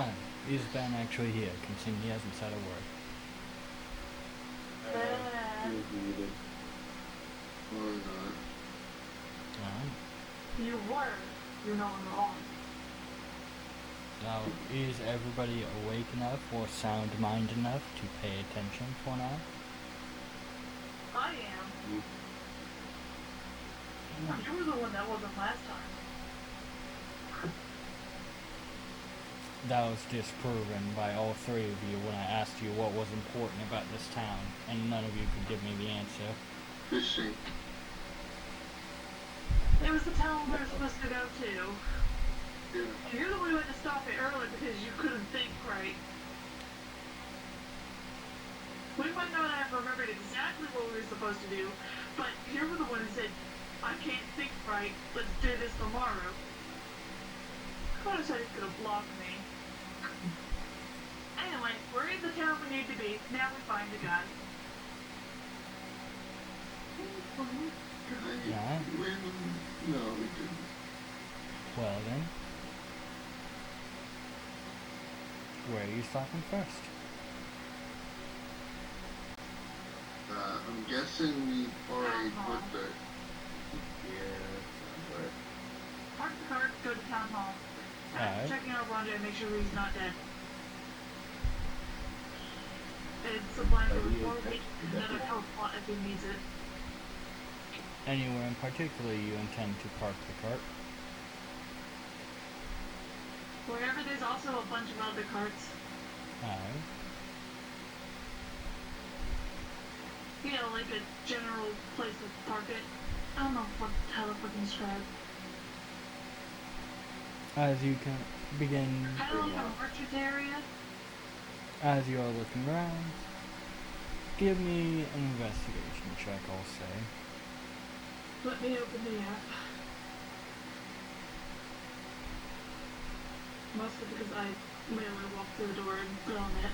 Ah, he's been actually here. Continue, he hasn't said a word. He was muted. Or not. Alright. You were. You're no longer on. Now, is everybody awake enough or sound mind enough to pay attention for now? I am. You were the one that wasn't last time. That was disproven by all three of you when I asked you what was important about this town, and none of you could give me the answer. Fishing. It was the town we were supposed to go to. Yeah. You're the one who had to stop it early because you couldn't think right. We might not have remembered exactly what we were supposed to do, but you were the one who said, I can't think right, let's do this tomorrow. I would have said he could have blocked me. Anyway, we're in the town we need to be. Now we find the guy. Yeah. No, we didn't. Well then, where are you stopping first? I'm guessing we already put the... Yeah, sounds right. Park the cart, go to town hall. Alright. Checking out Ronda and make sure he's not dead. And supplying the report, another health plot if he needs it. Anywhere in particular you intend to park the cart? Wherever there's also a bunch of other carts. Alright. You know, like a general place to park it. I don't know how to fucking describe. As you can begin, Kind of like a merchant area. as you are looking around, give me an investigation check, I'll say. Let me open the app. Mostly because I literally walk through the door and go on it,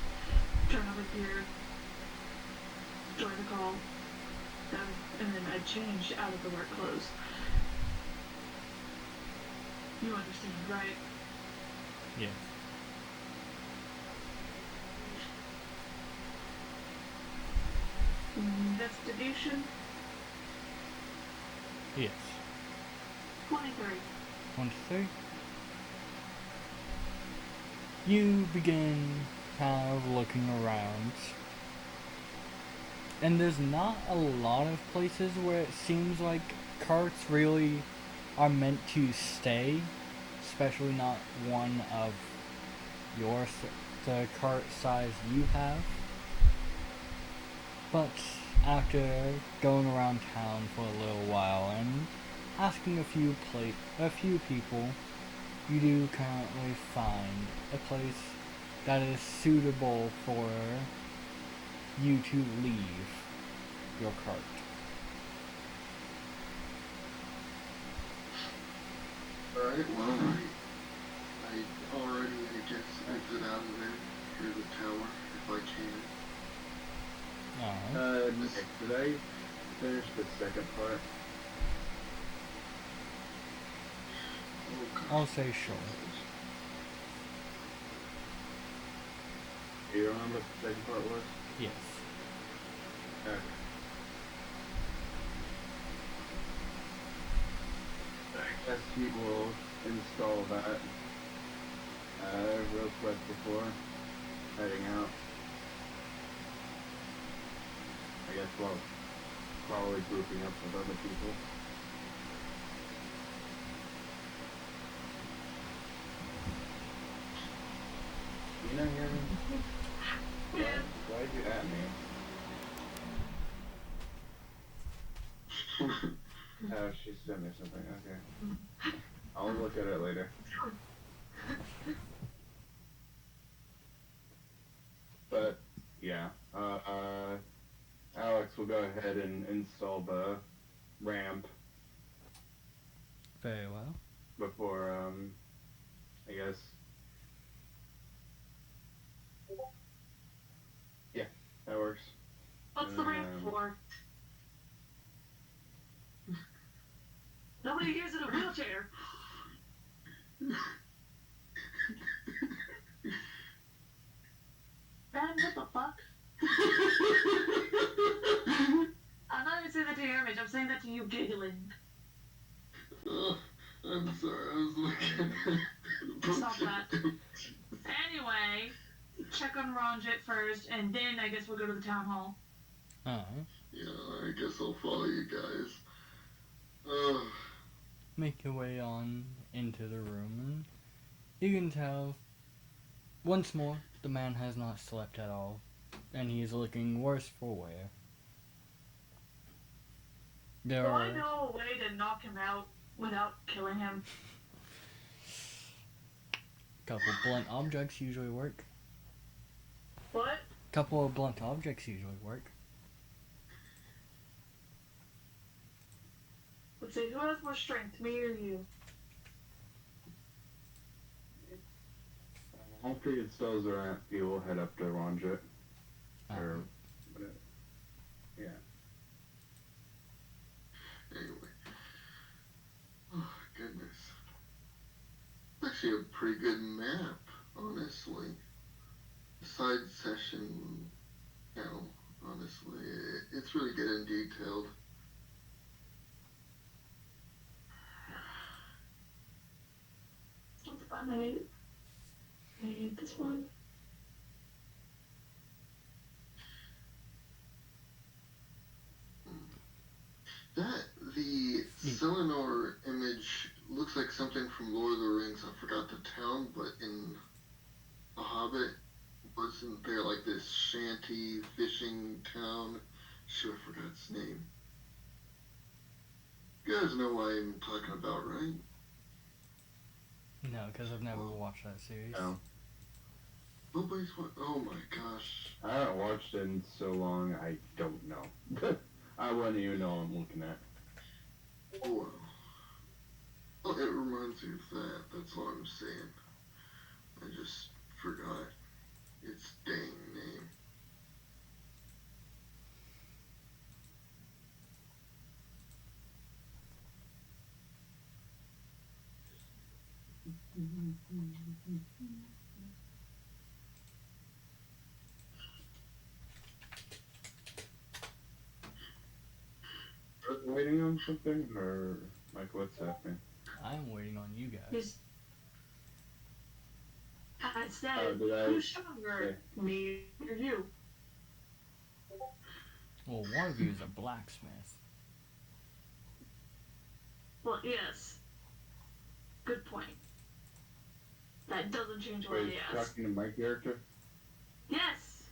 turn over gear, join the call, and then I change out of the work clothes. You understand, right? Yes. Investigation Yes. 23. 23. You begin kind of looking around, and there's not a lot of places where it seems like carts really are meant to stay, especially not one of the cart size you have. But after going around town for a little while and asking a few people, you do currently find a place that is suitable for you to leave your cart. Alright, well, I already, I guess, exit out of there through the tower, if I can. Alright. Did I finish the second part? Oh, God. I'll say sure. Do you remember what the second part was? Yes. Okay. I guess we will install that real quick before heading out. I guess while probably grouping up with other people. You not hear me? Yeah. Why'd you at me? Oh, she sent me something. Okay. I'll look at it later. But yeah, Alex will go ahead and install the ramp Very well. before I guess. Yeah, that works. What's the ramp for? Nobody uses a wheelchair. giggling. I'm sorry, I was looking at It's not that. Anyway, check on Ranjit first, and then I guess we'll go to the town hall. Alright. Yeah, I guess I'll follow you guys. Make your way on into the room, and you can tell, once more, the man has not slept at all, and he is looking worse for wear. There Do are I know a way to knock him out without killing him? couple blunt objects usually work. What? Couple of blunt objects usually work. Let's see, who has more strength, me or you? After he installs the ramp, he will head up to Ranjit. Or, yeah. Anyway. Oh, goodness. Actually a pretty good map, honestly. Side session panel, honestly. It's really good and detailed. What's fun? I hate this one. The Selenor image looks like something from Lord of the Rings. I forgot the town, but in The Hobbit, wasn't there like this shanty fishing town? Shoot, I forgot its name. You guys know what I'm talking about, right? No, because I've never watched that series. No. Nobody's oh my gosh. I haven't watched it in so long, I don't know. I wouldn't even know what I'm looking at. Oh well. Well, it reminds me of that. That's all I'm saying. I just forgot its dang name. Are you waiting on something, or like what's happening? I'm waiting on you guys. He's... I said, did I- who's stronger, me or you? Well, one of you is a blacksmith. Well, yes. Good point. That doesn't change what Wait, I asked. talking to my character? Yes!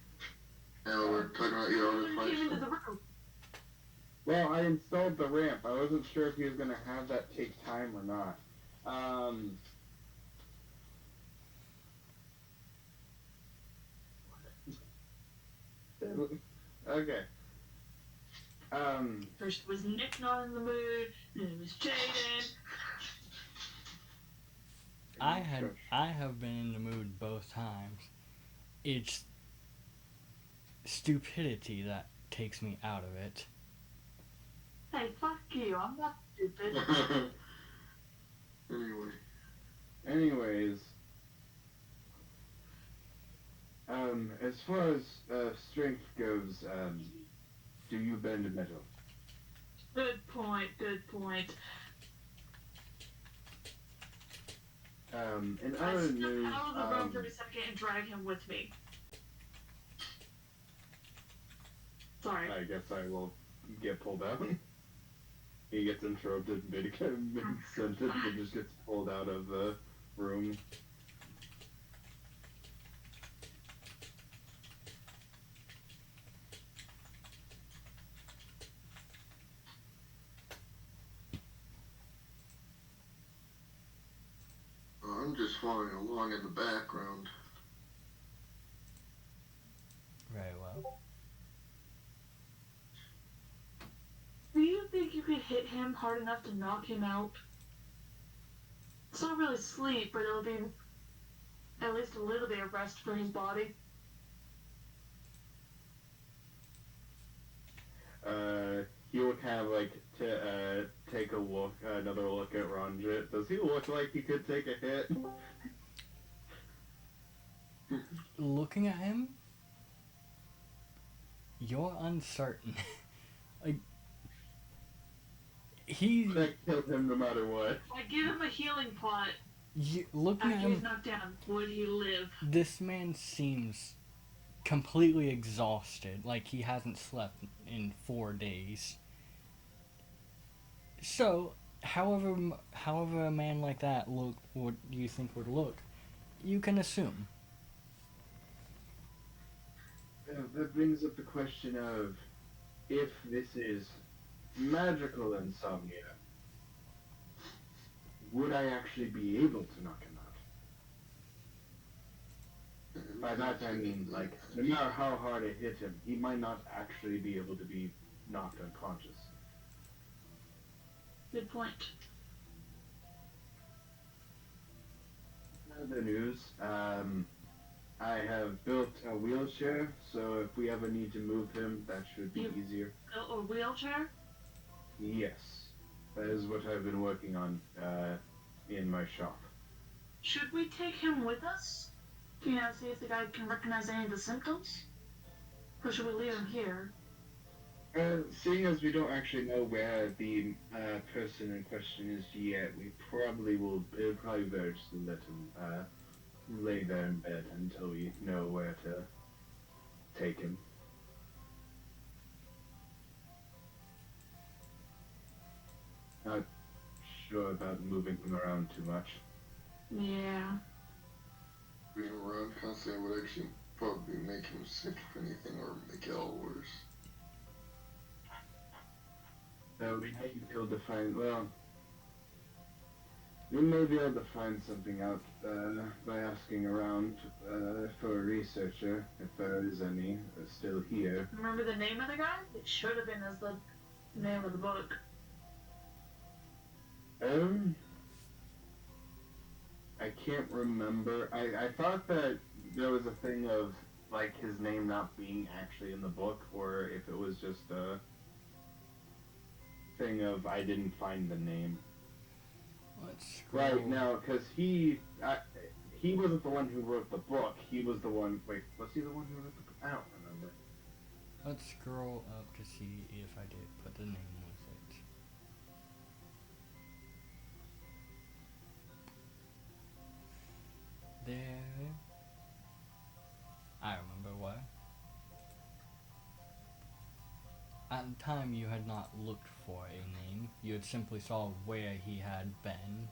Now we're talking about your other Someone came into fight. the room. Well, I installed the ramp. I wasn't sure if he was gonna have that take time or not. Okay. First it was Nick not in the mood, then it was Jaden. I have been in the mood both times. It's stupidity that takes me out of it. Hey, fuck you, I'm not stupid. Anyway. Anyways, as far as strength goes, do you bend metal? Good point, good point. In I other step news, out of the room for a second and drag him with me. Sorry. I guess I will get pulled out. He gets interrupted mid-sentence and just gets pulled out of the room. I'm just following along in the background. Very well. Do you think you could hit him hard enough to knock him out? It's not really sleep, but it'll be at least a little bit of rest for his body. He would kind of like to take another look at Ranjit. Does he look like he could take a hit? Looking at him, you're uncertain. Like, he, That killed him no matter what. I give him a healing pot looking at after he's him, knocked down. Would he live? this man seems completely exhausted, like he hasn't slept in 4 days. So, however a man like that look, what do you think would look? You can assume. That brings up the question of if this is magical insomnia, would I actually be able to knock him out? By that I mean, like, no matter how hard I hit him, he might not actually be able to be knocked unconscious. Good point. Other news, I have built a wheelchair, so if we ever need to move him, that should be easier. A wheelchair? Yes, that is what I've been working on in my shop. Should we take him with us? You know, see if the guy can recognize any of the symptoms? Or should we leave him here? Seeing as we don't actually know where the person in question is yet, we probably will. It'll probably be better just to let him lay there in bed until we know where to take him. Not sure about moving him around too much. Yeah. Being around constantly would actually probably make him sick, if anything, or make it all worse. We may be able to find, well, we may be able to find something out by asking around for a researcher, if there is any still here. Remember the name of the guy? It should have been as the name of the book. I can't remember. I thought that there was a thing of, like, his name not being actually in the book, or if it was just a thing of I didn't find the name. Let's scroll. Right, now, because he wasn't the one who wrote the book, he was the one, wait, was he the one who wrote the book? I don't remember. Let's scroll up to see if I did put the name with it. There. I remember what. At the time, you had not looked for a name. You had simply saw where he had been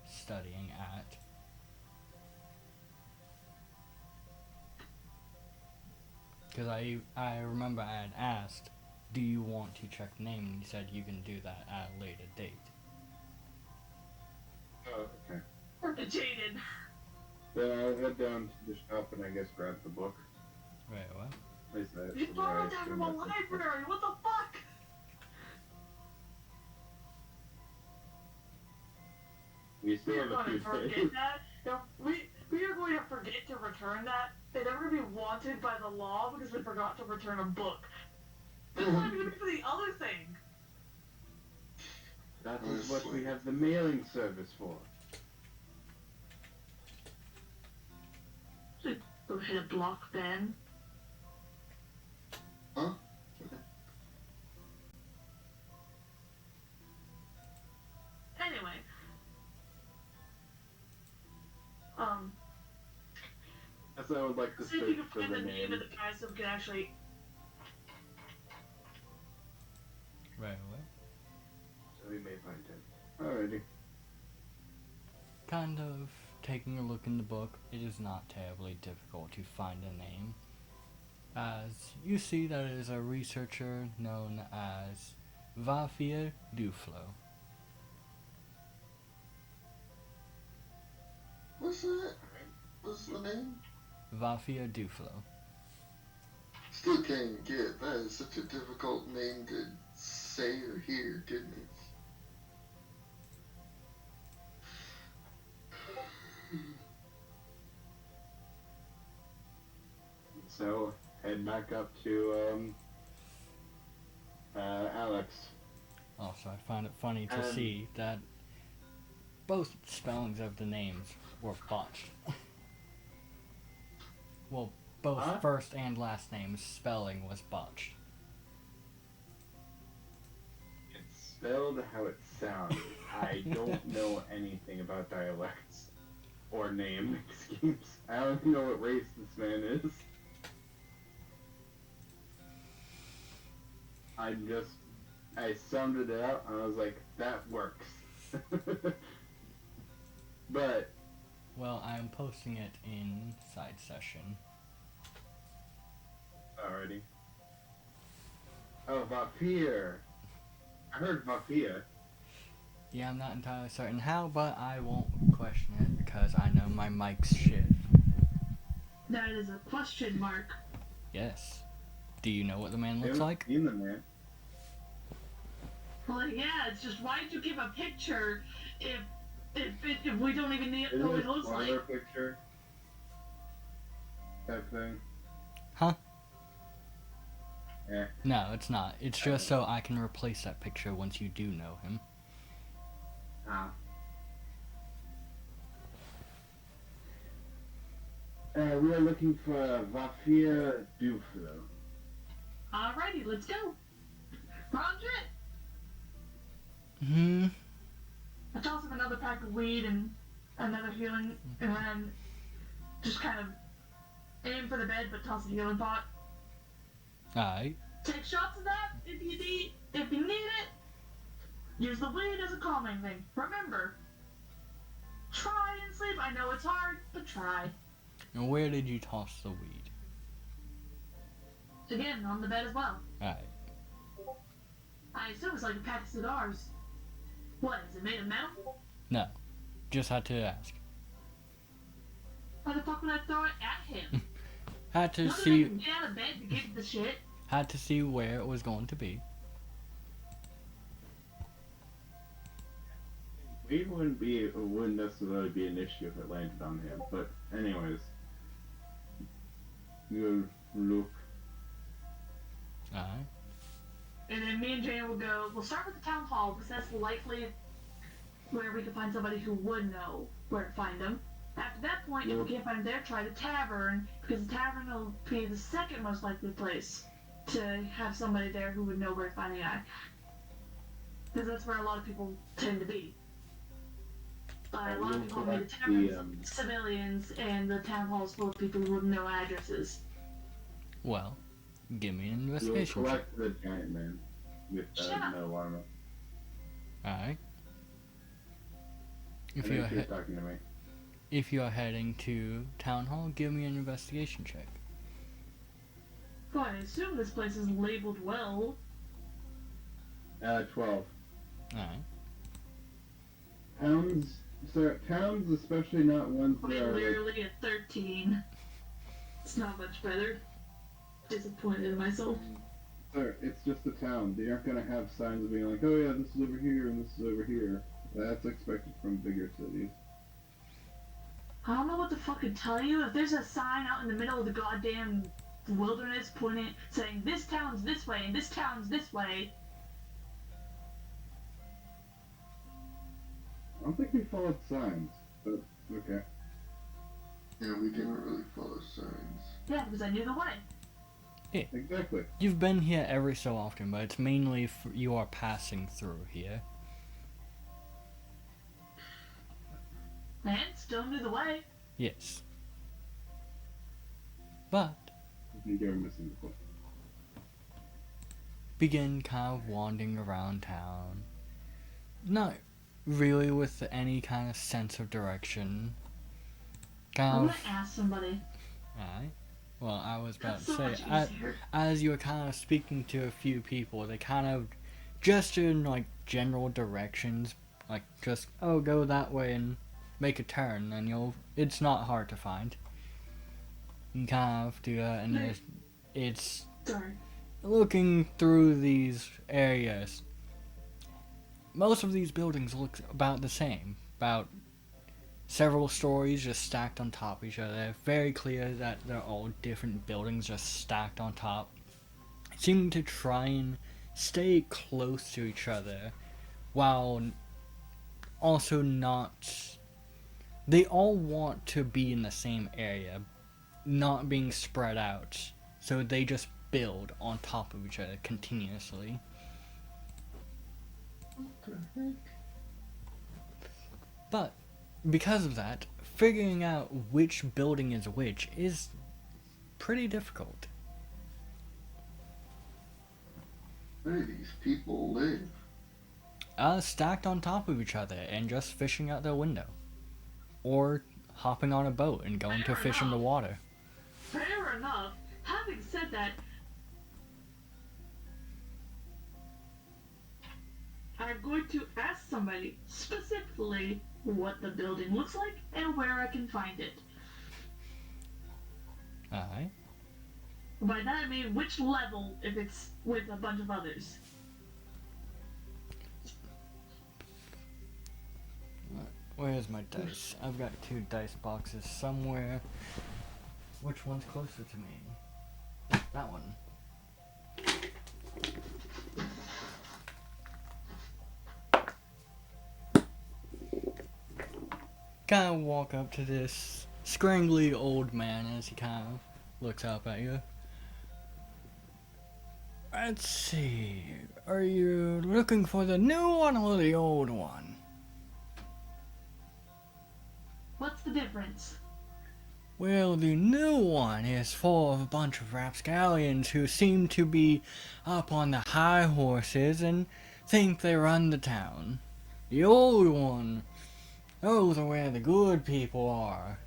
studying at. Because I remember I had asked, do you want to check the name? And he said you can do that at a later date. Oh, okay. Jaded. Then I'll head down to the shop and I guess grab the book. Wait, what? At least that's You where I borrowed that assume from a that's it. library. What the fuck? We still We are have a going few to forget days. that. No, we are going to forget to return that. And then we're going to be wanted by the law because we forgot to return a book. That's not even for the other thing. That is what we have the mailing service for. Go hit a block, Ben. Huh? Anyway. That's what I would like to See if you search can for find the the name name. of the guy so we can actually. Right, what? So we may find him. Alrighty. Kind of taking a look in the book, it is not terribly difficult to find a name, as you see that it is a researcher known as Vafir Duflo. What's that? What's the name? Vafir Duflo. Still can't get. That is such a difficult name to say or hear. Goodness. So head back up to Alex. Also, I find it funny to see that both spellings of the names were botched. Well, both Huh? first and last names spelling was botched. spelled how it sounds. I don't know anything about dialects or name schemes. I don't even know what race this man is. I sounded it out and I was like, that works. But Well, I'm posting it in side session. already. Oh, Vampire. I heard Vampire. Yeah, I'm not entirely certain how, but I won't question it because I know my mic's shit. That is a question mark. Yes. Do you know what the man looks Haven't like? seen the man. Well, yeah, it's just why'd you give a picture if we don't even know Isn't what it it looks like? spoiler picture? Type thing. Huh? Eh. No, it's not. It's just so I can replace that picture once you do know him. Ah. We are looking for Vafia Duflo. Alrighty, let's go. Roger it. Hmm. I toss him another pack of weed and another healing, and then just kind of aim for the bed, but toss the healing pot. Alright. Take shots of that if you need it. Use the weed as a calming thing. Remember, try and sleep. I know it's hard, but try. And where did you toss the weed? Again, on the bed as well. Alright. I assume it's like a pack of cigars. What, is it made of metal? No. Just had to ask. Why the fuck would I throw it at him? Had to Not to make see him get out of bed to get the shit. had to see where it was going to be. Weed wouldn't necessarily be an issue if it landed on him, but anyways. You look. Alright. And then me and Jane will go, we'll start with the town hall, because that's likely where we can find somebody who would know where to find them. After that point, if we can't find them there, try the tavern, because the tavern will be the second most likely place to have somebody there who would know where to find the guy. Because that's where a lot of people tend to be. A lot of people know the taverns, civilians, and the town hall's full of people who wouldn't know addresses. Well, give me an You'll investigation check. collect the giant man with Yeah. no armor. Alright. I If you're think you're talking to me. if you are heading to town hall, give me an investigation check. Well, I assume this place is labeled well. 12. Alright. Towns, especially not ones I that mean, are like, literally a 13. It's not much better. Disappointed in myself. sir, it's just a town. They aren't gonna have signs being like, oh yeah, this is over here and this is over here. That's expected from bigger cities. I don't know what to fucking tell you. If there's a sign out in the middle of the goddamn wilderness pointing, saying this town's this way and this town's this way, I don't think we followed signs, but okay. Yeah, we didn't really follow signs. yeah, because I knew the way. Exactly. You've been here every so often, but it's mainly you are passing through here. And still knew the way. Yes. But I think you're missing the point. begin kind of wandering around town. Not really with any kind of sense of direction. I'm Kind gonna of. ask somebody. Alright. Well, I was about That's to so say, much easier. as you were kind of speaking to a few people, they kind of gesture in like general directions, like just go that way and make a turn, and it's not hard to find. You kind of do that, and it's Sorry. looking through these areas. Most of these buildings look about the same, about several stories just stacked on top of each other. Very clear that they're all different buildings just stacked on top. Seeming to try and stay close to each other while also not. They all want to be in the same area, not being spread out. So they just build on top of each other continuously. What the heck? But because of that, figuring out which building is which is pretty difficult. Where do these people live? Stacked on top of each other and just fishing out their window. Or hopping on a boat and going to Fair fish in the enough. water. Fair enough. Having said that, I'm going to ask somebody specifically what the building looks like and where I can find it. Alright. By that I mean which level if it's with a bunch of others. Where's my dice? I've got 2 dice boxes somewhere. Which one's closer to me? That one. Kind of walk up to this scrangly old man as he kind of looks up at you. Let's see. Are you looking for the new one or the old one? What's the difference? Well, the new one is full of a bunch of rapscallions who seem to be up on the high horses and think they run the town. The old one, those are where the good people are.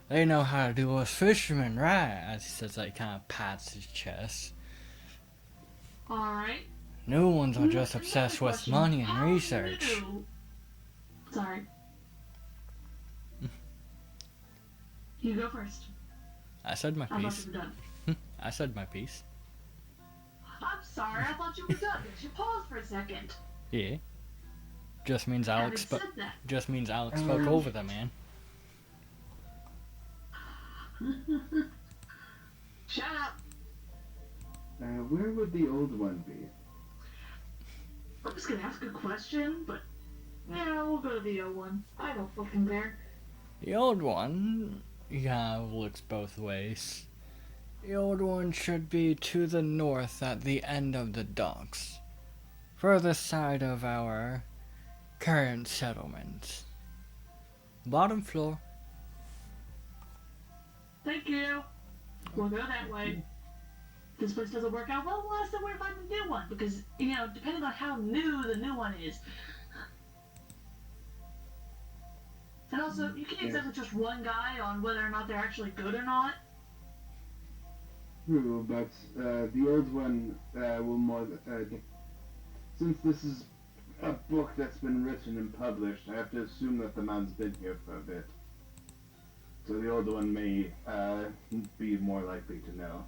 They know how to do us fishermen right, as he says, like, kind of pats his chest. Alright. New ones are just Another obsessed with question. money and How research. new- Sorry. You go first. I said my I thought piece. you were done. I said my piece. I'm sorry, I thought you were done. You paused for a second. Yeah. Just means Alex Having said that, Just means Alex spoke over the man. shut up. Where would the old one be? I was gonna ask a question, but yeah, we'll go to the O one. I don't fucking care. The old one, he kind of looks both ways. The old one should be to the north at the end of the docks. Further side of our current settlement. Bottom floor. Thank you. We'll go that way. If this place doesn't work out well, we'll ask them where to find the new one. Because, you know, depending on how new the new one is. And also, you can't accept just one guy on whether or not they're actually good or not. True, but the old one will more. Since this is a book that's been written and published, I have to assume that the man's been here for a bit. So the old one may be more likely to know.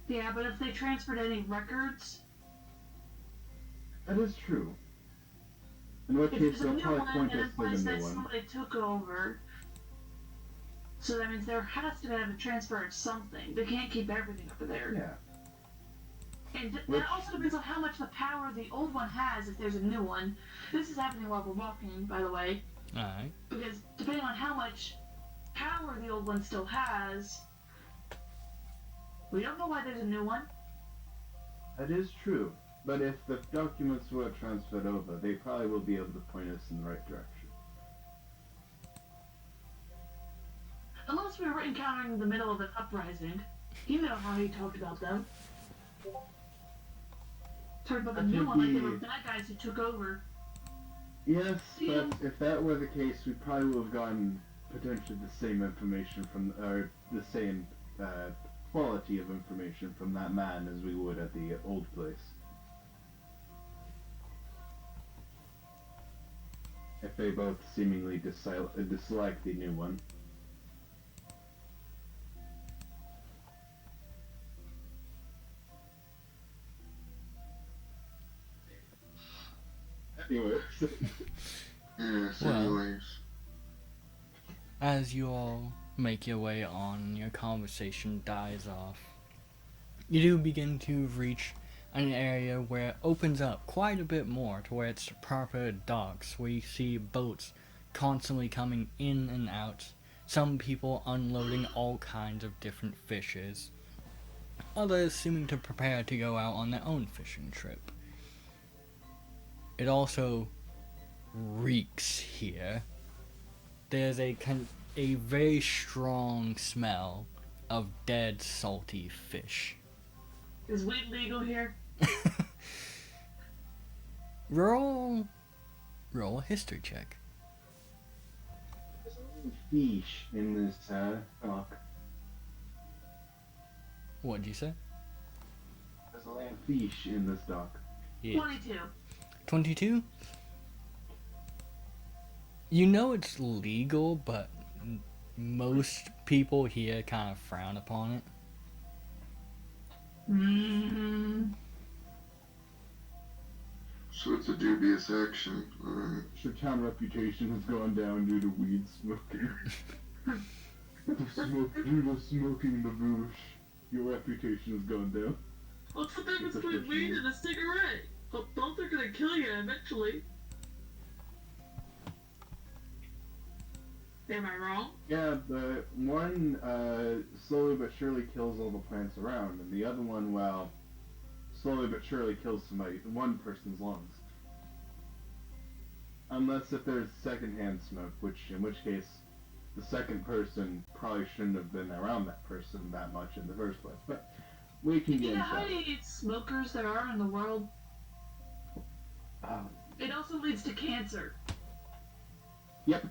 Yeah, but if they transferred any records, That is true. In what if case, there's a they'll new probably one, point it us to implies the that new one. somebody took over. So that means there has to have a transfer of something. They can't keep everything over there. Yeah. And Which- that also depends on how much the power the old one has if there's a new one. This is happening while we're walking, by the way. Alright. Because depending on how much power the old one still has, we don't know why there's a new one. That is true. But if the documents were transferred over, they probably will be able to point us in the right direction. Unless we were encountering the middle of an uprising. You know how he talked about them. Talked about the That new would one like they be- were bad guys who took over. Yes, Yeah. but if that were the case, we probably would have gotten potentially the same information from, or the same quality of information from that man as we would at the old place. If they both seemingly dislike the new one. Anyways. Yes, Well. anyways. As you all make your way on, your conversation dies off. You do begin to reach an area where it opens up quite a bit more to where it's proper docks, where you see boats constantly coming in and out, some people unloading all kinds of different fishes, others seeming to prepare to go out on their own fishing trip. it also reeks here. There's a very strong smell of dead salty fish. Is weed legal here? roll a history check. There's a little fish in this dock. What'd you say? There's a lot of fish in this dock. Yeah. 22. 22? You know it's legal, but most people here kind of frown upon it. Mm-hmm. So it's a dubious action. Alright. Your town reputation has gone down due to weed smoking. Due to smoking the bush, your reputation has gone down. What's the difference It's a between weed fish. and a cigarette? Both are gonna kill you eventually. Am I wrong? Yeah, the one slowly but surely kills all the plants around, and the other one, well, slowly but surely kills one person's lungs. Unless if there's secondhand smoke, in which case the second person probably shouldn't have been around that person that much in the first place. But we can get You know into how that. many smokers there are in the world? It also leads to cancer. Yep.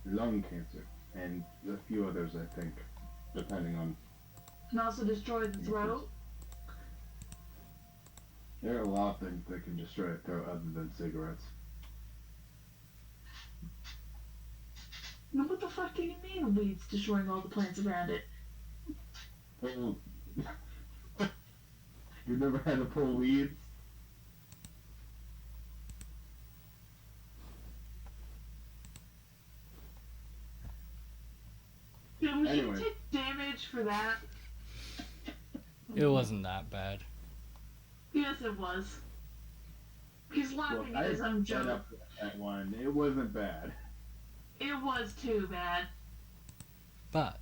Lung cancer. And a few others, I think, depending on... Can also destroy the throat. There are a lot of things that can destroy a throat other than cigarettes. Now what the fuck do you mean weed's destroying all the plants around it? Pull... You've never had to pull weeds? Yeah, we Anyway. should take damage for that. It wasn't that bad. Yes, it was. He's laughing at his own set joke. up that one. It wasn't bad. It was too bad. But,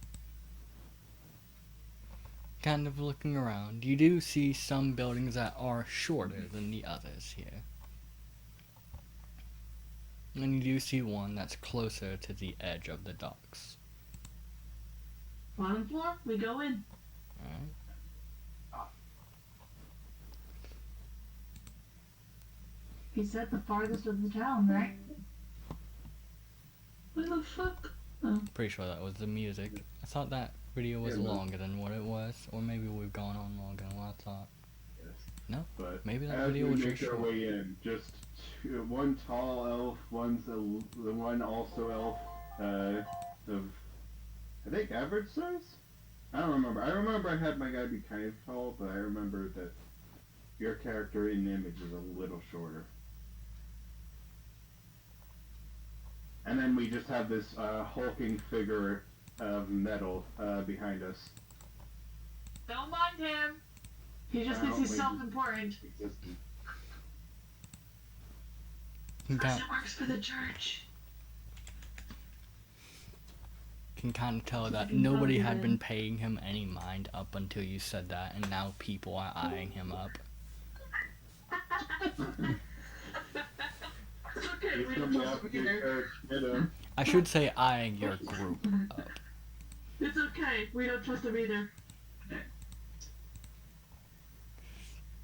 kind of looking around, you do see some buildings that are shorter than the others here. And you do see one that's closer to the edge of the docks. Bottom floor, we go in. Alright. He said the farthest of the town, right? What the fuck? Pretty sure that was the music. I thought that video was Yeah, but- longer than what it was, or maybe we've gone on longer than what I thought. Yes. No, But maybe that as video we was make just our short. way in, just one tall elf, the one also elf, of I think average size. I don't remember. I remember I had my guy be kind of tall, but I remember that your character in the image is a little shorter. And then we just have this hulking figure of metal behind us. Don't mind him. He just I thinks don't he's think he- self-important. Existing. Can Person works for the church. kind of tell that Fucking nobody love had you, been man. paying him any mind up until you said that, and now people are eyeing him up. It's okay, He's we don't coming trust out him to either. your get him. I should say eyeing your group up. It's okay, we don't trust him either.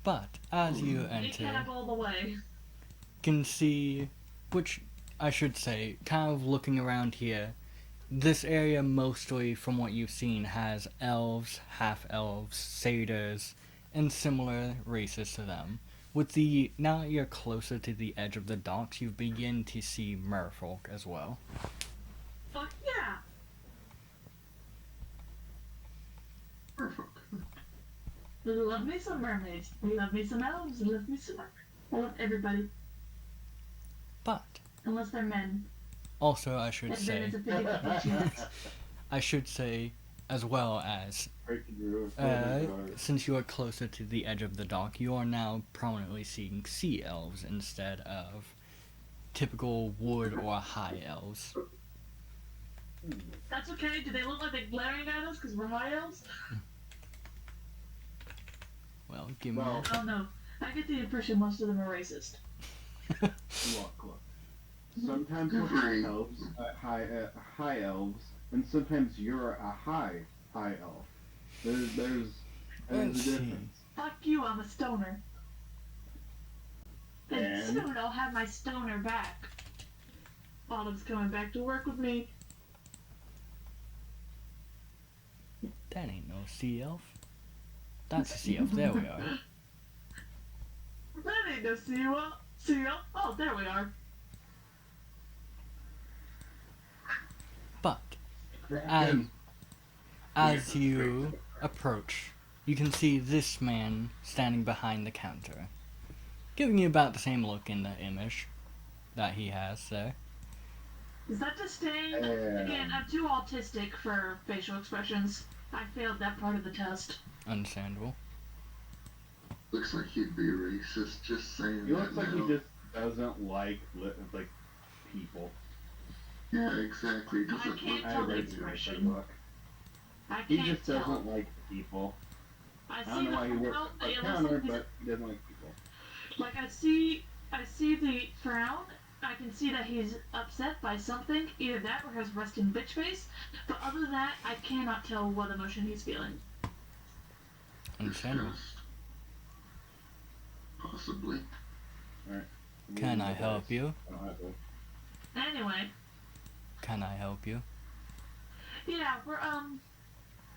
But as you He enter, cab all the way. can see, which I should say, kind of looking around here, this area mostly, from what you've seen, has elves, half-elves, satyrs, and similar races to them. With the, now that you're closer to the edge of the docks, you begin to see merfolk as well. Fuck yeah! Perfect. Love me some mermaids. Love me some elves. Love me some mermaids. I love everybody. But, Unless they're men. also I should And then say, it's a 50-50 chance. I should say, as well as, Breaking your since you are closer to the edge of the dock, you are now prominently seeing sea elves instead of typical wood or high elves. That's okay. Do they look like they're glaring at us because we're high elves? Well, give me Well, Oh no. I get the impression most of them are racist. Look. Sometimes They're we're very- high elves, and sometimes you're a high elf. There's a Let's see. difference. Fuck you, I'm a stoner. And And? soon I'll have my stoner back. Autumn's coming back to work with me. That ain't no sea elf. That's a sea elf. There we are. That ain't no seal. Oh, there we are. But as you approach, you can see this man standing behind the counter, giving you about the same look in the image that he has there. Is that disdain? Again, I'm too autistic for facial expressions. I failed that part of the test. Understandable. Looks like he'd be racist just saying He that looks like now. he just doesn't like people. Yeah, exactly. I Doesn't can't look tell the recognize expression. look. I He can't just tell. doesn't like people. I I see don't know the why he works frown. at the Yeah, counter, listen, but he doesn't like people. like I see the frown. I can see that he's upset by something, either that or his resting bitch face. But other than that, I cannot tell what emotion he's feeling. Understandable. disgust. Possibly. Can I help you? I don't have to. Anyway, Can I help you? yeah, we're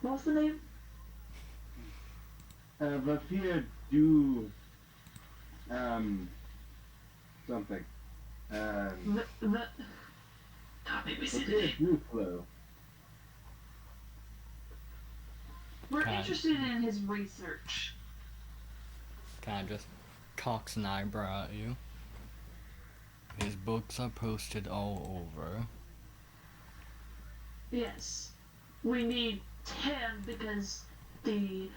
what was the name? Vafir do something. The God, maybe see the Vafir name. do flow. We're God. interested in his research. Can I just cocks an eyebrow at you? His books are posted all over. Yes, we need him because we're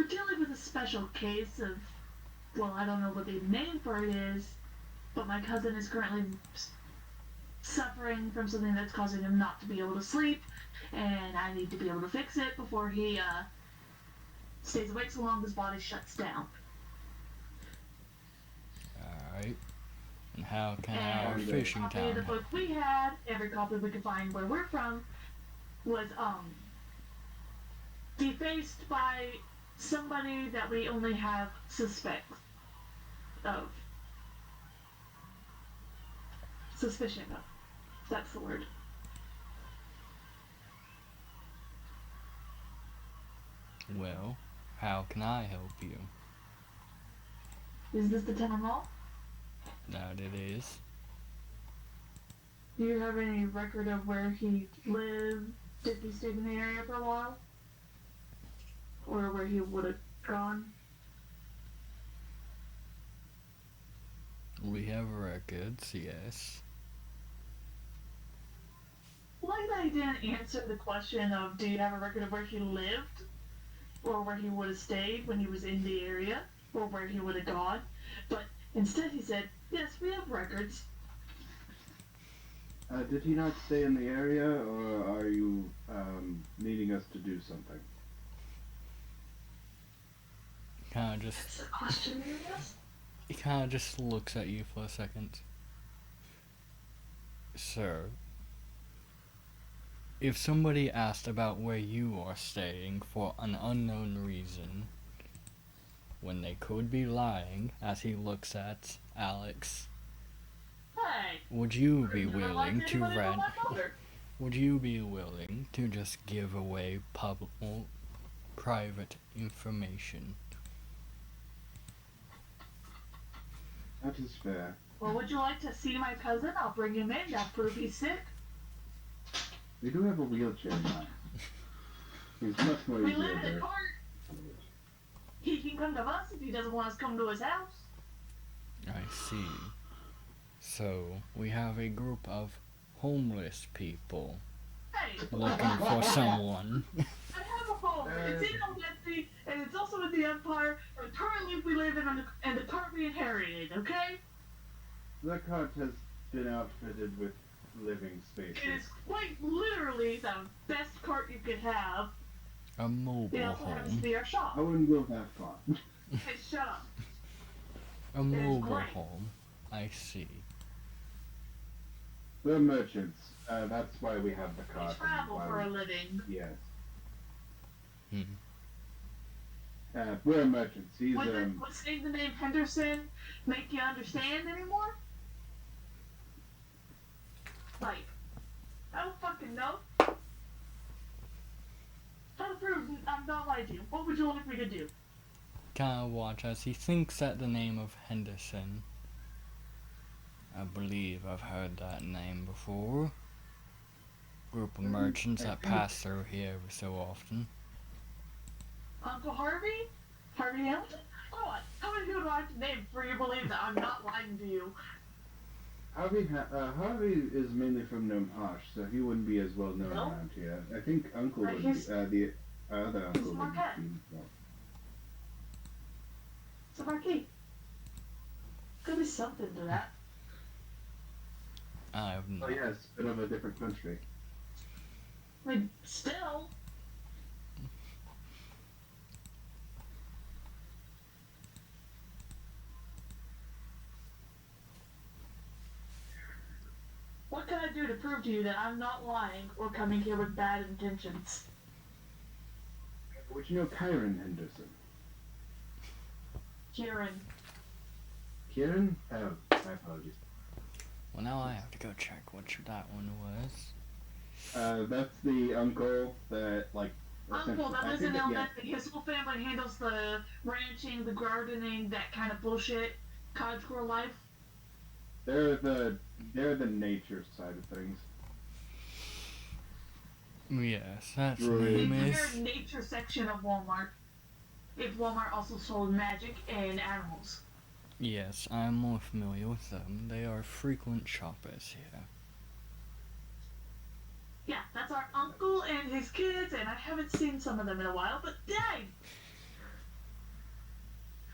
dealing with a special case of, well, I don't know what the name for it is, but my cousin is currently suffering from something that's causing him not to be able to sleep, and I need to be able to fix it before he stays awake so long his body shuts down. Alright. And how can our And fishing copy of the town book we had, every copy we could find where we're from, was defaced by somebody that we only have suspect of. Suspicion of. That's the word. Well, how can I help you? Is this the town hall? That it is. Do you have any record of where he lived if he stayed in the area for a while? Or where he would have gone? We have records, yes. Like that he didn't answer the question of do you have a record of where he lived? Or where he would have stayed when he was in the area? Or where he would have gone? But instead he said, yes, we have records. Did he not stay in the area, or are you needing us to do something? Kinda That's just the question you asked? he kinda just looks at you for a second. Sir, if somebody asked about where you are staying for an unknown reason, when they could be lying, as he looks at Alex, Hey! would you be I've never willing liked to anybody but rent? my mother. Would you be willing to just give away private information? That is fair. Well, would you like to see my cousin? I'll bring him in. That proof he's sick. We do have a wheelchair now. He's much more We easier live in a there. cart. He can come to us if he doesn't want us to come to his house. I see. So, we have a group of homeless people Hey! looking for someone. I have a home. It's in Odessa, and it's also in the Empire. And currently, we live in the cart we inherited. Okay? The cart has been outfitted with living It is spaces. quite literally the best cart you could have. A mobile It also happens to home. be our shop. I wouldn't go that far. Hey, shut up. A mobile great. home. I see. We're merchants. That's why we have the We cart. and travel why for a we- living. Yes. Hmm. We're merchants. He's Would saying the name Henderson make you understand anymore? Like, I don't fucking know. Try to prove I'm not lying to you. What would you like me to do? Kind of watch as he thinks at the name of Henderson. I believe I've heard that name before. Group of merchants that pass through here every so often. Uncle Harvey? Harvey Hamilton? Oh, how many people do I have to name before you believe that I'm not lying to you? Harvey is mainly from Gnome Harsh, so he wouldn't be as well known No. around here. I think Uncle Right, would be, he's- the other uncle would Marquette. be well. It's a marquee. Could be something to that. I have Oh no. yes, bit of a different country. I mean, still. What can I do to prove to you that I'm not lying or coming here with bad intentions? Would you know Kyron Henderson? Kieran. Kieran? Oh, my apologies. Well, now I have to go check which that one was. That's the uncle that, like, Uncle that I lives think in El yeah, Method. His whole family handles the ranching, the gardening, that kind of bullshit, cottage-core life. they're the nature side of things. Yes, that's Right. The name entire is. nature section of Walmart. If Walmart also sold magic and animals. Yes, I am more familiar with them. They are frequent shoppers here. Yeah, that's our uncle and his kids, and I haven't seen some of them in a while, but dang!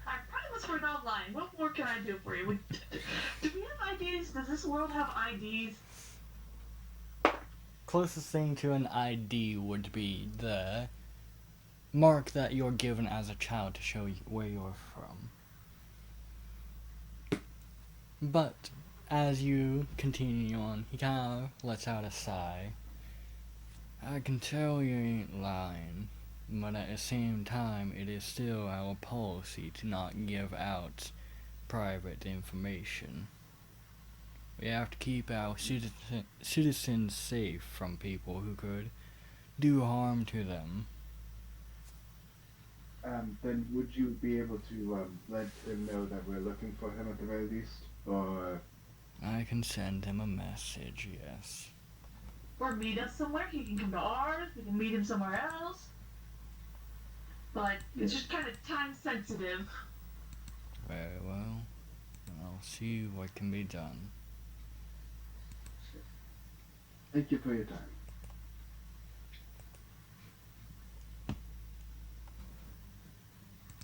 I promise we're not lying. What more can I do for you? Do we have IDs? Does this world have IDs? Closest thing to an ID would be the mark that you're given as a child to show you where you're from. But as you continue on, he kind of lets out a sigh. I can tell you ain't lying, but at the same time, it is still our policy to not give out private information. We have to keep our citizens safe from people who could do harm to them. Then would you be able to let him know that we're looking for him at the very least? Or I can send him a message, yes. Or meet us somewhere. He can come to ours. We can meet him somewhere else. But it's just kind of time sensitive. Very well. I'll see what can be done. thank you for your time.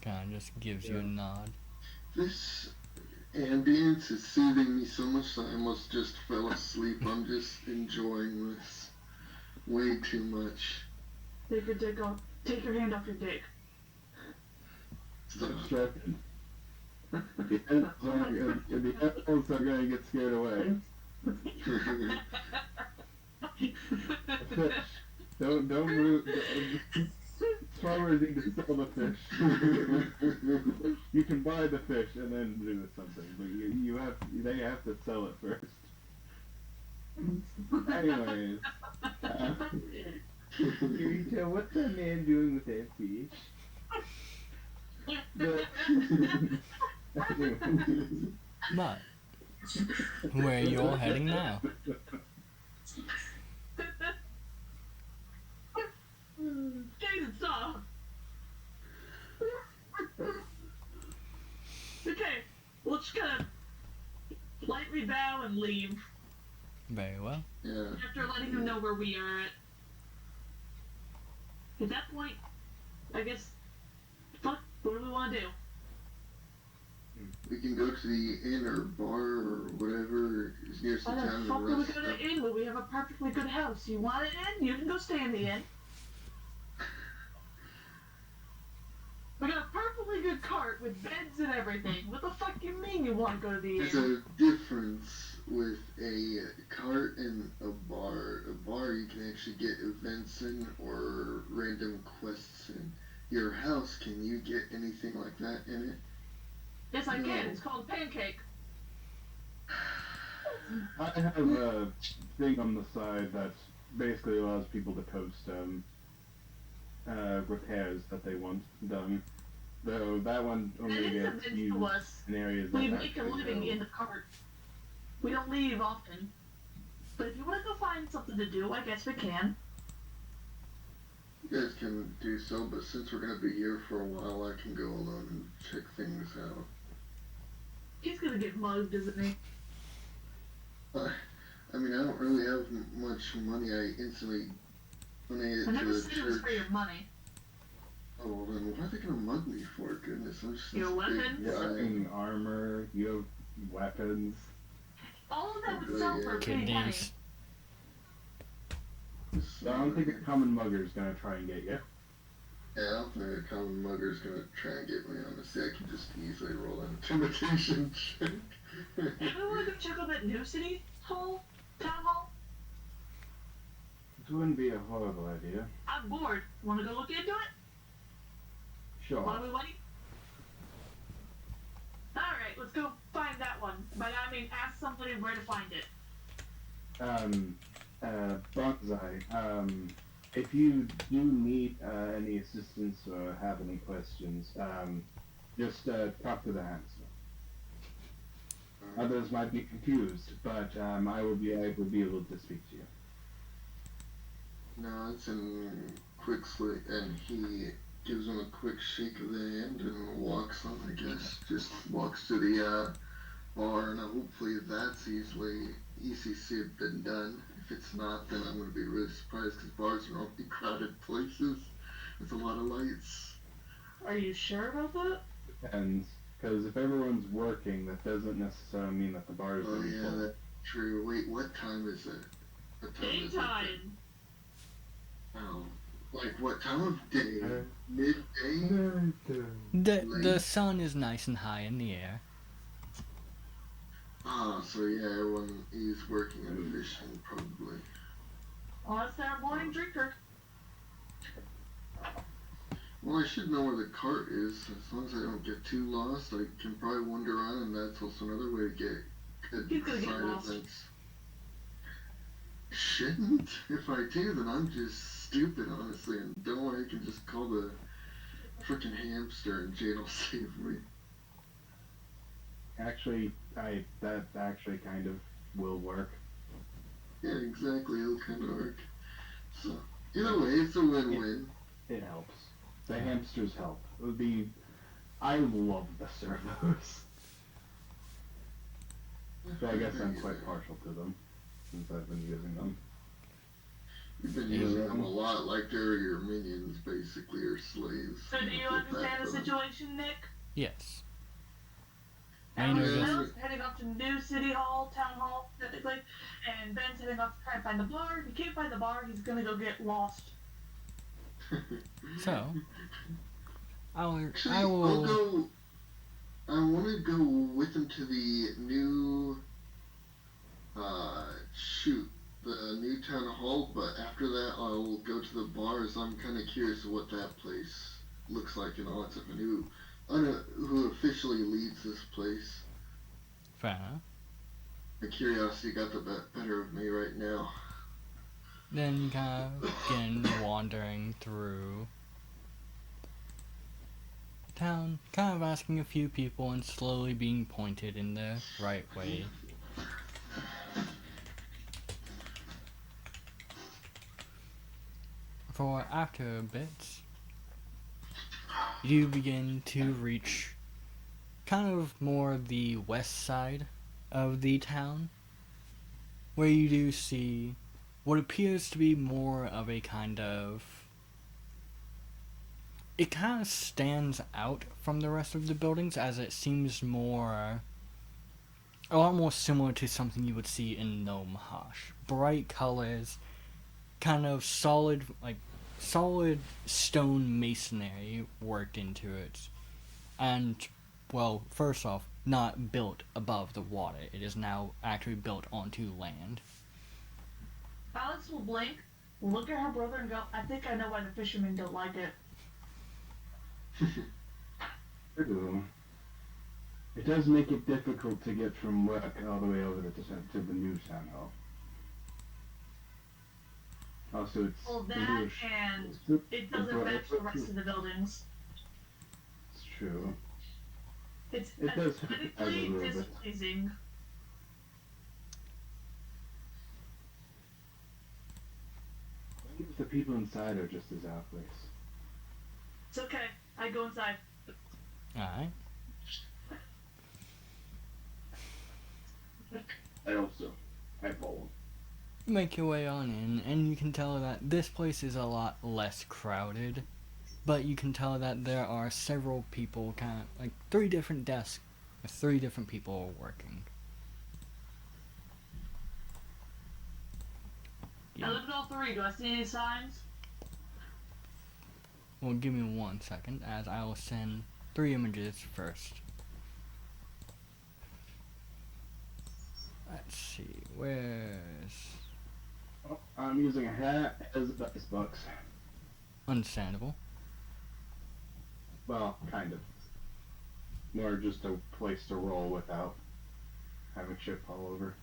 Kinda just gives you a nod. This ambience is soothing me so much that I almost just fell asleep. I'm just enjoying this way too much. Take your dick off. Take your hand off your dick. Stop. Distracted. The animals are going to get scared away. Fish. Don't move. Farmers need to sell the fish. You can buy the fish and then do something, but they have to sell it first. Anyways, Eureka, what's that man doing with that fish? Anyways. But, where you're heading now? Jason, stop! Okay, we'll just kind of lightly bow and leave Very well. Yeah. after letting him know where we are at. At that point, I guess, fuck, what do we want to do? We can go to the inn or bar or whatever is nearest the Why the town fuck and do we rest go to up. the inn when we have a perfectly good house? You want an inn? You can go stay in the inn. We got a perfectly good cart with beds and everything. What the fuck you mean you want to go to the There's inn? a difference with a cart and a bar. A bar you can actually get events in or random quests in. Your house, can you get anything like that in it? Yes, I No. can. It's called Pancake. I have a thing on the side that basically allows people to post repairs that they want done. Though that one And only it's gets events used to us. in areas that We make a actually living know. in the cart. We don't leave often. But if you want to go find something to do, I guess we can. You guys can do so, but since we're gonna be here for a while, I can go alone and check things out. He's gonna get mugged, isn't he? I mean, I don't really have much money. I instantly donated I to never the said it was church. for your money. Oh, well then what are they gonna mug me for? Goodness, I'm just Your this big weapons? guy. Fucking armor, you have weapons. All of that would sell for a pretty penny. Kidneys. So I don't think a common mugger's gonna try and get you. Yeah, I don't think a common mugger's gonna try and get me. Honestly, I can just easily roll an intimidation check. Hey, we want to go check out that new city hall? Town hall? It wouldn't be a horrible idea. I'm bored. Want to go look into it? Sure. While we wait? Alright, let's go find that one. By that I mean ask somebody where to find it. Bonsai, if you do need any assistance or have any questions, just talk to the hamster. Others might be confused, but I will be able to speak to you. No, it's in quick slick, and he gives him a quick shake of the hand and walks on, I guess. Just walks to the bar, and hopefully that's easily ECC been done. If it's not, then I'm going to be really surprised because bars are often crowded places with a lot of lights. Are you sure about that? And because if everyone's working, that doesn't necessarily mean that the bar is Oh going to be yeah, full. that's true. Wait, what time is it? What time is it? Daytime. Oh, like what time of day? Midday? The sun is nice and high in the air. Ah, so yeah, everyone is working and fishing probably. Well, that's their morning drinker. Well, I should know where the cart is. As long as I don't get too lost, I can probably wander around, and that's also another way to get good He's gonna get side lost. events. Shouldn't? If I do, then I'm just stupid, honestly, and don't worry, I can just call the frickin' hamster and Jade will save me. Actually, that actually kind of will work. Yeah, exactly, it'll kind of work. So, either way, it's a win-win. It helps. The hamsters help. It would be. I love the servos. So I guess I'm quite partial to them since I've been using them. You've been using them a lot, like they're your minions, basically, or slaves. So do you Put that understand the down. situation, Nick? Yes. I Alan know Yeah. this. Snow's heading up to New City Hall, Town Hall, technically, and Ben's heading up to try and find the bar. If he can't find the bar, he's gonna go get lost. So, Actually, I I'll will. go. I want to go with him to the new. The new town hall. But after that, I'll go to the bars. I'm kind of curious what that place looks like and all that stuff, and who officially leads this place. Fair enough. The curiosity got the better of me right now. Then you kind of begin wandering through town, kind of asking a few people and slowly being pointed in the right way. For after a bit, you begin to reach kind of more the west side of the town, where you do see what appears to be more of a kind of. It kind of stands out from the rest of the buildings as it seems more. A lot more similar to something you would see in Gnome Hush. Bright colors, kind of solid stone masonry worked into it. And well, first off, not built above the water. It is now actually built onto land. Alex will blink, look at her brother, and go, I think I know why the fishermen don't like it. Ooh. It does make it difficult to get from work all the way over to the new town hall. Also, it's Well, that and it doesn't match the rest of the buildings. It's true. It's It does aesthetically have a little bit. displeasing. I think the people inside are just as out of place. It's okay. I go inside. Alright. I follow. Make your way on in, and you can tell that this place is a lot less crowded. But you can tell that there are several people, kind of like 3 different desks with 3 different people working. I look at all 3. Do I see any signs? Well, give me 1 second, as I will send 3 images first. Let's see, where's... Oh, I'm using a hat as a dice box. Understandable. Well, kind of. More just a place to roll without having shit all over.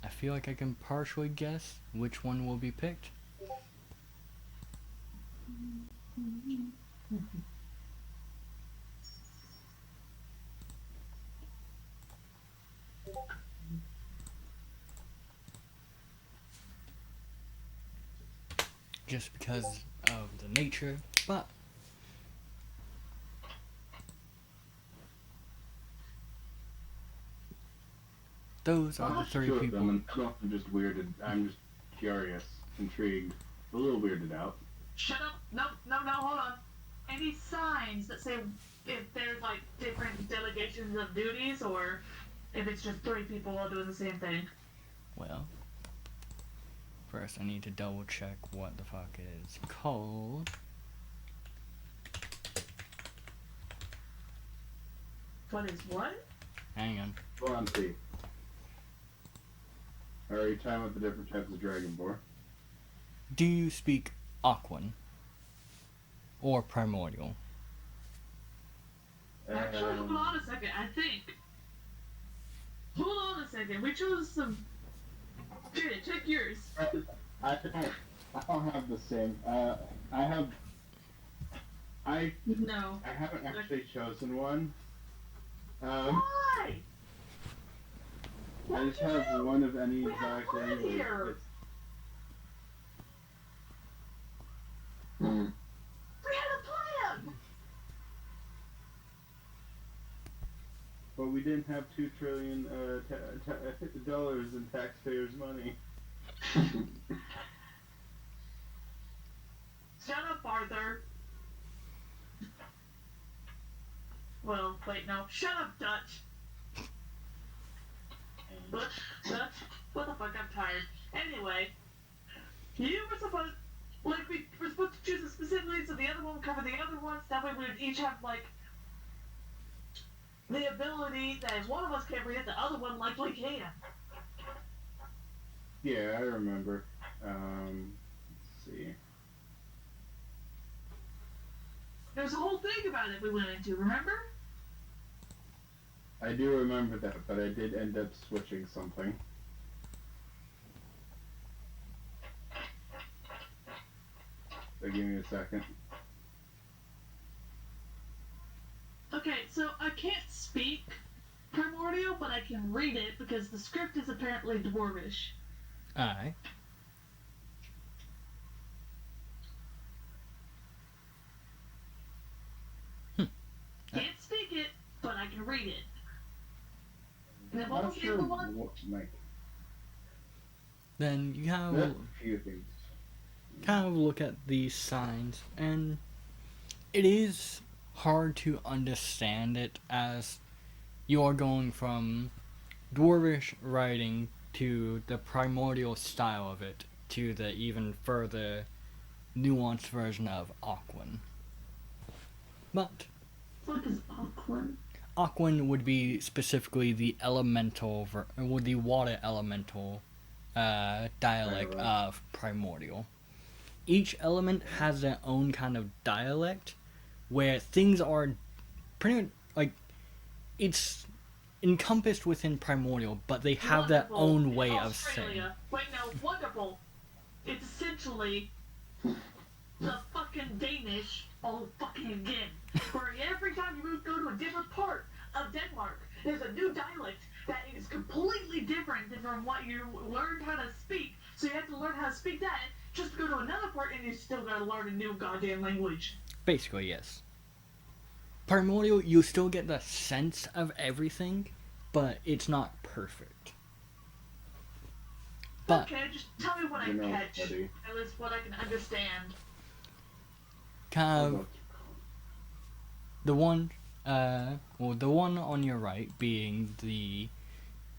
I feel like I can partially guess which one will be picked. Just because of the nature, but those are the 3 Two of people. them, and I'm just weirded. I'm just curious, intrigued, a little weirded out. Shut up. No, hold on. Any signs that say if there's like different delegations of duties or if it's just 3 people all doing the same thing? Well, first I need to double check what the fuck it is called. What is what? Hang on. Go on, see. Are you talking about the different types of Dragonborn? Do you speak Aquan? Or Primordial? Actually, hold on a second. I think. Hold on a second. We chose some. Jared, check yours. I don't have the same. I No. haven't actually chosen one. Why? I just have one of any We have exact fun language. here. Hmm. We had a plan. But we didn't have $2 trillion dollars in taxpayers' money. Shut up, Arthur. Well, wait, no. Shut up, Dutch. Dutch. What the fuck? I'm tired. Anyway, you were supposed, like, we were supposed to choose it specifically so the other one would cover the other ones. That way we would each have, like, the ability that if one of us can't read it, the other one likely can. Yeah, I remember. Let's see. There was a whole thing about it we went into, remember? I do remember that, but I did end up switching something. So give me a second. Okay, so I can't speak Primordial, but I can read it because the script is apparently Dwarvish. Alright. Can't speak it, but I can read it. And then I'm what not was the sure other one? what, like, Then you have there's a few things. kind of look at these signs, and it is hard to understand it as you're going from Dwarvish writing to the primordial style of it to the even further nuanced version of Aquan. But What is Auckland? Aquan would be specifically the the water elemental dialect of Primordial. Each element has their own kind of dialect, where things are pretty much like it's encompassed within Primordial, but they have their Wonderful. own way of Australia. saying. Wait, no, wonderful. It's essentially the fucking Danish all fucking again. Where every time you go to a different part of Denmark, there's a new dialect that is completely different than from what you learned how to speak. So you have to learn how to speak that just to go to another part, and you still gotta learn a new goddamn language. Basically, yes. Primordial, you still get the sense of everything, but it's not perfect. But Okay, just tell me what I You know, catch. buddy. At least what I can understand. kind of the one on your right being the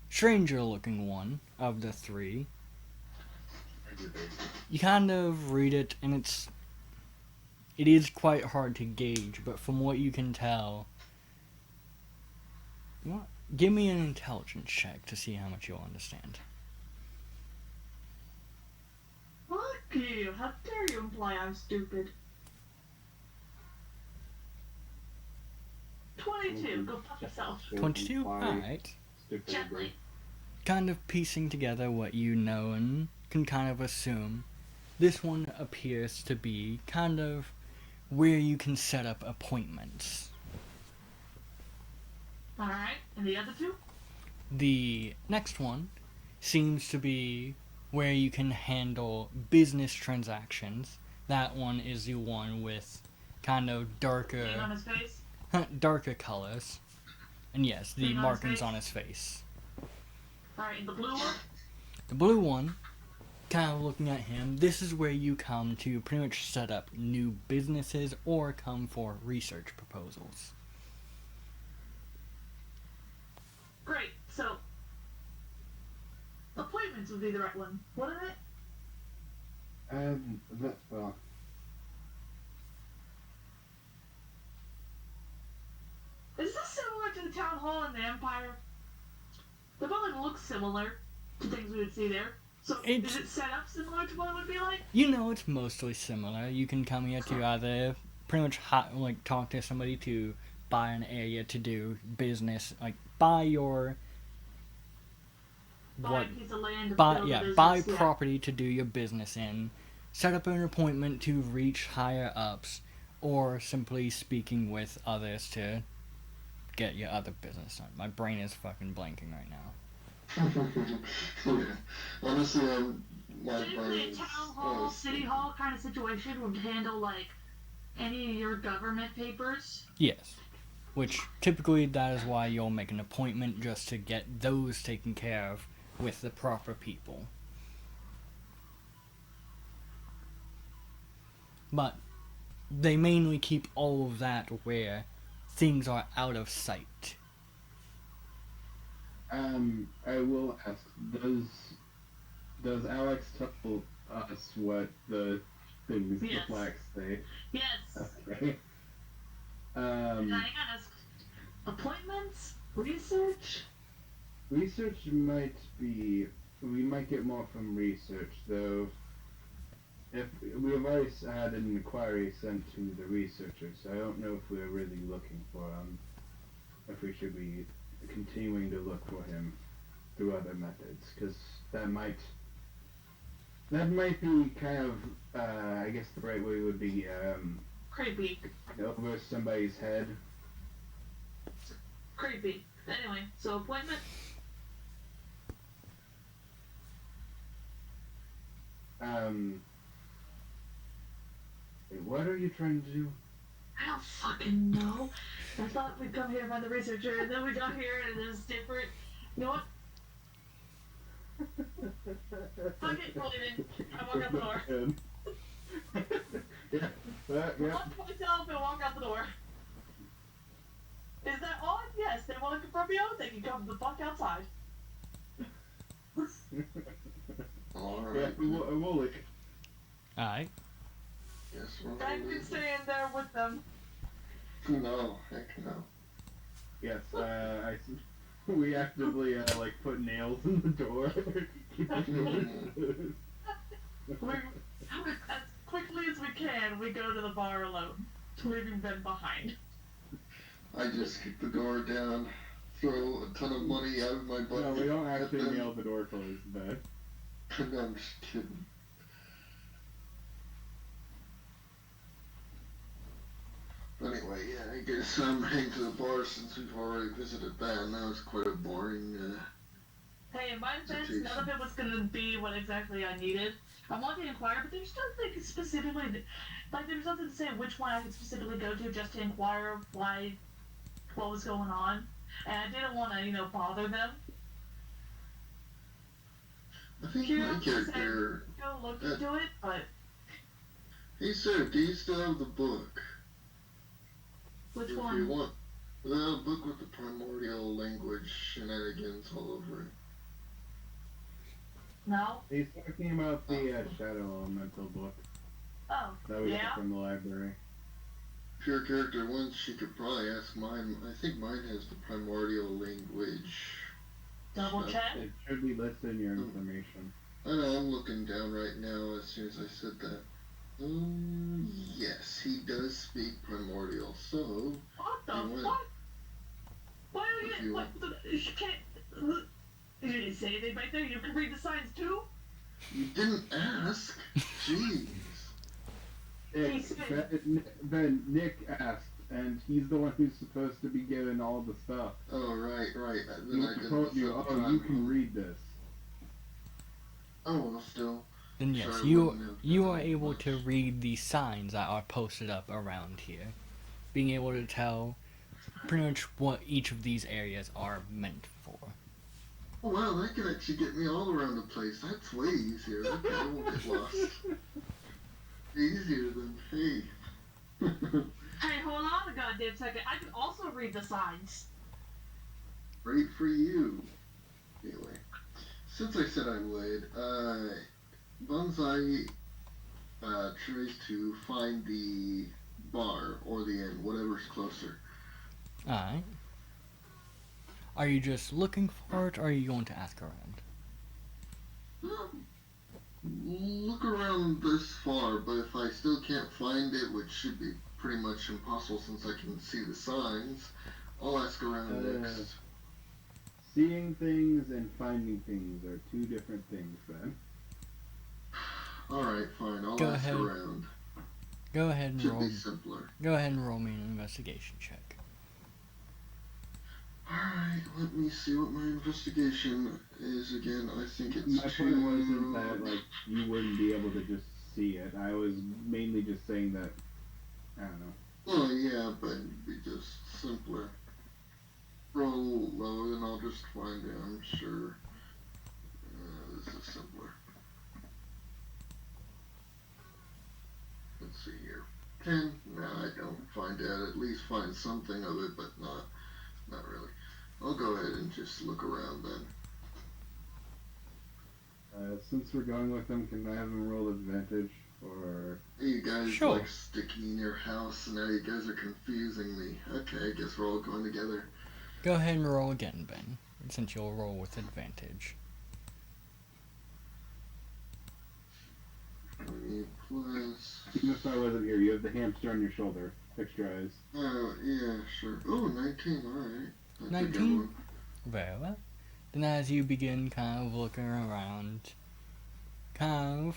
stranger looking one of the three, you kind of read it and it is quite hard to gauge, but from what you can tell, give me an intelligence check to see how much you'll understand. Fuck you! How dare you imply I'm stupid? 22. Go fuck yourself. 22? Alright. Gently. Kind of piecing together what you know and can kind of assume, this one appears to be kind of where you can set up appointments. Alright, and the other two? The next one seems to be where you can handle business transactions. That one is the one with kind of Thing on darker his face? darker colors. And yes, the Thing on his markings face? on his face. Alright, and the blue one? The blue one, kind of looking at him, this is where you come to pretty much set up new businesses or come for research proposals. Great, so appointments would be the right one, wouldn't it? Well, Is this similar to the town hall in the Empire? The building looks similar to things we would see there. So It's- is it set up similar to what it would be like? You know, it's mostly similar. You can come here to either pretty much talk to somebody to buy an area to do business, like buy your Buy a piece of land to buy build a business, buy yeah. property to do your business in, set up an appointment to reach higher ups, or simply speaking with others to get your other business done. My brain is fucking blanking right now. Yeah. Honestly, my Typically, a brain is town hall, city asleep. hall kind of situation would handle like any of your government papers. Yes. Which typically that is why you'll make an appointment just to get those taken care of with the proper people. But they mainly keep all of that where things are out of sight. I will ask, does Alex tell us what the things, Yes. the plaques say? Yes. Okay. And I ask, appointments, research. Research we might get more from research, though. If we've already had an inquiry sent to the researchers, so I don't know if we're really looking for him. If we should be continuing to look for him through other methods, because that might be kind of, I guess the right way would be Creepy. over somebody's head. Creepy. Anyway, so appointment. What are you trying to do? I don't fucking know. I thought we'd come here and find the researcher, and then we got here and it's different. You know what? Fuck it, we're leaving. I walk out the door. Yeah. Yeah. Lock myself and walk out the door. Is that odd? Yes, they want to confront me out, they can come the fuck outside. All Yeah, right. we'll look. Alright. Yes, we're I gonna can leave. stay in there with them. No, heck no. Yes, we actively like put nails in the door. Keep the door closed. We, as quickly as we can, we go to the bar alone, leaving Ben behind. I just kick the door down, throw a ton of money out of my butt. No, we don't actually at them. nail the door closed, but No, I'm just kidding. Anyway, yeah, I guess I'm heading to the bar since we've already visited that, and that was quite a boring. Hey, in my defense, none of it was gonna be what exactly I needed. I wanted to inquire, but there's nothing specifically, like there's nothing to say which one I could specifically go to just to inquire what was going on, and I didn't want to, bother them. I think Cute, my character. Go look into it, but Hey, sir, do you still have the book? which If you one? want, the book with the primordial language shenanigans all over it. No? he's talking about the Shadow Elemental book Oh, that we yeah? got from the library. If your character wants, she could probably ask mine. I think mine has the primordial language. Double stuff. check? It should be listed in your information. I know, I'm looking down right now as soon as I said that. Yes, he does speak primordial, so What the You win. fuck? Why are If you, you what, you can't, you didn't say anything right there, you can read the signs too? you didn't ask. Jeez. Nick asked, and he's the one who's supposed to be given all the stuff. Oh, right. Then I He did told this you, at the oh, time. you can read this. Oh, well, still. Then yes, Sorry, I you wouldn't have you done are that able much. to read the signs that are posted up around here, being able to tell pretty much what each of these areas are meant for. Oh, wow, that can actually get me all around the place. That's way easier. Okay, I won't get lost. Easier than, hey. Hey, hold on a goddamn second, I can also read the signs. Great for you. Anyway, since I said I would, Bonsai tries to find the bar or the inn, whatever's closer. Alright. Are you just looking for it, or are you going to ask around? Look around this far, but if I still can't find it, which should be pretty much impossible since I can see the signs, I'll ask around next. Seeing things and finding things are two different things, then. Alright, fine, I'll Go ask ahead. around. Go ahead and Should roll. be simpler. Go ahead and roll me an investigation check. Alright, let me see what my investigation is again. I think it's My point wasn't that, like, you wouldn't be able to just see it. I was mainly just saying that, I don't know. Oh yeah, but it'd be just simpler. Roll low, then I'll just find it, I'm sure. This is simpler. Let's see here. 10? No, I don't find it. At least find something of it, but not really. I'll go ahead and just look around then. Since we're going with them, can I have them roll advantage? Or... Hey, you guys Sure. like sticking in your house, and now you guys are confusing me. Okay, I guess we're all going together. Go ahead and roll again, Ben, since you'll roll with advantage. 20 plus... Even if I wasn't here, you have the hamster on your shoulder. Fix your eyes. Oh, yeah, sure. Oh, 19, alright. That's a good 19? one. Very well. Then as you begin kind of looking around, kind of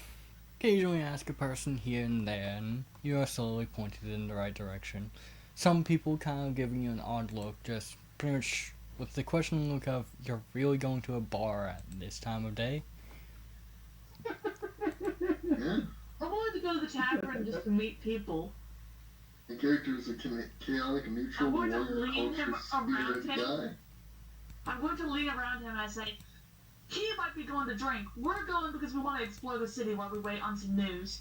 occasionally ask a person here and there, and you are slowly pointed in the right direction. Some people kind of giving you an odd look, just pretty much with the question look of, you're really going to a bar at this time of day? Yeah. I wanted to go to the tavern just to meet people. The character is a chaotic, neutral, I'm going to warrior, lean him culture, around spirit him. guy. I'm going to lean around him and I say, he might be going to drink. We're going because we want to explore the city while we wait on some news.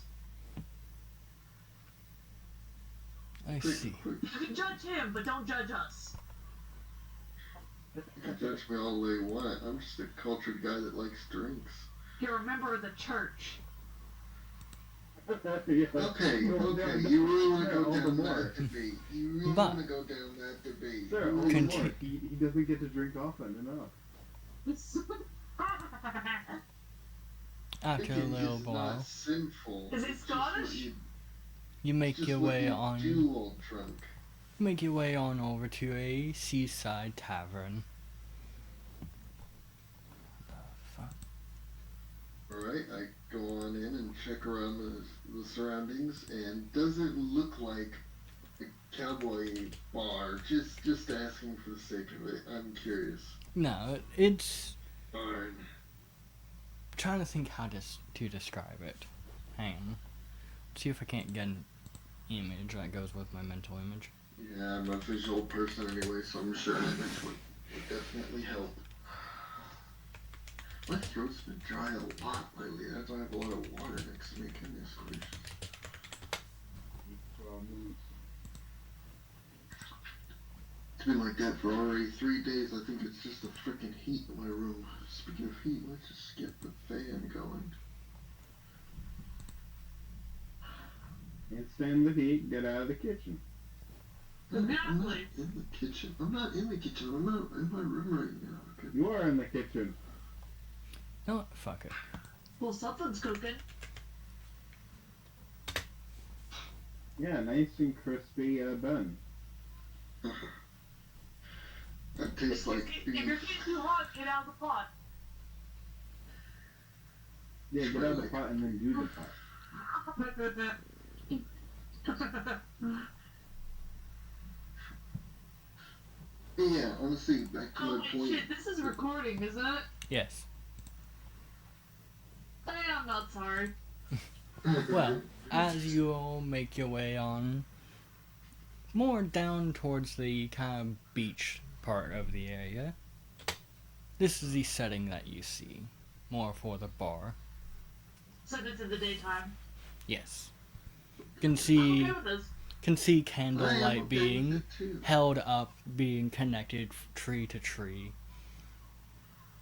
I see. Quick. You can judge him, but don't judge us. You can judge me all the way you want. I'm just a cultured guy that likes drinks. You're a member of the church. Yeah. Okay, No, okay, no, you really want to no, go all the down more. that debate. You really But- want to go down that debate. Sir, You all really the Conti- more. want- He doesn't get to drink often enough. After a Thinking little is while, not sinful. Is he It's just what Scottish? you- you make just your what way you on. do while drunk. Make your way on over to a seaside tavern. The fuck? Alright, I go on in and check around the surroundings, and doesn't look like a cowboy bar. Just asking for the sake of it. I'm curious. No, it's Barn. trying to think how to describe it. Hang on. See if I can't get an image that goes with my mental image. Yeah, I'm a visual person anyway, so I'm sure an image would definitely help. My throat's been dry a lot lately. That's why I have a lot of water next to me. Goodness gracious. It's been like that for already 3 days. I think it's just the freaking heat in my room. Speaking of heat, let's just get the fan going. Can't stand the heat. Get out of the kitchen. I'm not Exactly. in the kitchen. I'm not in the kitchen. I'm not in my room right now. Okay. You are in the kitchen. No, fuck it. Well, something's cooking. Yeah, nice and crispy bun. That tastes like If you're beef. getting too hot, get out of the pot. Yeah, get out of the pot and then do the pot. Yeah, honestly, back to Oh, my wait, point. shit, this is recording, isn't it? Yes. Hey, I'm not sorry. Well, as you all make your way on, more down towards the kind of beach part of the area, this is the setting that you see. More for the bar. Send it to the daytime. Yes. You can I'm see okay with this. can see I am candlelight okay with being it too. held up, being connected tree to tree.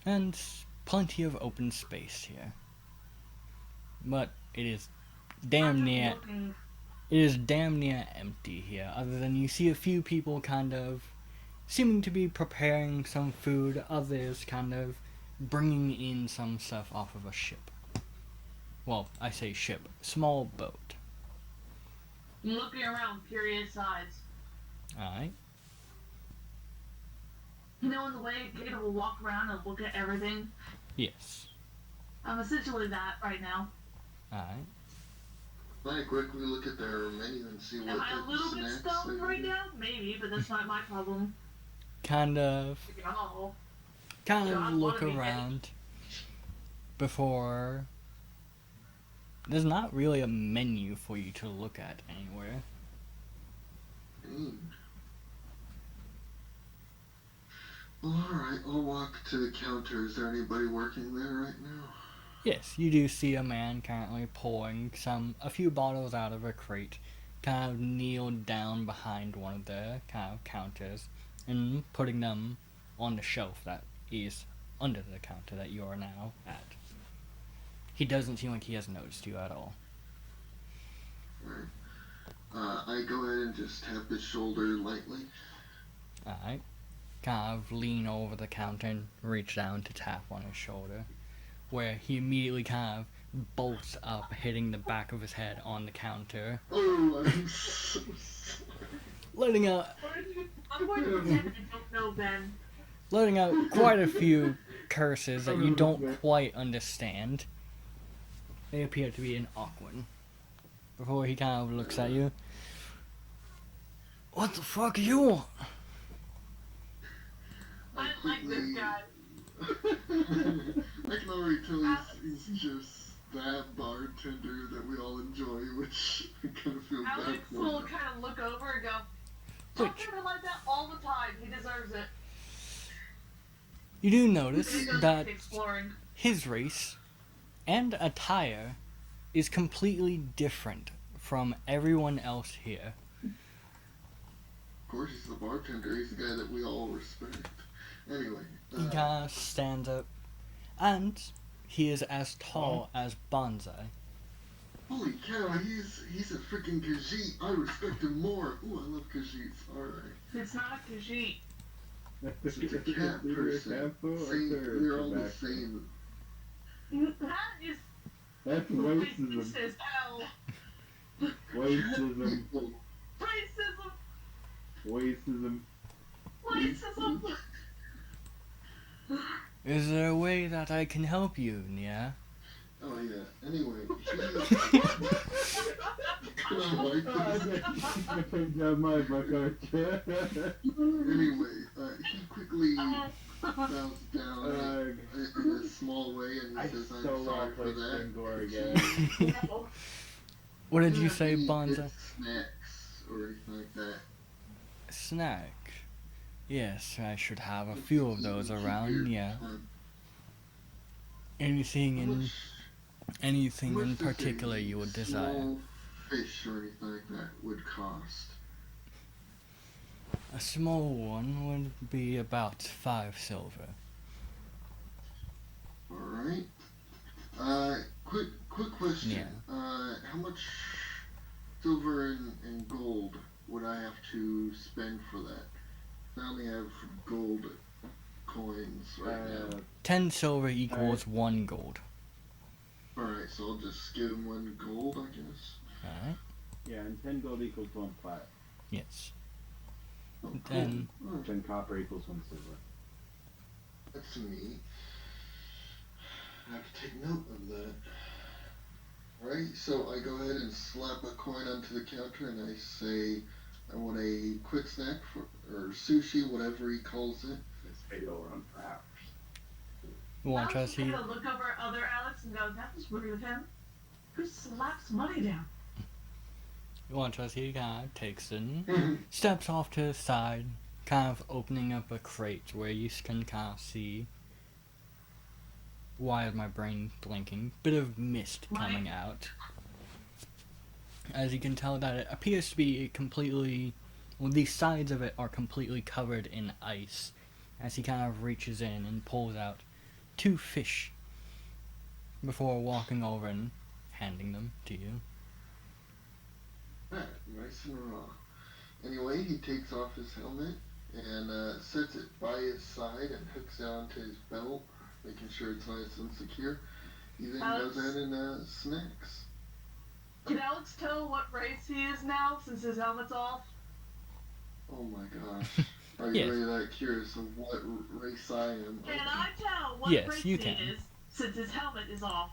And plenty of open space here. But it is damn near empty here, other than you see a few people kind of seeming to be preparing some food, others kind of bringing in some stuff off of a ship. Well, I say ship, small boat. I'm looking around, curious eyes. Alright? You know, in the way Gator will walk around and look at everything? Yes. I'm essentially that right now. Alright. I quickly look at their menu and see what Am I a little bit snacks stoned they right do. now? Maybe, but that's not my problem. Kind of Oh. kind Yeah, of I look wanna be around before. There's not really a menu for you to look at anywhere. Well, alright, I'll walk to the counter. Is there anybody working there right now? Yes, you do see a man currently pulling a few bottles out of a crate, kind of kneeled down behind one of the kind of counters and putting them on the shelf that is under the counter that you are now at. He doesn't seem like he has noticed you at all. Alright. I go ahead and just tap his shoulder lightly. Alright. Kind of lean over the counter and reach down to tap on his shoulder, where he immediately kind of bolts up, hitting the back of his head on the counter, Oh, I'm so sorry. letting out I'm going to pretend I don't know Ben. letting out quite a few curses that you don't quite understand. They appear to be in Aquan. Before he kind of looks at you. What the fuck do you want? I like this guy. I can already tell he's just that bartender that we all enjoy, which I kind of feel bad Alex for. will kind of look over and go, talk to him like that all the time. He deserves it. You do notice He goes that exploring. his race and attire is completely different from everyone else here. Of course, he's the bartender. He's the guy that we all respect. Anyway, He kind of stands up, and he is as tall as Bonsai. Holy cow, he's a freaking Khajiit. I respect him more. Ooh, I love Khajiits. Alright. It's not a Khajiit. It's a cat person. Same, they're all the same. That is That's racist racism. as hell. Racism. Racism. Racism. Racism. Is there a way that I can help you, Nia? Oh yeah. Anyway, can I wipe this? I take down my book, Anyway, he quickly bows down in a small way and I he says, so "I'm want sorry to for play that." Stingor again. What did Do you have say, any Bonza? good snacks or anything like that? Snack. Yes, I should have a few of those around, yeah. Anything in particular you would desire? Small fish or anything like that would cost. A small one would be about 5 silver. Alright. Quick question. Yeah. How much silver and gold would I have to spend for that? I only have gold coins right now. 10 silver equals 1 gold. Alright, so I'll just give him 1 gold, I guess. Alright? Yeah, and 10 gold equals 1 plat. Yes. Oh, cool. Then- Alright, 10 copper equals 1 silver. that's neat. I have to take note of that. Alright, so I go ahead and slap a coin onto the counter and I say I want a quick snack or sushi, whatever he calls it. This may go on for hours. You want to Alex see? is gonna look over at other Alex and go, "That was rude of him. Who slaps money down?" You want to see? He kind of takes it and steps off to the side, kind of opening up a crate where you can kind of see. Why is my brain blinking? Bit of mist coming out. As you can tell, that it appears to be completely. Well, the sides of it are completely covered in ice. As he kind of reaches in and pulls out 2 fish before walking over and handing them to you. Nice and raw. Anyway, he takes off his helmet and sets it by his side and hooks it onto his belt, making sure it's nice and secure. He then goes ahead and snacks. Can Alex tell what race he is now since his helmet's off? Oh my gosh. Are you Yes. really that curious of what race I am? Can I tell what Yes, race you he can. is since his helmet is off?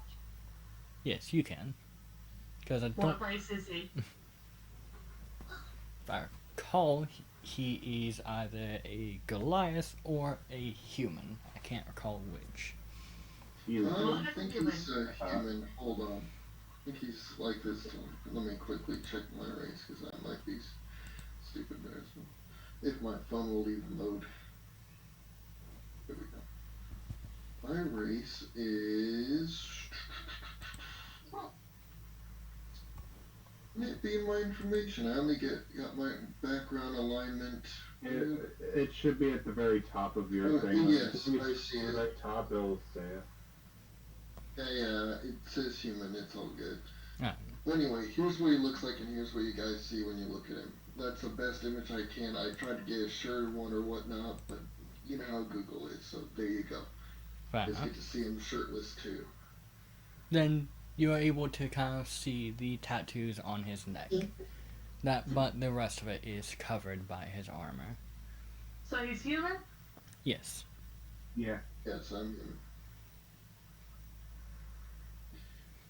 Yes, you can. Because I don't. What race is he? If I recall, he is either a Goliath or a human. I can't recall which. I Either. don't think he's a human. Hold on. I think he's like this one. Let me quickly check my race because I like these stupid bears. If my phone will even load. There we go. My race is. It be in my information. I only got my background alignment. It should be at the very top of your thing. Yes, I see it. At the top, it'll say it. Yeah, it says human. It's all good. Ah. Anyway, here's what he looks like, and here's what you guys see when you look at him. That's the best image I can. I tried to get a shirt one or whatnot, but you know how Google is. So there you go. Fair Just enough. get to see him shirtless too. Then you are able to kind of see the tattoos on his neck. But the rest of it is covered by his armor. So he's human? Yes. Yeah. Yes, I'm him.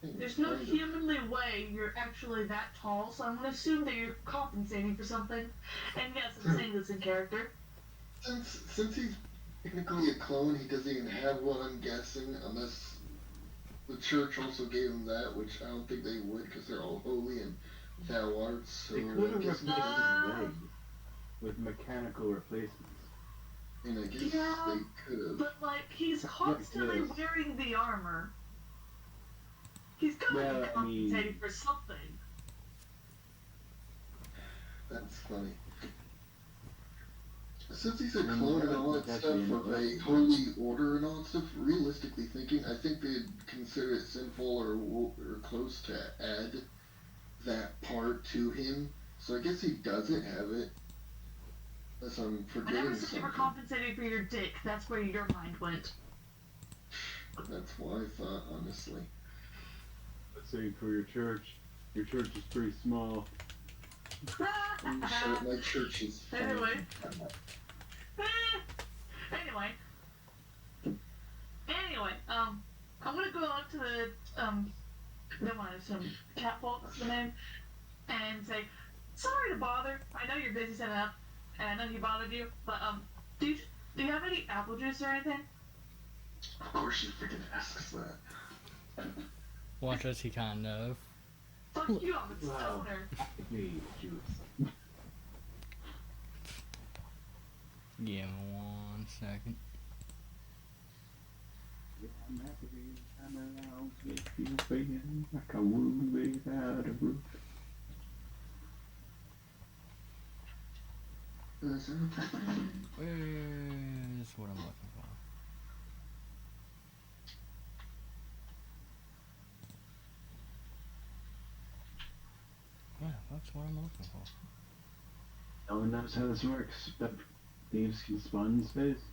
There's no humanly way you're actually that tall, so I'm gonna assume that you're compensating for something. And yes, I'm saying this in character. Since he's technically a clone, he doesn't even have one, I'm guessing, unless the church also gave him that, which I don't think they would because they're all holy and thou art, so They could I'm have guessing replaced that's- his leg with mechanical replacements. I mean, I guess Yeah. they could have. But like, he's constantly Yes. wearing the armor. He's gotta Well, be I compensating mean- for something. That's funny. since he said And clone and all that's that at stuff the end of of a it. holy order and all that stuff, realistically thinking, I think they'd consider it sinful or close to add that part to him. So I guess he doesn't have it. Unless I'm I never forgetting said you were something. compensating for your dick. That's where your mind went. That's what I thought, honestly. Let's say for your church. Your church is pretty small. My church is fine. Anyway. Anyway, I'm gonna go up to the, don't want some cat folks, the name, and say, sorry to bother. I know you're busy setting up, and I know he bothered you, but, do you have any apple juice or anything? Of course she freaking asks that. Watch as he kind of. Fuck you, I'm a stoner. Hey, juice. Give me 1 second. I'm happy, I'm around, make you feel like a wound without a roof. Where's what I'm looking for? Yeah, that's what I'm looking for. No one knows how this works, but thieves can spawn in space.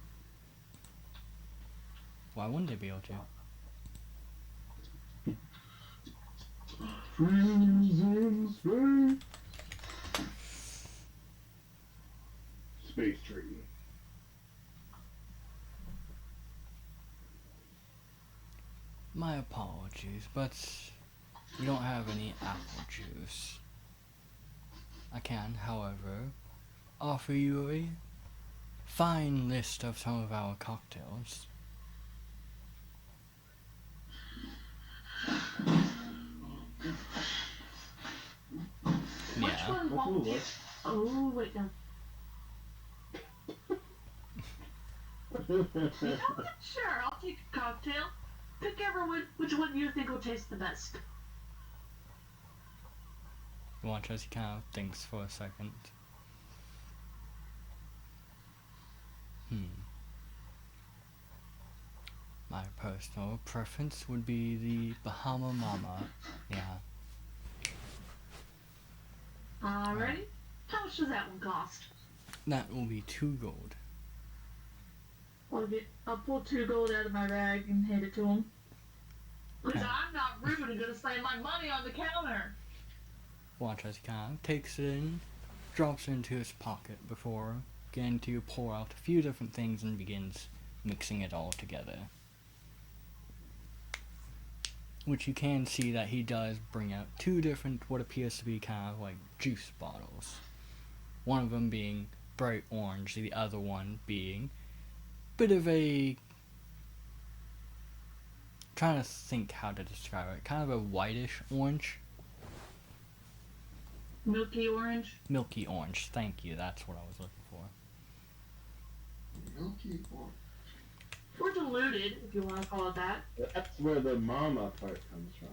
Why wouldn't they be able to? Friends in space. Space tree. My apologies, but we don't have any apple juice. I can, however, offer you a fine list of some of our cocktails. Which Yeah. one That's won't cool, you? Oh, wait, no. You know what? Sure, I'll take a cocktail. Pick which one you think will taste the best. Watch as he kind of thinks for a second. My personal preference would be the Bahama Mama. Yeah. Alrighty. How much does that one cost? That will be 2 gold. I'll pull 2 gold out of my bag and hand it to him. Because I'm not rude and gonna spend my money on the counter. Watch as he kind of takes it in, drops it into his pocket before getting to pour out a few different things and begins mixing it all together. Which you can see that he does bring out 2 different what appears to be kind of like juice bottles. One of them being bright orange, the other one being a bit of a... trying to think how to describe it. Kind of a whitish orange. Milky orange. Milky orange, thank you, that's what I was looking for. Milky orange. Or diluted, if you want to call it that. That's where the mama part comes from.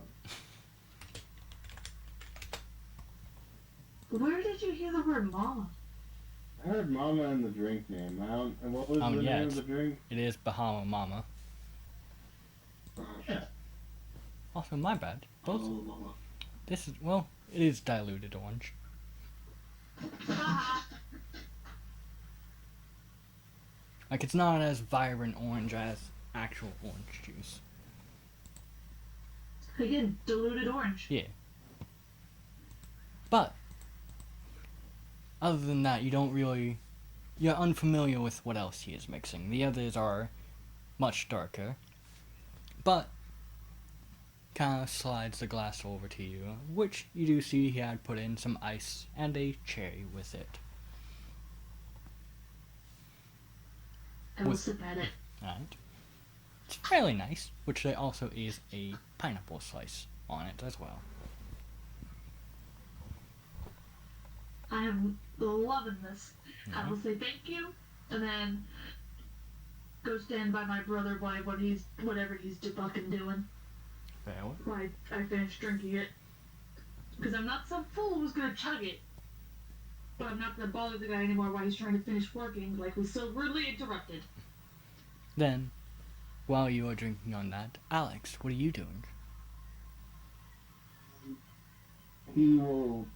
Where did you hear the word mama? I heard mama in the drink name. And what was the Yeah, name of the drink? It is Bahama Mama. Yeah. Also, my bad. Both. Oh, mama. This is, well, it is diluted orange. Haha. Like, it's not as vibrant orange as actual orange juice. Again, diluted orange. Yeah. But, other than that, you're unfamiliar with what else he is mixing. The others are much darker. But, kind of slides the glass over to you, which you do see he had put in some ice and a cherry with it. I will sip at it. Alright. It's fairly nice, which there also is a pineapple slice on it as well. I am loving this. I will say thank you, and then go stand by my brother while whatever he's fucking doing. Fair. While I finish drinking it. Because I'm not some fool who's gonna chug it. but I'm not gonna bother the guy anymore while he's trying to finish working, like we so rudely interrupted. Then, while you are drinking on that, Alex, what are you doing? He will,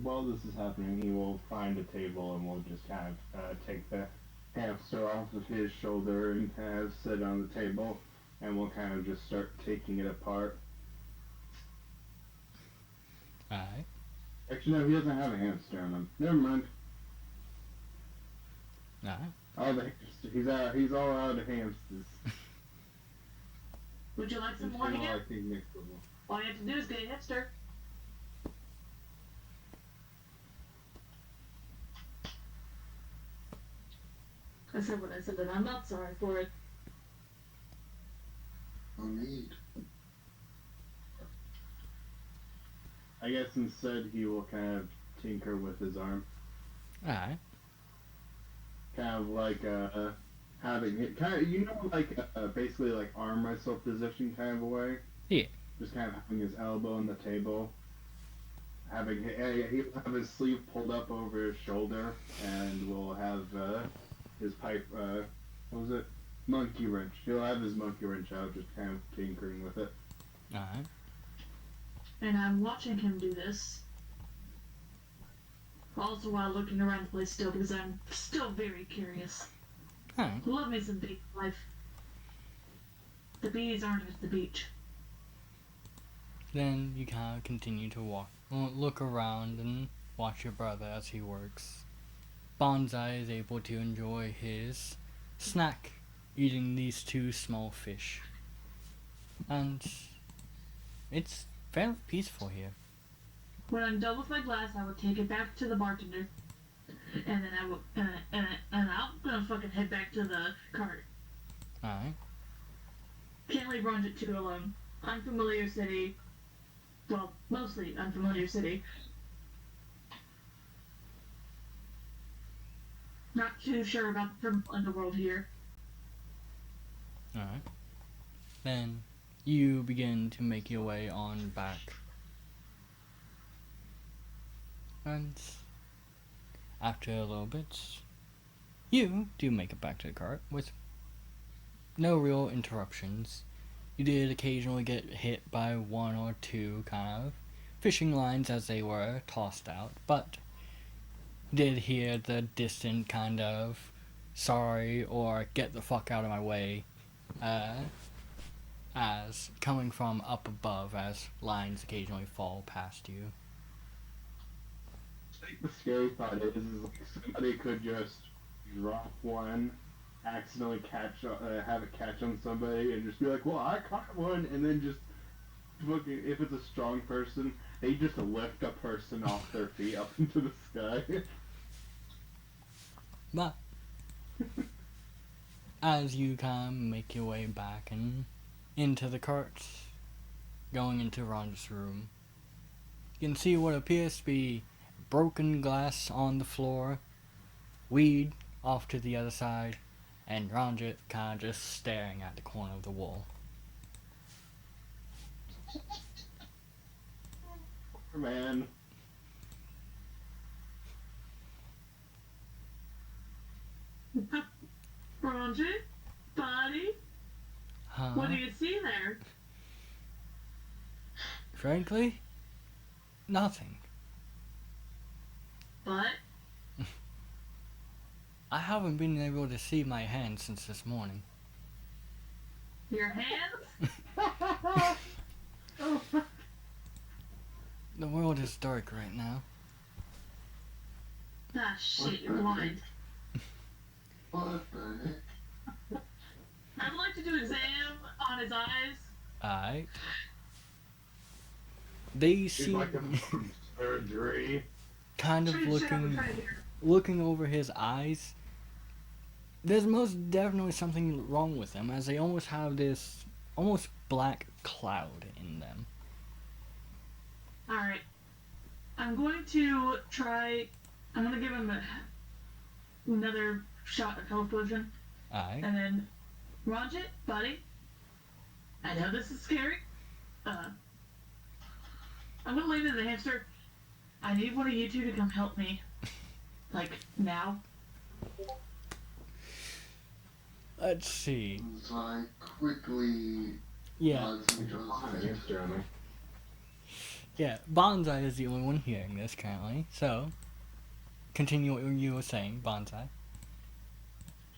while this is happening, he will find a table and we'll just kind of take the hamster off of his shoulder and kind of sit on the table, and we'll kind of just start taking it apart. Alright. Actually, no, he doesn't have a hamster on him. Never mind. Alright. All the hamster, he's all out of hamsters. Would you like some He's more kinda here? like the mixable. All you have to do is get a hipster. I said what I said, and I'm not sorry for it. No need. I guess instead he will kind of tinker with his arm. Alright. Kind of like having it kind of, you know, like basically like arm wrestle position kind of a way. Yeah. Just kind of having his elbow on the table, having he'll have his sleeve pulled up over his shoulder, and we'll have his pipe. What was it? Monkey wrench. He'll have his monkey wrench out, just kind of tinkering with it. Alright. And I'm watching him do this. Also while looking around the place still, because I'm still very curious. Alright. Love me some beach life. The bees aren't at the beach. Then you kind of continue to look around and watch your brother as he works. Bonsai is able to enjoy his snack, eating these two small fish. And it's fairly peaceful here. When I'm done with my glass, I will take it back to the bartender. And then I will, and I'm gonna fucking head back to the cart. Alright. Can't leave Ranjit 2 alone. Unfamiliar city. Well, mostly unfamiliar city. Not too sure about the criminal underworld here. Alright. Then you begin to make your way on back. And after a little bit, you do make it back to the cart with no real interruptions. You did occasionally get hit by one or two kind of fishing lines as they were tossed out, but did hear the distant kind of sorry or get the fuck out of my way as coming from up above as lines occasionally fall past you. The scary thought is like somebody could just drop one, accidentally have it catch on somebody, and just be like, "Well, I caught one," and then just fucking, if it's a strong person, they just lift a person off their feet up into the sky. But as you kind of make your way back and into the cart, going into Ron's room, you can see what appears to be broken glass on the floor, weed off to the other side, and Ranjit kind of just staring at the corner of the wall. Poor man. Ranjit? Buddy? Huh? What do you see there? Frankly, nothing. But I haven't been able to see my hands since this morning. your hands? The world is dark right now. Ah, shit, you're blind. What the heck? I'd like to do exam on his eyes. Alright. They It's seem like a surgery. kind of looking over his eyes. There's most definitely something wrong with them, as they almost have this almost black cloud in them. Alright. I'm going to give him another shot of health potion. Alright. And then, Ranjit, buddy, I know this is scary. I'm gonna leave it to the hamster. I need one of you two to come help me. Like, now? Let's see. So I quickly Yeah, nod to John's Hamster on there. yeah. Bonsai is the only one hearing this currently. So, continue what you were saying, Bonsai.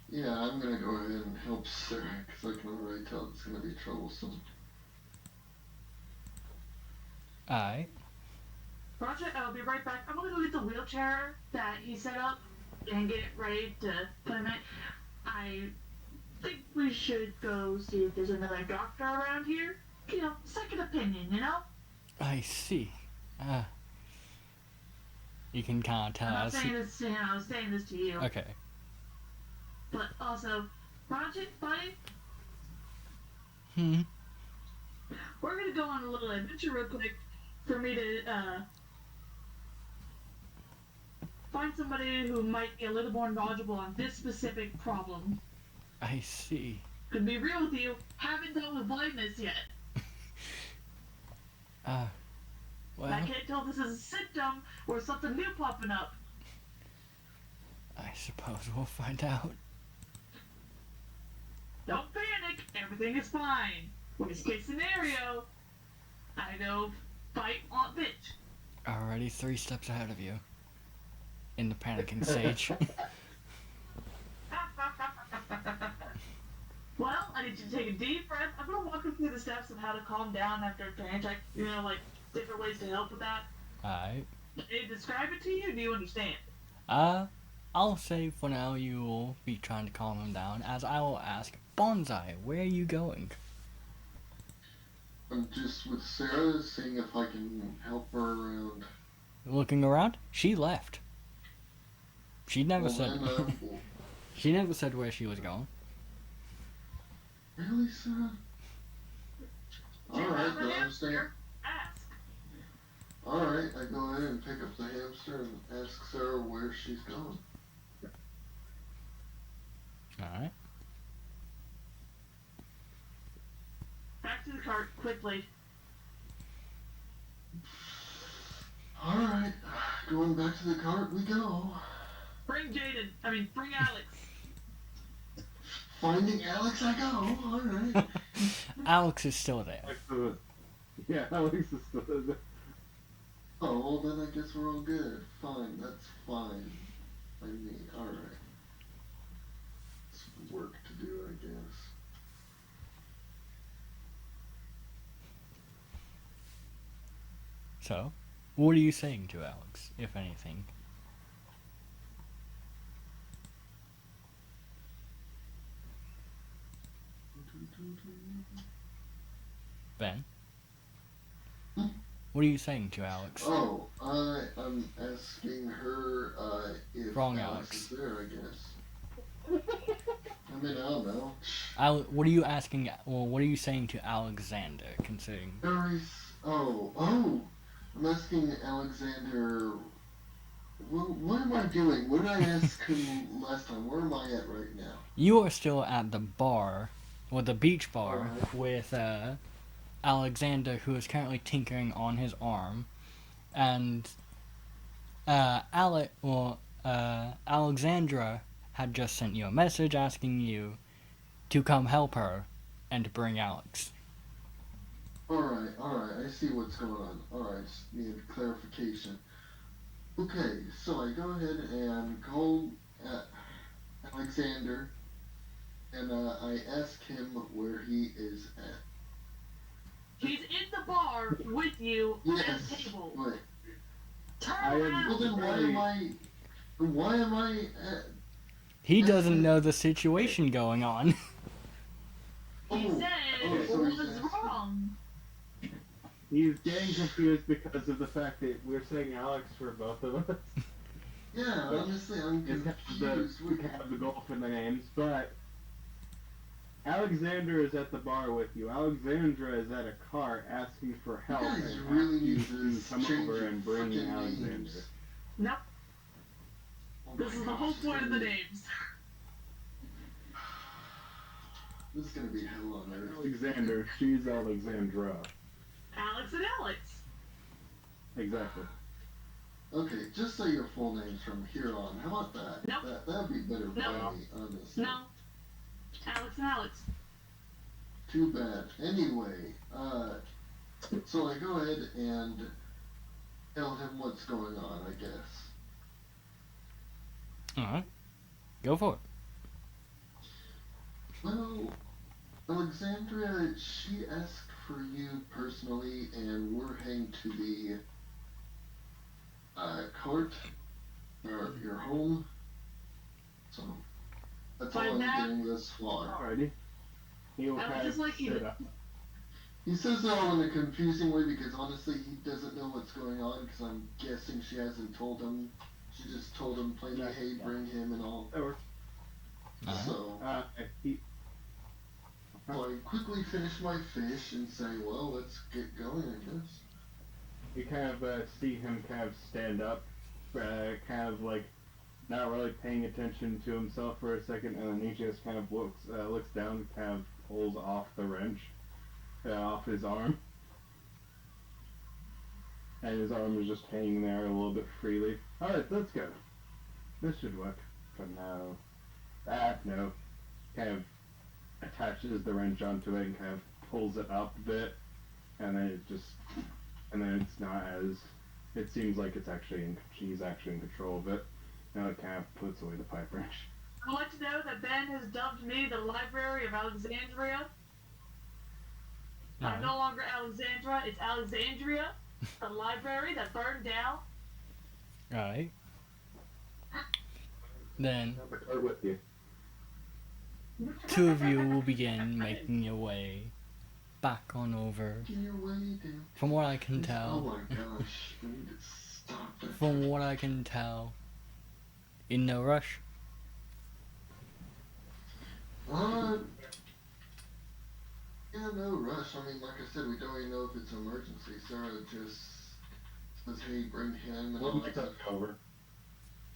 Yeah, I'm gonna go ahead and help Sarah, because I can already tell it's gonna be troublesome. Alright. Roger, I'll be right back. I'm gonna go get the wheelchair that he set up and get it ready to put him in. I think we should go see if there's another doctor around here. You know, second opinion, you know? I see. You can kind of tell I'm not us. saying this to him, I was saying this to you. Okay. But also, Roger, buddy, Hmm. we're gonna go on a little adventure real quick for me to find somebody who might be a little more knowledgeable on this specific problem. I see. To be real with you, haven't dealt with blindness yet. Well, I can't tell if this is a symptom or something new popping up. I suppose we'll find out. Don't panic, everything is fine. Worst case scenario, I go fight Aunt Bitch. Already 3 steps ahead of you. In the panicking stage. Well, I need you to take a deep breath. I'm gonna walk you through the steps of how to calm down after a panic attack. You know, like different ways to help with that. Alright. Did I describe it to you? Or do you understand? I'll say for now you will be trying to calm him down, as I will ask, Bonsai, where are you going? I'm just with Sarah, seeing if I can help her around. Looking around? She left. She never Well, said. then, She never said where she was going. really, Sarah? Do you Alright, have a but I'm hamster? saying. Ask. Alright, I go ahead and pick up the hamster and ask Sarah where she's going. Alright. Back to the cart, quickly. Alright, going back to the cart we go. Bring Alex. Finding Alex I go, alright. Alex is still there. Yeah, Alex is still there. Oh, well then I guess we're all good. Fine, that's fine. By me, alright. It's work to do, I guess. So, what are you saying to Alex, if anything? Ben? Hmm? What are you saying to Alex? Oh, I'm asking her, if Wrong Alex Alex. is there, I guess. I mean, I don't know. What are you asking, or what are you saying to Alexander, considering... I'm asking Alexander, what am I doing? What did I ask him last time? Where am I at right now? You are still at the bar, or the beach bar, Alright. with Alexander, who is currently tinkering on his arm, and Alexandra had just sent you a message asking you to come help her and bring Alex. Alright, I see what's going on. Alright, just need clarification. Okay, so I go ahead and call Alexander, and I ask him where he is at. He's in the bar with you at Yes, a table. but Turn I am- well then around. why am I at... He doesn't know the situation going on. He Oh, said, so what he was says- wrong? He's getting confused because of the fact that we're saying Alex for both of us. Yeah, honestly, I'm It's confused. we have the golf in the names, but Alexander is at the bar with you. Alexandra is at a cart asking for You help guys and really asking you need to to come change over your and bring frickin' Alexander. names. Nope. Oh This my is the gosh, whole it's point of gonna the be- names. This is gonna be hell on earth. Alexander, she's Alexandra. Alex and Alex. Exactly. Okay, just say your full names from here on. How about that? Nope. That'd be better for No. me, honestly. No. Alex and Alex. Too bad. Anyway, so I go ahead and tell him what's going on, I guess. Alright. Go for it. Well, Alexandria, she asked for you personally, and we're heading to the court, or your home. So, that's all By I'm that- getting this far. Alrighty. He'll I would kind just of like you sit to- up. He says it all in a confusing way because honestly he doesn't know what's going on because I'm guessing she hasn't told him. She just told him plainly, Yeah. hey, bring him and all. That works. Alright. So, He, so I quickly finish my fish and say, well, let's get going, I guess. you kind of see him kind of stand up, kind of like not really paying attention to himself for a second, and then he just kind of looks down, kind of pulls off the wrench off his arm, and his arm is just hanging there a little bit freely. All right, let's go. This should work for now. No. Kind of attaches the wrench onto it and kind of pulls it up a bit, and then it's not as. It seems like she's actually in control of it. Now it kind of puts away the pipe wrench. I would like to know that Ben has dubbed me the Library of Alexandria. I'm Alright. no longer Alexandra, it's Alexandria, the library that burned down. Alright. Then Have the cart with you. two of you will begin making your way back on over. Get your way down. From what I can Oh tell, my gosh, I need to stop that. from what I can tell, in no rush. Yeah, no rush. I mean, like I said, we don't even know if it's an emergency. Sarah just says, hey, bring him and We'll all make that. that over.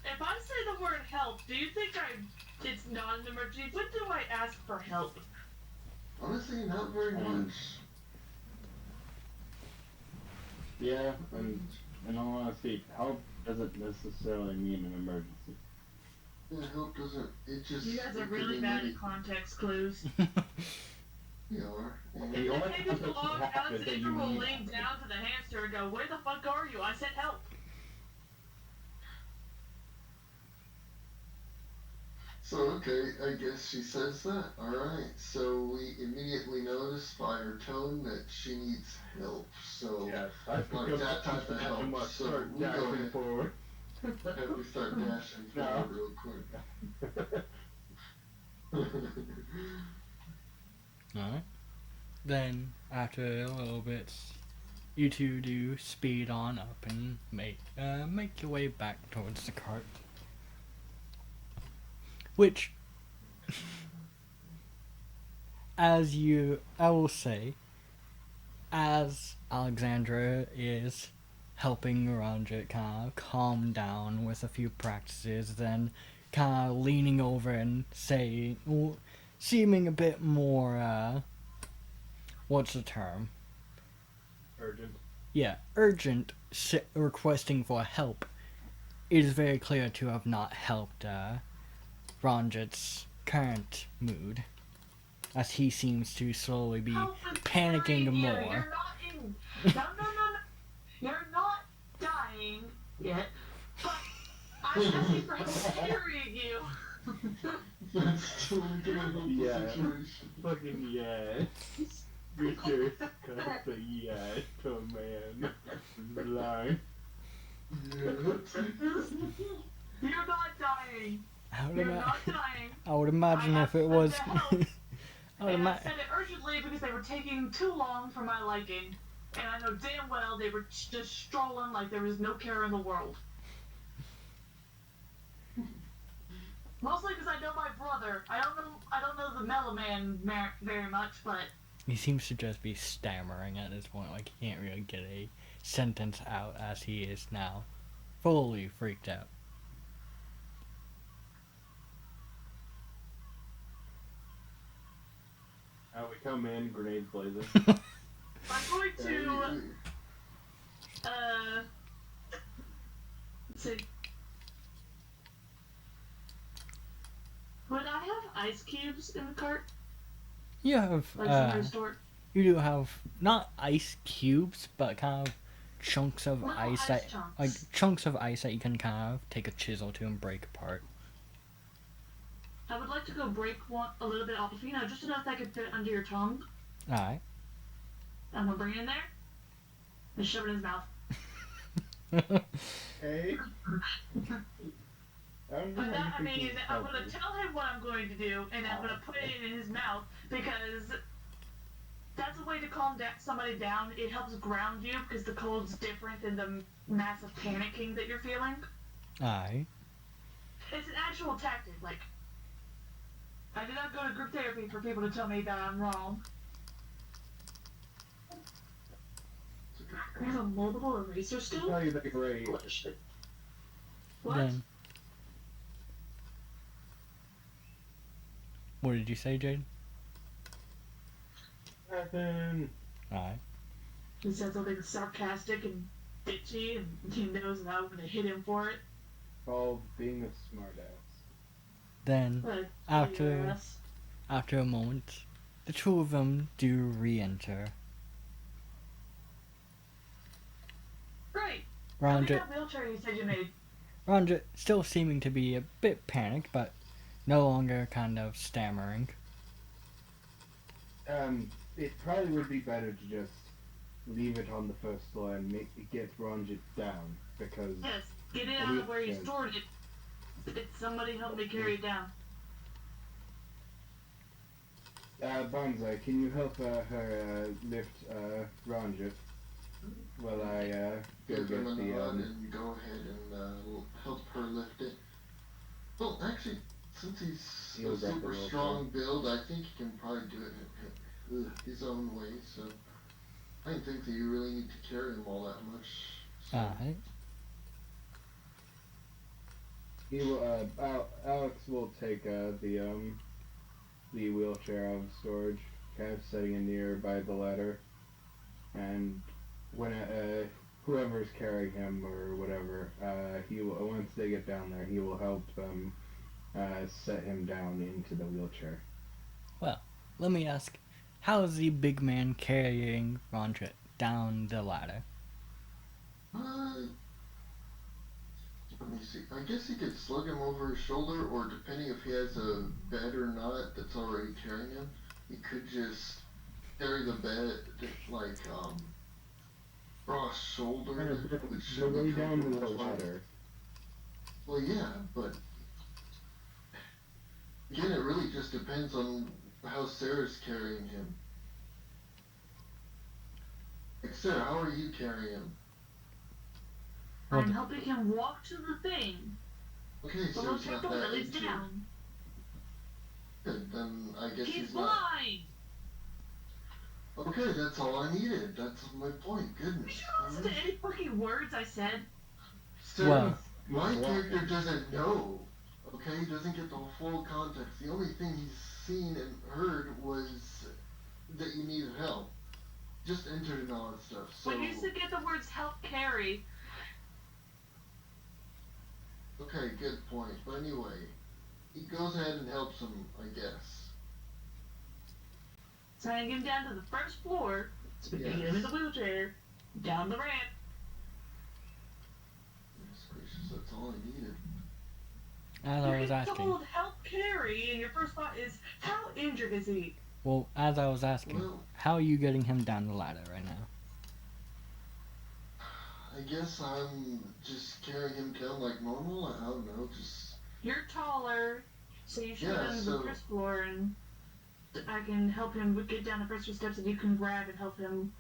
If I say the word help, do you think it's not an emergency? When do I ask for help? Honestly, not very much. Yeah, and in all honesty, help doesn't necessarily mean an emergency. Yeah, help doesn't. It just. You guys are it really could bad be at context clues. We are. And The only Maybe context long you have is that Alexandra you will need lean down to the hamster and go, where the fuck are you? I said help. So, okay, I guess she says that. Alright, so we immediately notice by her tone that she needs help. So, Yes, I Like think of that type of help, You must so start we go dashing ahead. forward. have we start dashing No. forward real quick. Alright. Then, after a little bit, you two do speed on up and make your way back towards the cart. Which, I will say, as Alexandra is helping Ranjit kind of calm down with a few practices, then kind of leaning over and seeming a bit more, what's the term? Urgent. Yeah, urgent, requesting for help. It is very clear to have not helped Ranjit's current mood, as he seems to slowly be Help is panicking dying here. more. You're not in. No. You're not dying yet. But I'm asking for help carrying you. That's totally gonna help Yeah. the situation. Fucking yeah. Richard cut the yeah to a man. Line. Yeah. You're not dying. I would, You're not dying. I would imagine I if it asked was. them to help. I would And I ima- said it urgently because they were taking too long for my liking. And I know damn well they were just strolling like there was no care in the world. Mostly because I know my brother. I don't know the Mellow Man very much, but He seems to just be stammering at this point, like he can't really get a sentence out as he is now, fully freaked out. Out we come in, grenades blazing. I'm going to see. Would I have ice cubes in the cart? You have, Like somewhere stored? you do have not ice cubes, but kind of chunks of No, ice ice that, chunks. like chunks of ice that you can kind of take a chisel to and break apart. I would like to go break one a little bit off, just enough that I could fit under your tongue. Alright. I'm gonna bring it in there and shove it in his mouth. Hey. But that, I mean, I'm gonna tell him what I'm going to do, and I'm gonna put it in his mouth because that's a way to calm somebody down. It helps ground you because the cold's different than the massive panicking that you're feeling. Alright. It's an actual tactic. Like, I did not go to group therapy for people to tell me that I'm wrong. There's a multiple eraser still? Tell you that great. What? Then, what did you say, Jade? Nothing. Alright. He said something sarcastic and bitchy, and he knows that I'm gonna hit him for it. Called being a smartass. Then, But After- yes. after a moment, the two of them do re-enter. Great. Look Rondra, at that wheelchair you said you made. Rondra still seeming to be a bit panicked, but no longer kind of stammering. It probably would be better to just leave it on the first floor and get Ranjit down, because Yes, get it out of where you stored it. Somebody help me carry it down. Banzai, can you help her lift Ranjit while I go Give get him a the nod and go ahead and help her lift it. Well, actually, since he's He'll a grab the super wheelchair. strong build, I think he can probably do it his own way, so I don't think that you really need to carry him all that much. So. Alright. He will, Alex will take the wheelchair out of storage, kind of setting it nearby the ladder, and when whoever's carrying him or whatever, he will, once they get down there, he will help them set him down into the wheelchair. Let me ask, how is the big man carrying Rondra down the ladder? Let me see. I guess he could slug him over his shoulder, or depending if he has a bed or not that's already carrying him, he could just carry the bed like cross shoulder. The way down to the ladder. Well, yeah, but again, it really just depends on how Sarah's carrying him. Like, Sarah, how are you carrying him? Well, I'm helping him walk to the thing. Okay, The so little he's not door that that leads injured. down. Good, then I guess He's he's not. blind! Okay, that's all I needed. That's my point. You Goodness. should listen to any fucking words I said. Sarah, Well- my character doesn't know. Okay, he doesn't get the full context. The only thing he's seen and heard was that you needed help. Just entered and all that stuff. So When you said get the words help carry, okay, good point. But anyway, he goes ahead and helps him, I guess. so I get him down to the first floor, so we can get him in the wheelchair, down the ramp. Goodness gracious, that's all I needed. As You I was get asking, told help carry, and your first thought is, how injured is he? well, as I was asking, Well, how are you getting him down the ladder right now? I guess I'm just carrying him down like normal. I don't know, just You're taller, so you should Yeah, go down to so- the first floor, and I can help him get down the first few steps, and you can grab and help him.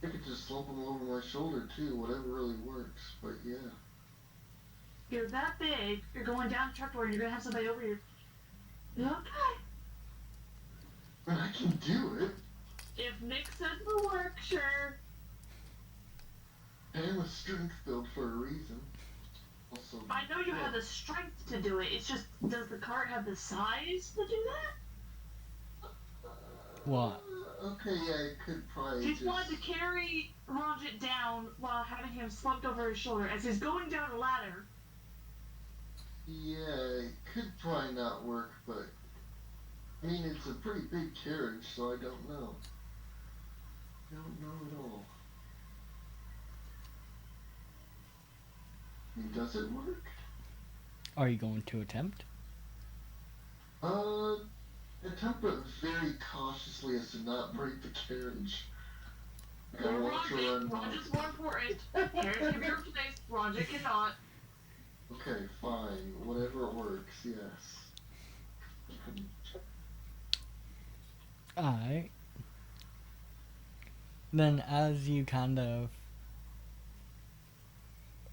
I could just slump him over my shoulder too. Whatever really works. But yeah. You're that big, you're going down the truck door, and you're gonna have somebody over here. Okay. I can do it. If Nick says the work, sure. I am a strength build for a reason. Also, I know you have the strength to do it. It's just, does the cart have the size to do that? Well, Okay, yeah, I could probably He just. wanted to carry Ranjit down while having him slumped over his shoulder as he's going down a ladder. Yeah, it could probably not work, but I mean, it's a pretty big carriage, so I don't know. Don't know at all. I mean, does it work? Are you going to attempt? Attempt it very cautiously as to not break the carriage. Like, I want to run. Ranjit's more important. Carriage can be replaced. Ranjit cannot. Okay, fine. Whatever works, yes. Alright. Then as you kind of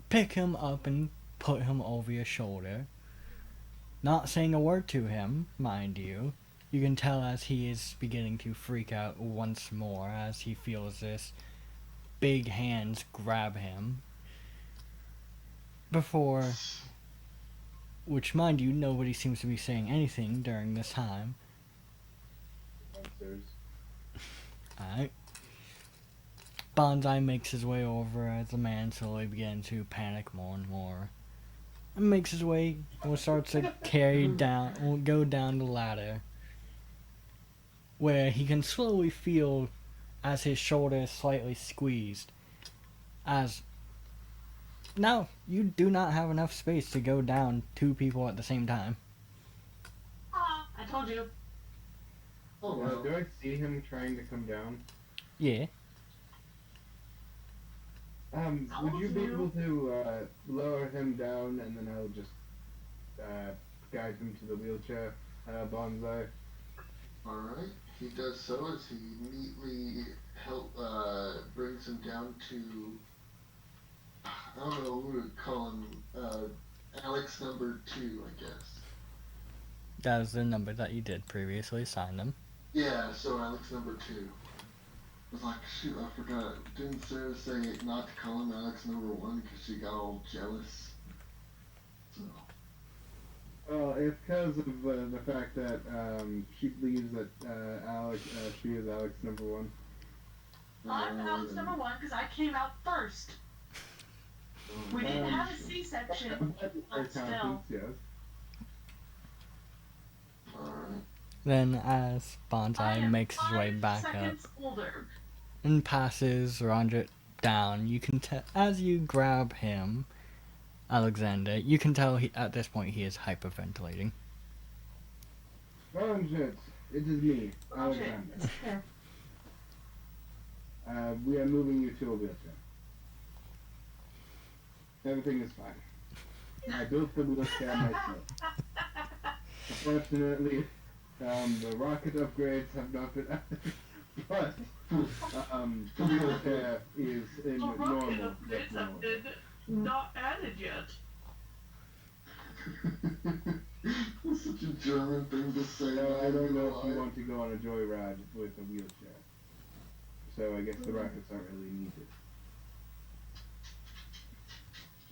pick him up and put him over your shoulder, not saying a word to him, mind you, you can tell as he is beginning to freak out once more as he feels this big hands grab him. Before, which mind you, nobody seems to be saying anything during this time. Monsters. Alright. Bonsai makes his way over as the man slowly begins to panic more and more. And makes his way and starts to go down the ladder. Where he can slowly feel as his shoulder is slightly squeezed. As now you do not have enough space to go down two people at the same time. Ah, I told you. Oh well. Do I see him trying to come down? Yeah. Would you be able to lower him down and then I'll just guide him to the wheelchair, Bonsai? Alright, he does so as he neatly brings him down to, I don't know who to call him, Alex number 2, I guess. That was the number that you did previously assign them. Yeah, so Alex number 2. I was like, shoot, I forgot. Didn't Sarah say not to call him Alex number 1 because she got all jealous? So. Well, it's because of the fact that she believes that she is Alex number 1. I'm Alex number 1 because I came out first. We didn't have a C-section, but still. Yes. Alright. Then as I Bonsai am makes his way 5 back up seconds older. and passes Ranjit down, you can tell as you grab him, Alexander, you can tell at this point he is hyperventilating. Ranjit, it is me, Okay, Alexander. it's fair. We are moving you to a wheelchair. Everything is fine. I built the wheelchair myself. Unfortunately, the rocket upgrades have not been added, but the wheelchair is in The rocket normal. upgrades have been not added yet. That's such a German thing to say. So I don't know if you want to go on a joyride with a wheelchair. So I guess the rockets aren't really needed.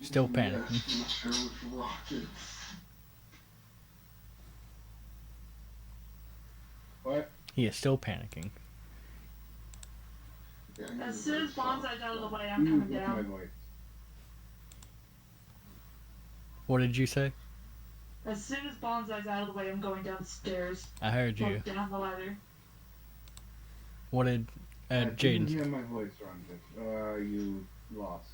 Still panicking. Yes, wheelchair with rockets. What? He is still panicking. Yeah, As he's soon very as Bonsai's soft. out of the way, I'm coming What's my down. voice? What did you say? As soon as Bonsai's out of the way, I'm going downstairs. I heard you. Look down the ladder. What did Didn't Jaden? hear my voice, Ranjit, or are you lost?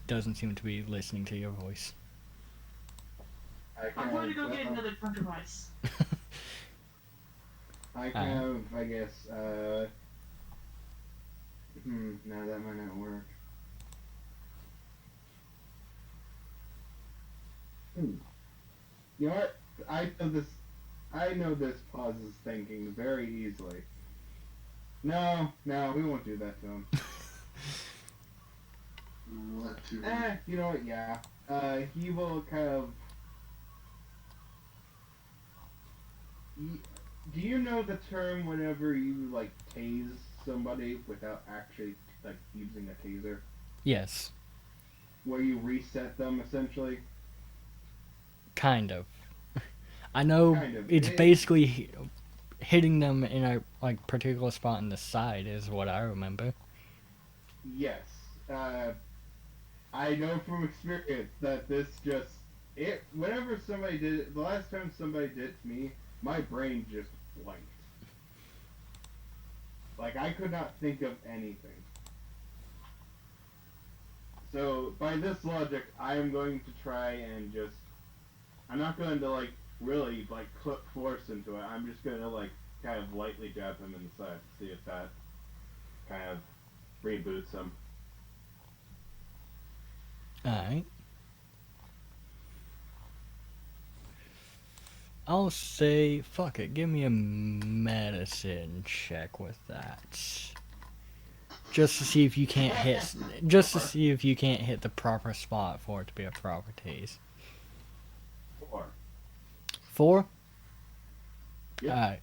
Doesn't seem to be listening to your voice. I'm going to go get another trunk device. I have, I guess, no, that might not work. You know what? I know this pauses thinking very easily. No, we won't do that to him. What to? You know what, yeah. He will kind of... Do you know the term whenever you, like, tase somebody without actually, like, using a taser? Yes, Where you reset them, essentially? kind of. I know Kind of. it's basically hitting them in a like particular spot in the side is what I remember. Yes. I know from experience that this just whenever somebody did it, the last time somebody did it to me, my brain just blanked. Like I could not think of anything. So by this logic, I am going to try and just I'm not going to like really like put force into it. I'm just going to like kind of lightly jab him in the side to see if that kind of reboots him. Alright. I'll say, fuck it, give me a medicine check with that. Just to see if you can't hit, the proper spot for it to be a proper tase. 4. 4? Yep. Alright.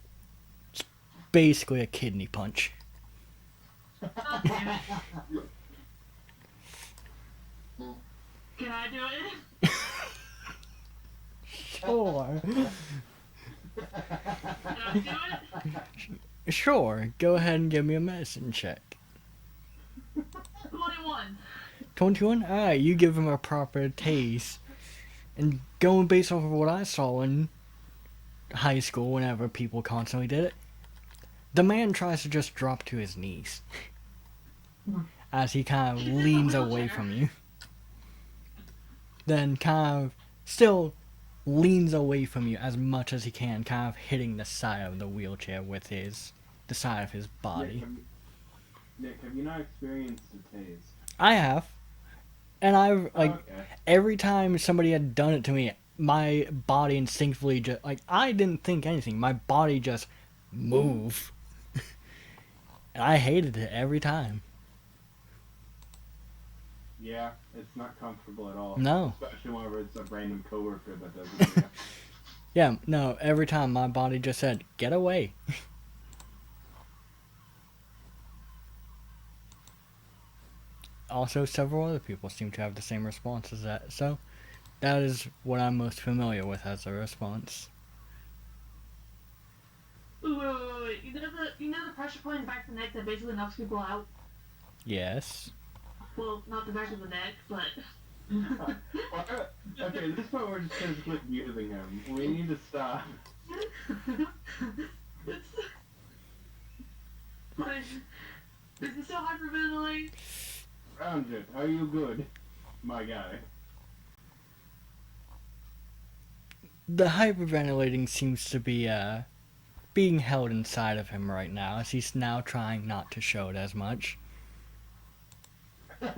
It's basically a kidney punch. Oh, damn it. Can I do it? Sure. Can I do it? Sure, go ahead and give me a medicine check. 21. 21? Alright, you give him a proper tase. And going based off of what I saw in high school, whenever people constantly did it, the man tries to just drop to his knees. As he kind of He's in a leans away wheelchair. from you. Then kind of still leans away from you as much as he can, kind of hitting the side of the wheelchair with the side of his body. Nick, have you not experienced a tase? I have. And I've, like, Okay. every time somebody had done it to me, my body instinctively just, like, I didn't think anything. My body just moved. And I hated it every time. Yeah, it's not comfortable at all. No. Especially whenever it's a random coworker that does it to you. Yeah, no, every time my body just said, get away. Also, several other people seem to have the same response as that, so that is what I'm most familiar with as a response. Wait. You know the pressure point in the back of the neck that basically knocks people out? Yes. Well, not the back of the neck, but... Okay, this point we're just gonna quit using him. We need to stop. It's... Like, is he still hyperventilating? Roundjet, are you good? My guy. The hyperventilating seems to be, being held inside of him right now, as he's now trying not to show it as much. Right.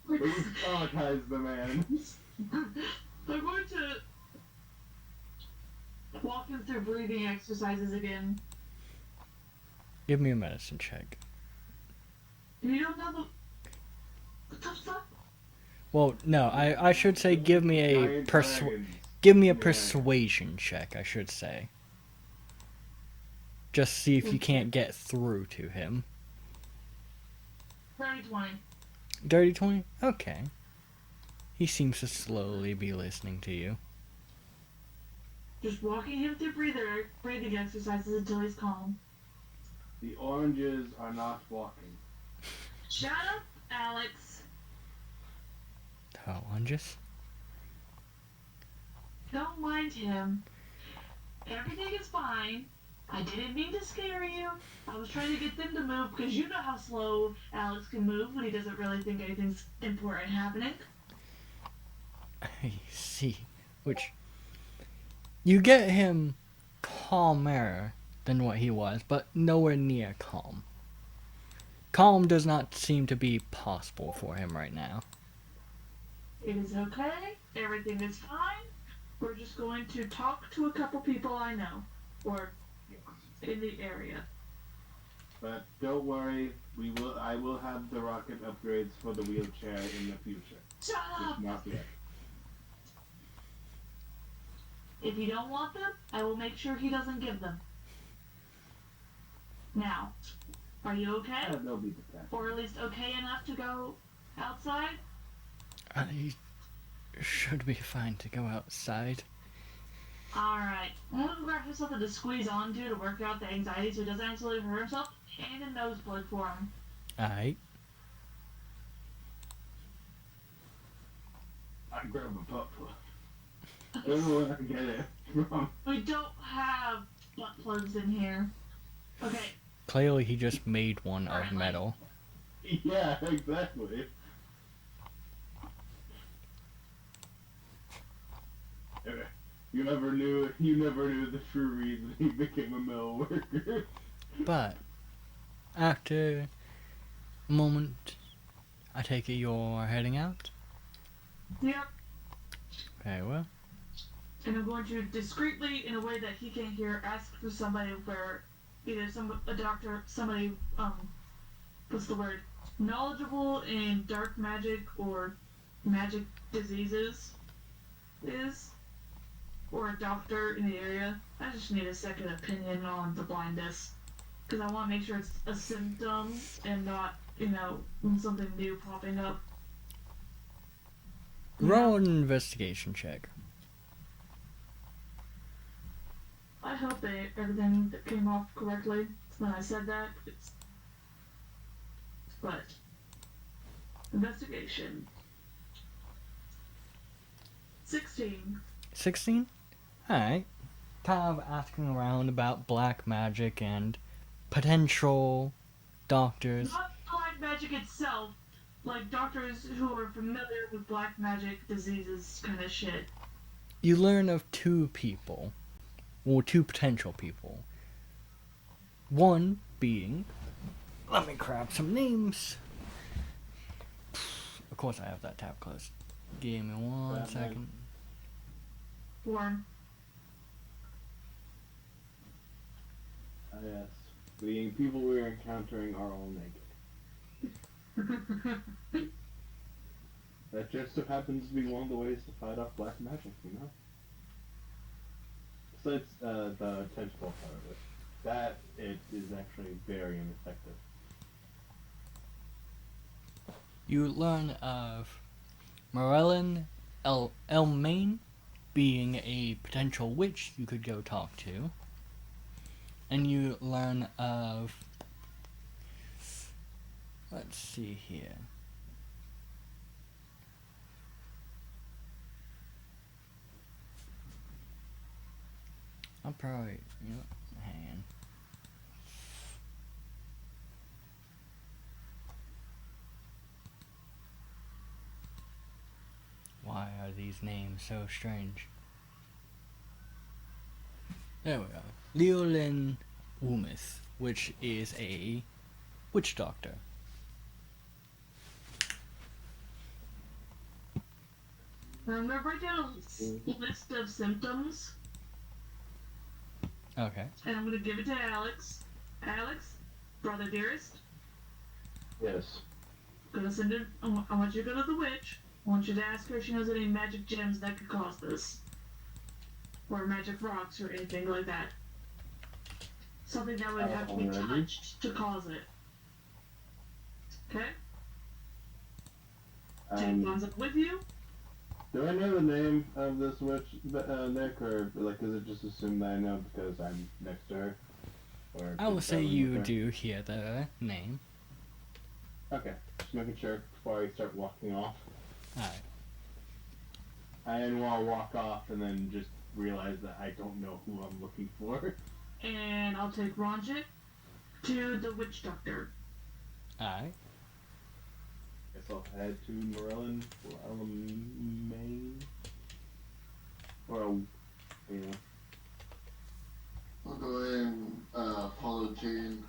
We traumatized the man. I'm going to walk him through breathing exercises again. Give me a medicine check. You don't know the tough stuff? Well, no, I should say give me a Giant dragons. Yeah. persuasion check, I should say. Just see if you can't get through to him. 30-20. Dirty 20? Okay. He seems to slowly be listening to you. Just walking him through breathing exercises until he's calm. The oranges are not walking. Shut up, Alex. Oh, lunges? Don't mind him. Everything is fine. I didn't mean to scare you. I was trying to get them to move because you know how slow Alex can move when he doesn't really think anything's important happening. I see. Which, you get him calmer than what he was, but nowhere near calm. Calm does not seem to be possible for him right now. It is okay. Everything is fine. We're just going to talk to a couple people I know. Or in the area. But don't worry, I will have the rocket upgrades for the wheelchair in the future. Shut up! Just not yet. If you don't want them, I will make sure he doesn't give them. Now, are you okay? They'll be detached. Or at least okay enough to go outside? I should be fine to go outside. Alright. I'm gonna grab him something to squeeze onto to work out the anxiety so he doesn't absolutely hurt himself, and a nosebleed for him. Alright. I grab a butt plug. I don't know where I get it from. We don't have butt plugs in here. Okay. Clearly he just made one of metal. Yeah, exactly. Okay. You never knew the true reason he became a metal worker. But after a moment, I take it you're heading out? Yep. Very well. And I'm going to discreetly, in a way that he can't hear, ask for somebody where either a doctor, somebody, what's the word? Knowledgeable in dark magic or magic diseases is, or a doctor in the area. I just need a second opinion on the blindness, because I want to make sure it's a symptom and not, something new popping up. Roll an investigation check. I hope everything that came off correctly when I said that. But investigation. 16. 16? Alright. Kind of asking around about black magic and potential doctors. Not black magic itself, like doctors who are familiar with black magic diseases kind of shit. You learn of two people. Well, two potential people. One being... Let me grab some names. Of course I have that tab closed. Give me one second. Warren. Yes. The people we're encountering are all naked. That just so happens to be one of the ways to fight off black magic, Besides the tentacle part of it. That it is actually very ineffective. You learn of Morellin Elmaine being a potential witch you could go talk to. And you learn of... Let's see here. I'll probably... hang on. Why are these names so strange? There we go. Leolin Woomuth, which is a witch doctor. I'm gonna write down a list of symptoms, Okay. and I'm gonna give it to Alex. Alex, brother dearest, Yes. gonna send it. I want you to go to the witch. I want you to ask her if she knows any magic gems that could cause this, or magic rocks, or anything like that. Something that would have to be Alrighty. touched to cause it. Okay? Take ones up with you. Do I know the name of this witch, Nick, or is it just assumed that I know because I'm next to her? Or I will just say traveling you with her? do hear the name. Okay, just making sure before I start walking off. Alright. I didn't want to walk off and then just realize that I don't know who I'm looking for. And I'll take Ronjit to the witch doctor. Alright. Guess I'll head to Morellin Maine. Or, I'll go ahead and follow Jane.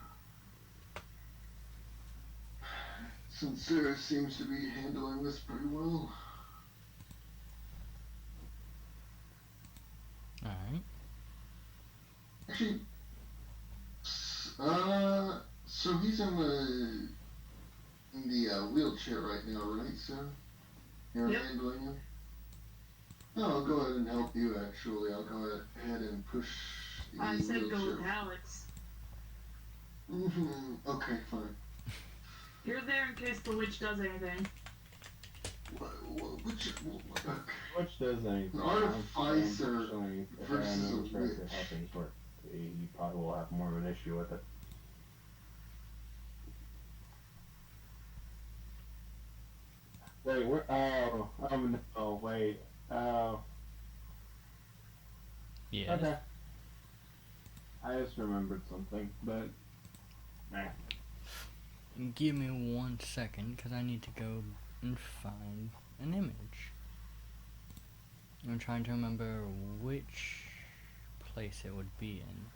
Since Sarah seems to be handling this pretty well. Alright. Actually, so he's in the wheelchair right now, right, Sarah? You're Yep. handling him? No, I'll go ahead and help you, actually. I'll go ahead and push the I said wheelchair. go with Alex. Okay, fine. You're there in case the witch does anything. Which Which does anything. An artificer Unfortunately, if versus Aaron a was trying to witch. help him sort, he probably will have more of an issue with it. Wait, where? Oh no, wait. Oh, Yes. okay. I just remembered something, but. Nah. Give me 1 second, because I need to go and find an image. I'm trying to remember which place it would be in.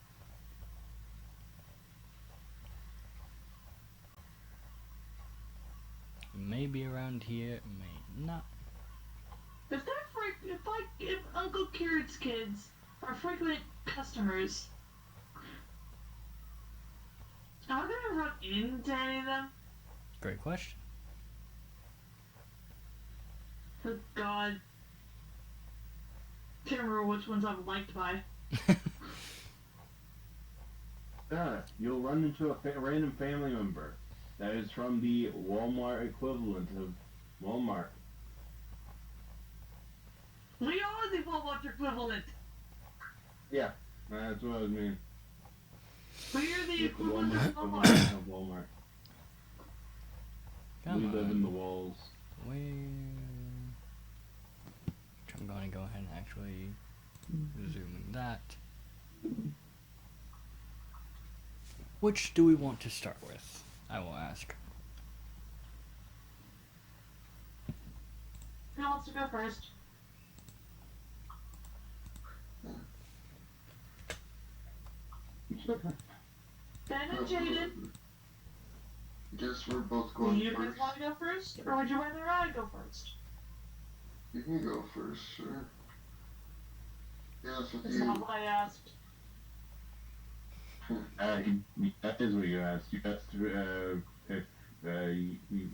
Maybe around here, may not. If Uncle Carrot's kids are frequent customers, am I gonna run into any of them? Great question. Oh God. Can't remember which ones I would like to buy. You'll run into a random family member that is from the Walmart equivalent of Walmart. We are the Walmart equivalent. Yeah, that's what I mean. We are the The equivalent Walmart of Walmart. equivalent of Walmart. Come We live in on. the walls. Where? I'm going to go ahead and actually zoom in that. Which do we want to start with? I will ask. Who wants to go first? Ben and Jaden, Guess we're both do going you guys first. want to go first, or would you rather I go first? You can go first, sure. Yeah, it's with That's you. not what I asked. That is what you asked. You asked if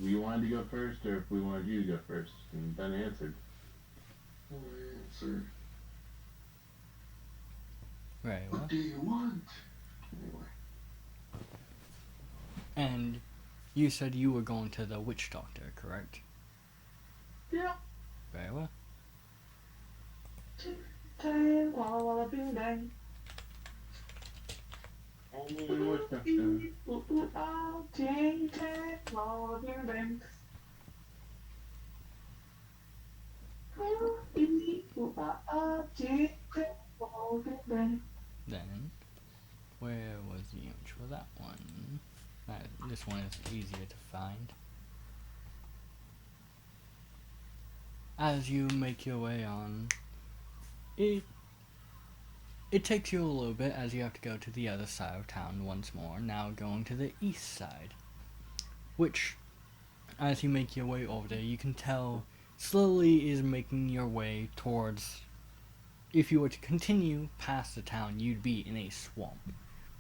we wanted to go first or if we wanted you to go first, and Ben answered. Oh, answer. Right, well. What do you want? Anyway. And you said you were going to the witch doctor, correct? Yeah. Very well. Ting, walla walla bing bang. Only witch doctor. Ooh, ooh, ah, ting, ting, walla walla bing bang. Ooh, ee, ooh, ah, ting, ting, walla walla bing bang. Then, where was the image for that one? This one is easier to find. As you make your way on, it takes you a little bit as you have to go to the other side of town once more, now going to the east side. Which, as you make your way over there, you can tell slowly is making your way towards, if you were to continue past the town, you'd be in a swamp.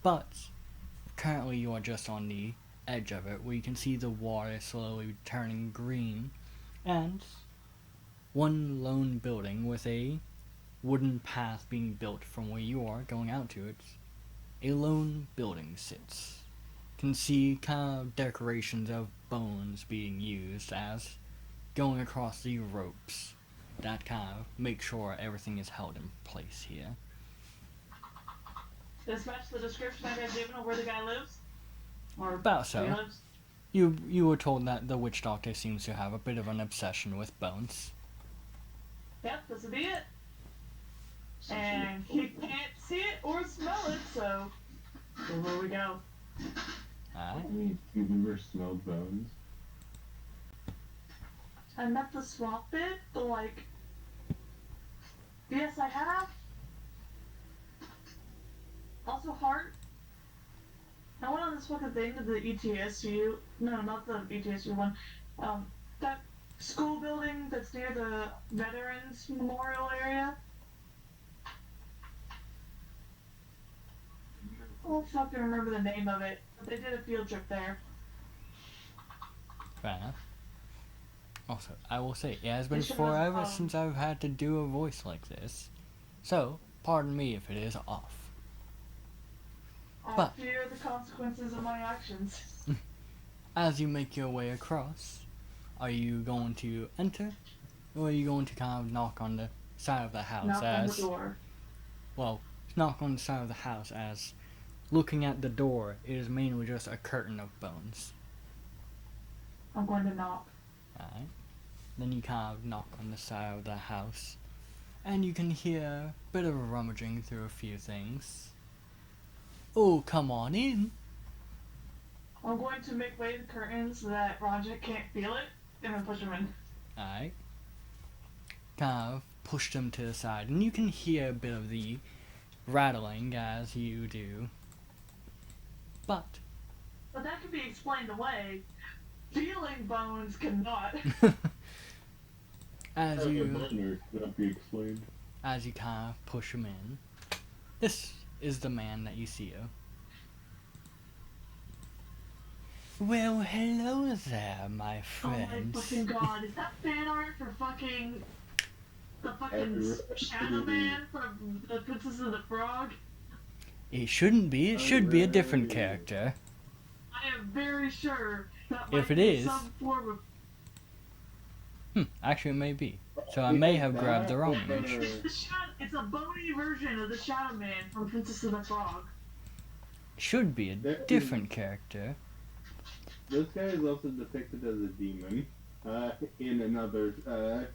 But, currently you are just on the edge of it, where you can see the water slowly turning green, and one lone building with a wooden path being built from where you are going out to it. A lone building sits. You can see kind of decorations of bones being used as going across the ropes that kind of make sure everything is held in place here. Does this match the description I got given of where the guy lives? Or About where he so. lives? You were told that the witch doctor seems to have a bit of an obsession with bones. Yep, this would be it. And he can't see it or smell it, so where we go. Alright. You've never smelled bones? I met the swamp bit, but like, yes, I have. Also, heart. I went on this fucking thing to the ETSU. No, not the ETSU one. That school building that's near the Veterans Memorial area. I don't fucking remember the name of it, but they did a field trip there. Fair enough. Also, I will say, it has been They should forever have, since I've had to do a voice like this. So, pardon me if it is off. I But- fear the consequences of my actions. As you make your way across, Are you going to enter, or are you going to kind of knock on the side of the house Knock on the as door. well? Knock on the side of the house as looking at the door is mainly just a curtain of bones. I'm going to knock. Alright. Then you kind of knock on the side of the house, and you can hear a bit of rummaging through a few things. Oh, come on in. I'm going to make way the curtains so that Roger can't feel it, and then push him in. Alright. Kind of push them to the side, and you can hear a bit of the rattling as you do. But But that can be explained away. Feeling bones cannot. as you cannot be explained. as you kind of push him in, this is the man that you see. Well, hello there, my Oh my friends. fucking god, is that fan art for fucking the fucking Shadow Man from the Princess and the Frog? It shouldn't be. It should be a different character. I am very sure that If might it be is- some form of Actually, it may be. So I may have grabbed the wrong image. it's a bony version of the Shadow Man from Princess and the Frog. Should be a different character. This guy is also depicted as a demon in another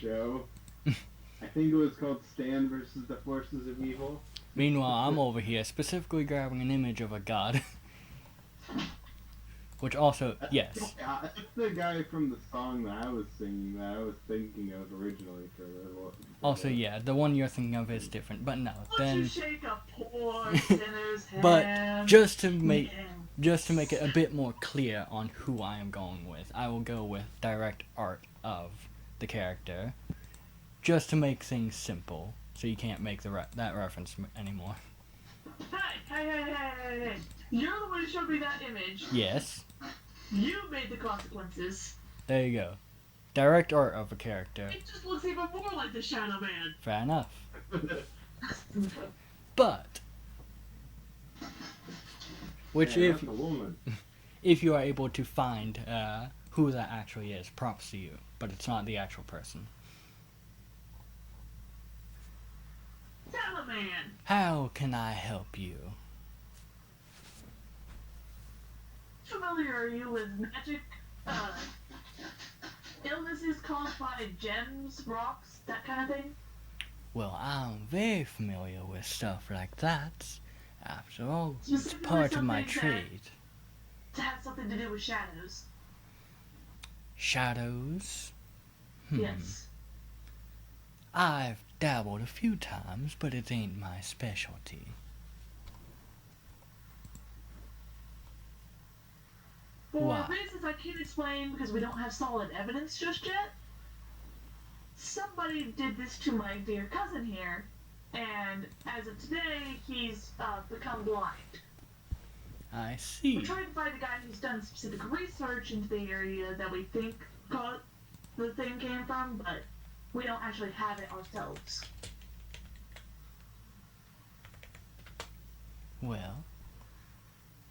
show. I think it was called Stan versus the Forces of Evil. Meanwhile, I'm over here specifically grabbing an image of a god. Which also, yes. That's the guy from the song that I was singing that I was thinking of originally for the. Also, yeah, the one you're thinking of is different. But no, Won't then you shake a poor sinner's hand? But just to make Yeah. it a bit more clear on who I am going with, I will go with direct art of the character, just to make things simple, so you can't make that reference anymore. Hey! You're the one who showed me that image. Yes, You made the consequences. there you go. Direct art of a character. It just looks even more like the Shadow Man. Fair enough. But which Yeah, if that's a woman. if you are able to find who that actually is, props to you. But it's not the actual person. Shadow Man. How can I help you? Familiar are you with magic illnesses caused by gems, rocks, that kind of thing? Well, I'm very familiar with stuff like that. After all, it's Specifically part of my something that- trade. To have something to do with shadows. Shadows? Yes. I've dabbled a few times, but it ain't my specialty. For Why? reasons I can't explain because we don't have solid evidence just yet, somebody did this to my dear cousin here, and as of today, he's become blind. I We're see. trying to find a guy who's done specific research into the area that we think the thing came from, but we don't actually have it ourselves. Well,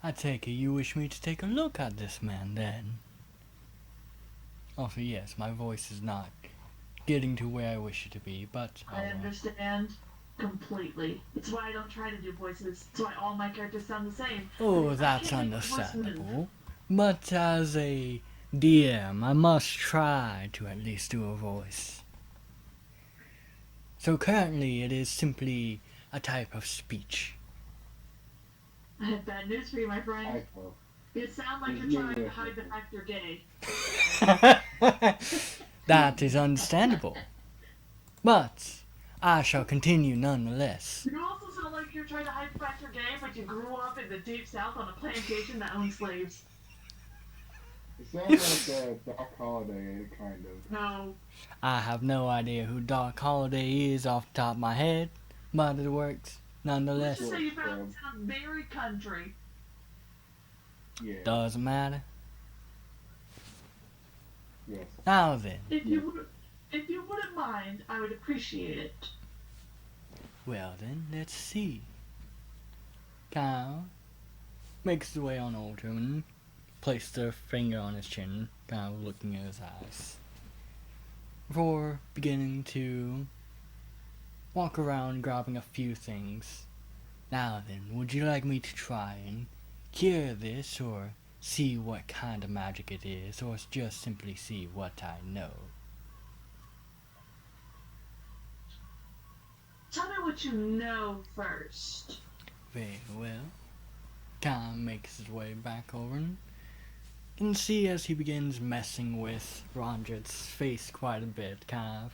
I take it you wish me to take a look at this man then. Also, yes, my voice is not getting to where I wish it to be, but I will. understand completely. It's why I don't try to do voices. It's why all my characters sound the same. Oh, I that's can't make the voice move. understandable. But as a DM, I must try to at least do a voice. So currently, it is simply a type of speech. I have bad news for you, my friend. I will. You sound like you're trying to hide the fact you're gay. That is understandable. But I shall continue nonetheless. You also sound like you're trying to hide the fact you're gay, but you grew up in the deep south on a plantation that owned slaves. It sounds like Doc Holliday, kind of. No. I have no idea who Doc Holliday is off the top of my head, but it works Let's nonetheless. just say you found it sounds very country. Yeah. Doesn't matter. Yes. Now then, If you wouldn't mind, I would appreciate it. well then, let's see. Kyle makes his way on over to him and place their finger on his chin, kind of looking at his eyes, before beginning to walk around grabbing a few things. Now then, would you like me to try and cure this, or see what kind of magic it is, or just simply see what I know? Tell me what you know first. Very well. Kind makes his way back over and can see as he begins messing with Rondret's face quite a bit, kind of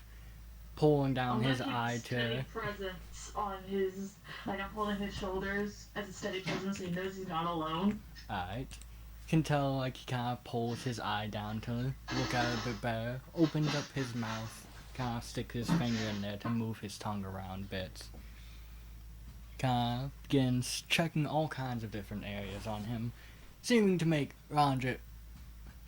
pulling down his eye steady to... presence on his, like I'm holding his shoulders as a steady presence so he knows he's not alone. Alright. Can tell like he kind of pulls his eye down to look at it a bit better, opens up his mouth, kind of sticks his finger in there to move his tongue around bits. Kind of begins checking all kinds of different areas on him, seeming to make Rondret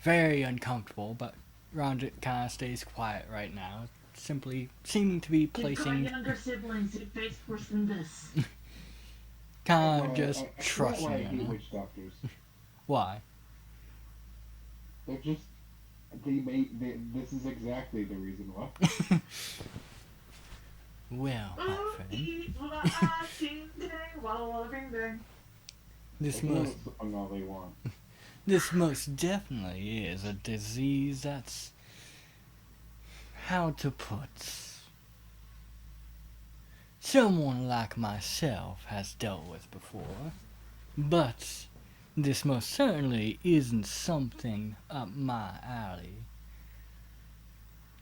very uncomfortable, but Rondret kind of stays quiet right now, simply seeming to be You've got placing, younger siblings who face worse than this. kind of just I forgot trusting why I hate him. witch doctors. Why? They're just this is exactly the reason why. Well, my friend, this They can most song all they want. This most definitely is a disease that's, how to put, someone like myself has dealt with before, but this most certainly isn't something up my alley.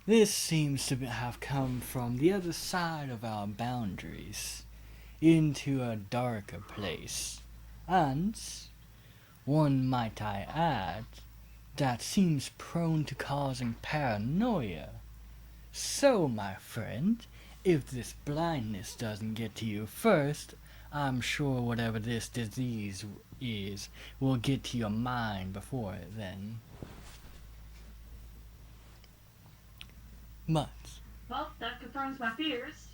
This seems to have come from the other side of our boundaries, into a darker place, and one might I add, that seems prone to causing paranoia. So, my friend, if this blindness doesn't get to you first, I'm sure whatever this disease is will get to your mind before it then. But Well, that confirms my fears.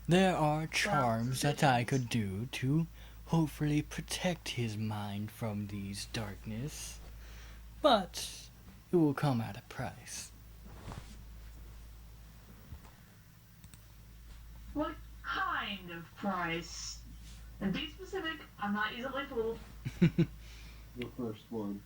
there are charms that I could do to hopefully protect his mind from these darkness, but it will come at a price. What kind of price? And be specific, I'm not easily fooled. Your firstborn.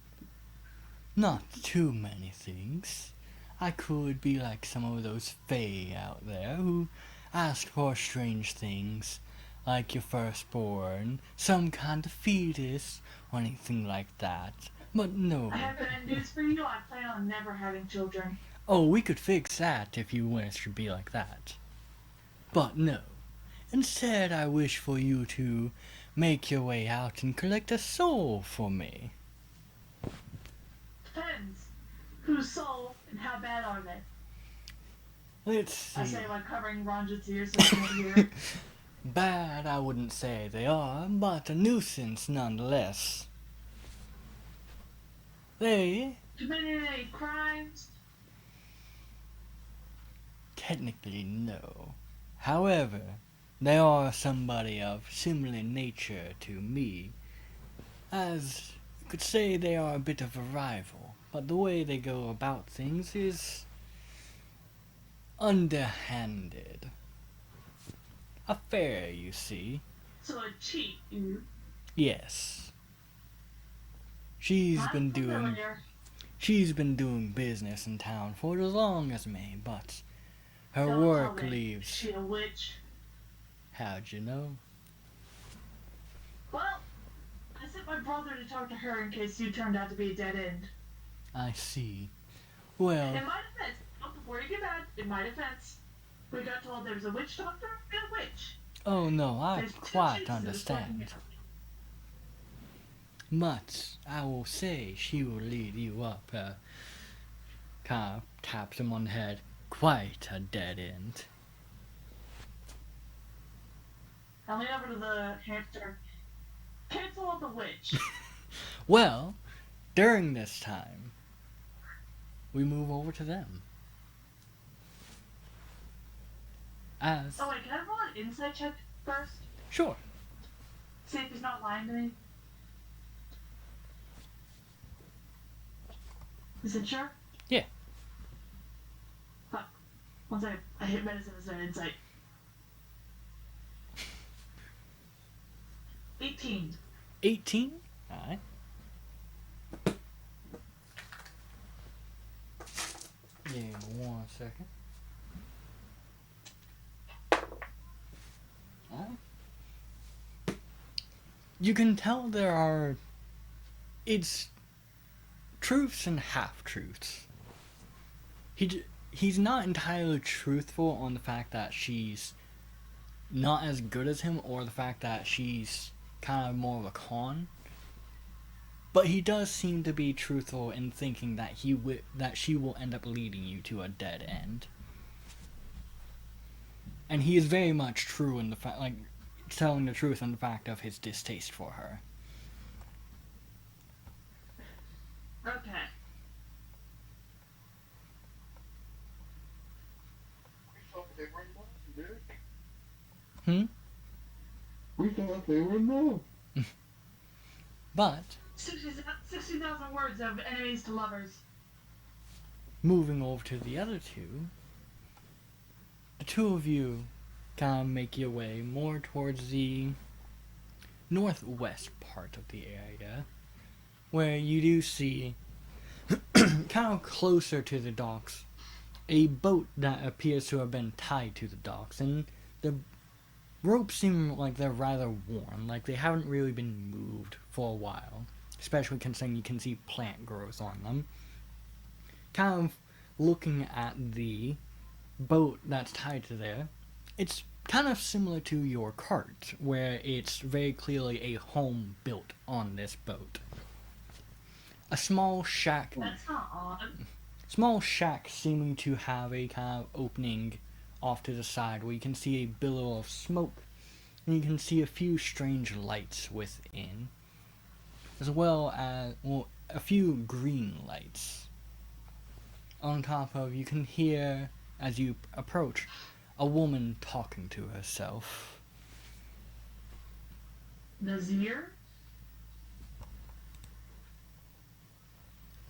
Not too many things. I could be like some of those fae out there who ask for strange things, like your firstborn, some kind of fetus, or anything like that. But no. I have bad news for you. I plan on never having children. Oh, we could fix that if you want it to be like that. But no. Instead, I wish for you to make your way out and collect a soul for me. Depends. Whose soul and how bad are they? Let's see. I say like covering Ranjit's ears so he can't hear. Bad, I wouldn't say they are, but a nuisance nonetheless. They, Committed any crimes? technically, no. However, they are somebody of similar nature to me, as you could say they are a bit of a rival, but the way they go about things is underhanded. Affair, you see. So a cheat, you. Yes. She's been doing business in town for as long as me, but her Don't work tell me. leaves. Is she a witch? How'd you know? Well, I sent my brother to talk to her in case you turned out to be a dead end. I see. Well, In my defense, before you get mad, in my defense, we got told there was a witch doctor and a witch. oh no, I There's two quite choices of understand. fucking- But I will say she will lead you up kind of taps him on the head. Quite a dead end. I lean over to the hamster. Cancel on the witch. Well, during this time, we move over to them. As Oh wait, can I roll an insight check first? sure. See if he's not lying to me. You said sure? Yeah. Fuck. Once I hit medicine instead of insight. 18. 18? Alright. Give me 1 second. Alright. You can tell there are... It's truths and half-truths. He's not entirely truthful on the fact that she's not as good as him, or the fact that she's kind of more of a con. But he does seem to be truthful in thinking that that she will end up leading you to a dead end. And he is very much true in the fact, like, telling the truth in the fact of his distaste for her. Okay. We thought they were in love. But 60,000 words of enemies to lovers. moving over to the other two, the two of you kind of make your way more towards the northwest part of the area, where you do see, kind of closer to the docks, a boat that appears to have been tied to the docks, and the ropes seem like they're rather worn, like they haven't really been moved for a while, especially considering you can see plant growth on them. Kind of looking at the boat that's tied to there, it's kind of similar to your cart, where it's very clearly a home built on this boat. A small shack, That's not odd. seeming to have a kind of opening off to the side where you can see a billow of smoke, and you can see a few strange lights within, as well as a few green lights. On top of, you can hear, as you approach, a woman talking to herself. Nazir?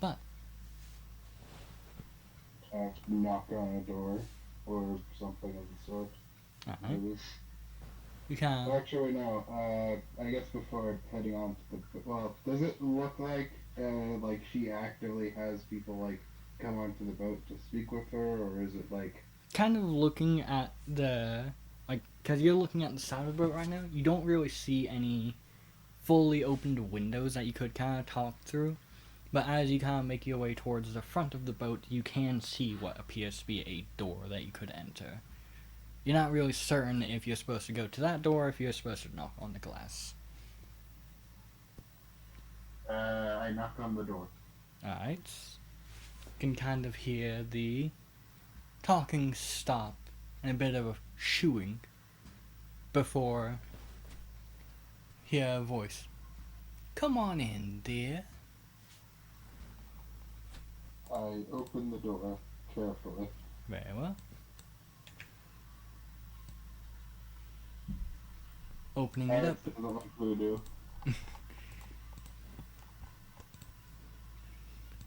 But Knock on a door or something of the sort. Maybe. you kind of Actually, no. I guess before heading on to the does it look like she actively has people like come onto the boat to speak with her, or is it like? kind of looking at the, like, because you're looking at the side of the boat right now, you don't really see any fully opened windows that you could kind of talk through. But as you kind of make your way towards the front of the boat, you can see what appears to be a door that you could enter. You're not really certain if you're supposed to go to that door or if you're supposed to knock on the glass. I knock on the door. Alright. You can kind of hear the talking stop and a bit of a shooing before hear a voice. Come on in, dear. I open the door carefully. Very well. Opening it up. Doesn't like voodoo.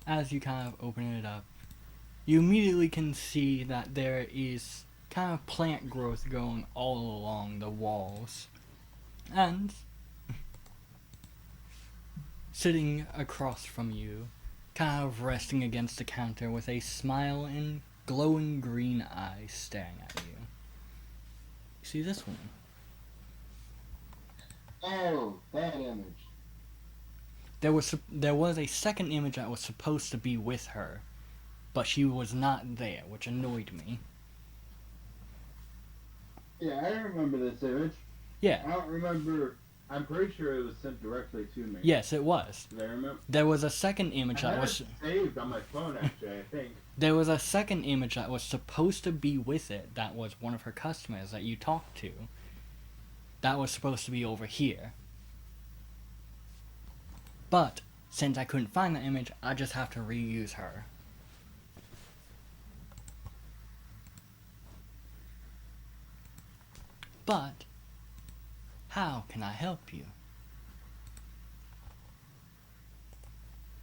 As you kind of open it up, you immediately can see that there is kind of plant growth going all along the walls. And sitting across from you, kind of resting against the counter with a smile and glowing green eyes staring at you. You see this one? Oh, that image. There was a second image that was supposed to be with her, but she was not there, which annoyed me. Yeah, I remember this image. Yeah. I don't remember. I'm pretty sure it was sent directly to me. Yes, it was. Do I remember? There was a second image I that had was it saved on my phone, actually. I think. there was a second image that was supposed to be with it. That was one of her customers that you talked to. That was supposed to be over here. But since I couldn't find that image, I just have to reuse her. But how can I help you?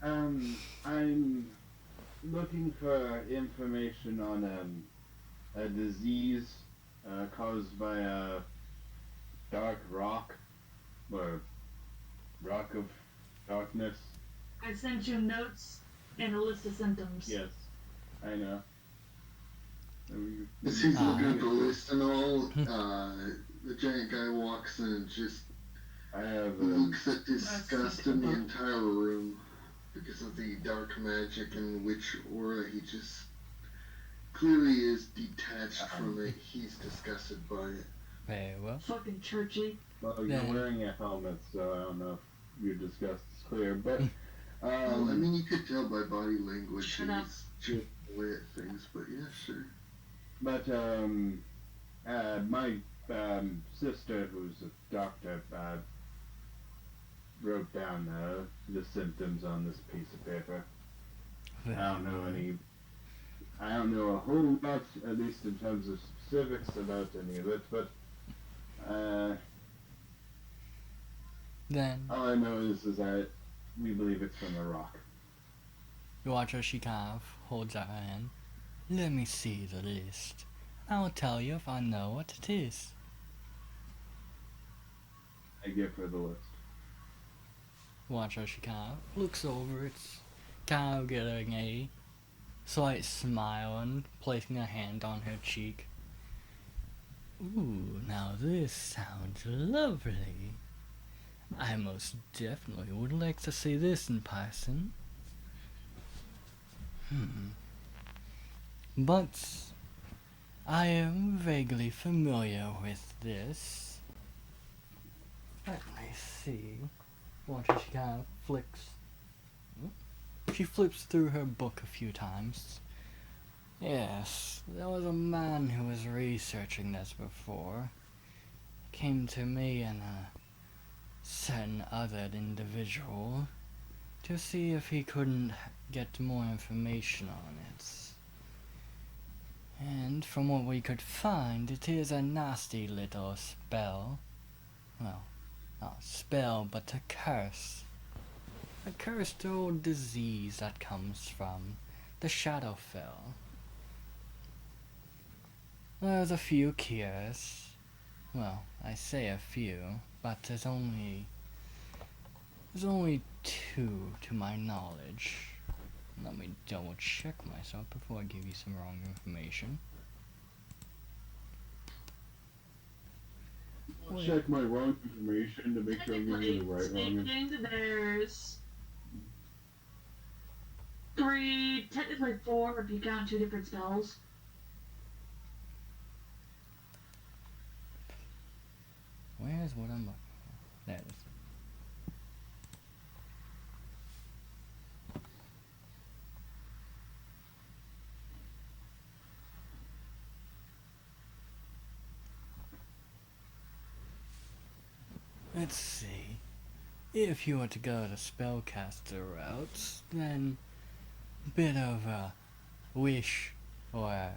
I'm looking for information on a disease caused by a dark rock or rock of darkness. I sent you notes and a list of symptoms. Yes, I know. As he's looking Ah. at the list and all, the giant guy walks in and just I have looks at disgust in the That's- entire room because of the dark magic and witch aura. He just clearly is detached from it. He's disgusted by it. Very well. Fucking churchy. well, you're Yeah. wearing a helmet, so I don't know if your disgust is clear, but Well, I mean, you could tell by body language Shut up. he's just away at things, but yeah, sure. But my sister, who's a doctor, wrote down the symptoms on this piece of paper. I don't know any. I don't know a whole lot, at least in terms of specifics about any of it. But Then all I know is that we believe it's from a rock. you watch her, she kind of holds out her hand. Let me see the list. I'll tell you if I know what it is. I give her the list. Watch her, she kind of looks over. It's kind of getting a slight smile and placing a hand on her cheek. Ooh, now this sounds lovely. I most definitely would like to see this in person. But I am vaguely familiar with this. Let me see. Watch as she kind of flicks. She flips through her book a few times. Yes, there was a man who was researching this before. Came to me and a certain other individual to see if he couldn't get more information on it. And from what we could find, it is a nasty little spell. Well, not spell, but a curse. A cursed old disease that comes from the Shadowfell. There's a few cures. Well, I say a few, but there's only two to my knowledge. Let me double check myself before I give you some wrong information. I'll check my wrong information to make sure I'm giving you the right wrong. Speaking, there's technically four if you count two different spells. Where's what I'm looking for? There it is. Let's see. If you were to go the spellcaster route, then a bit of a wish or a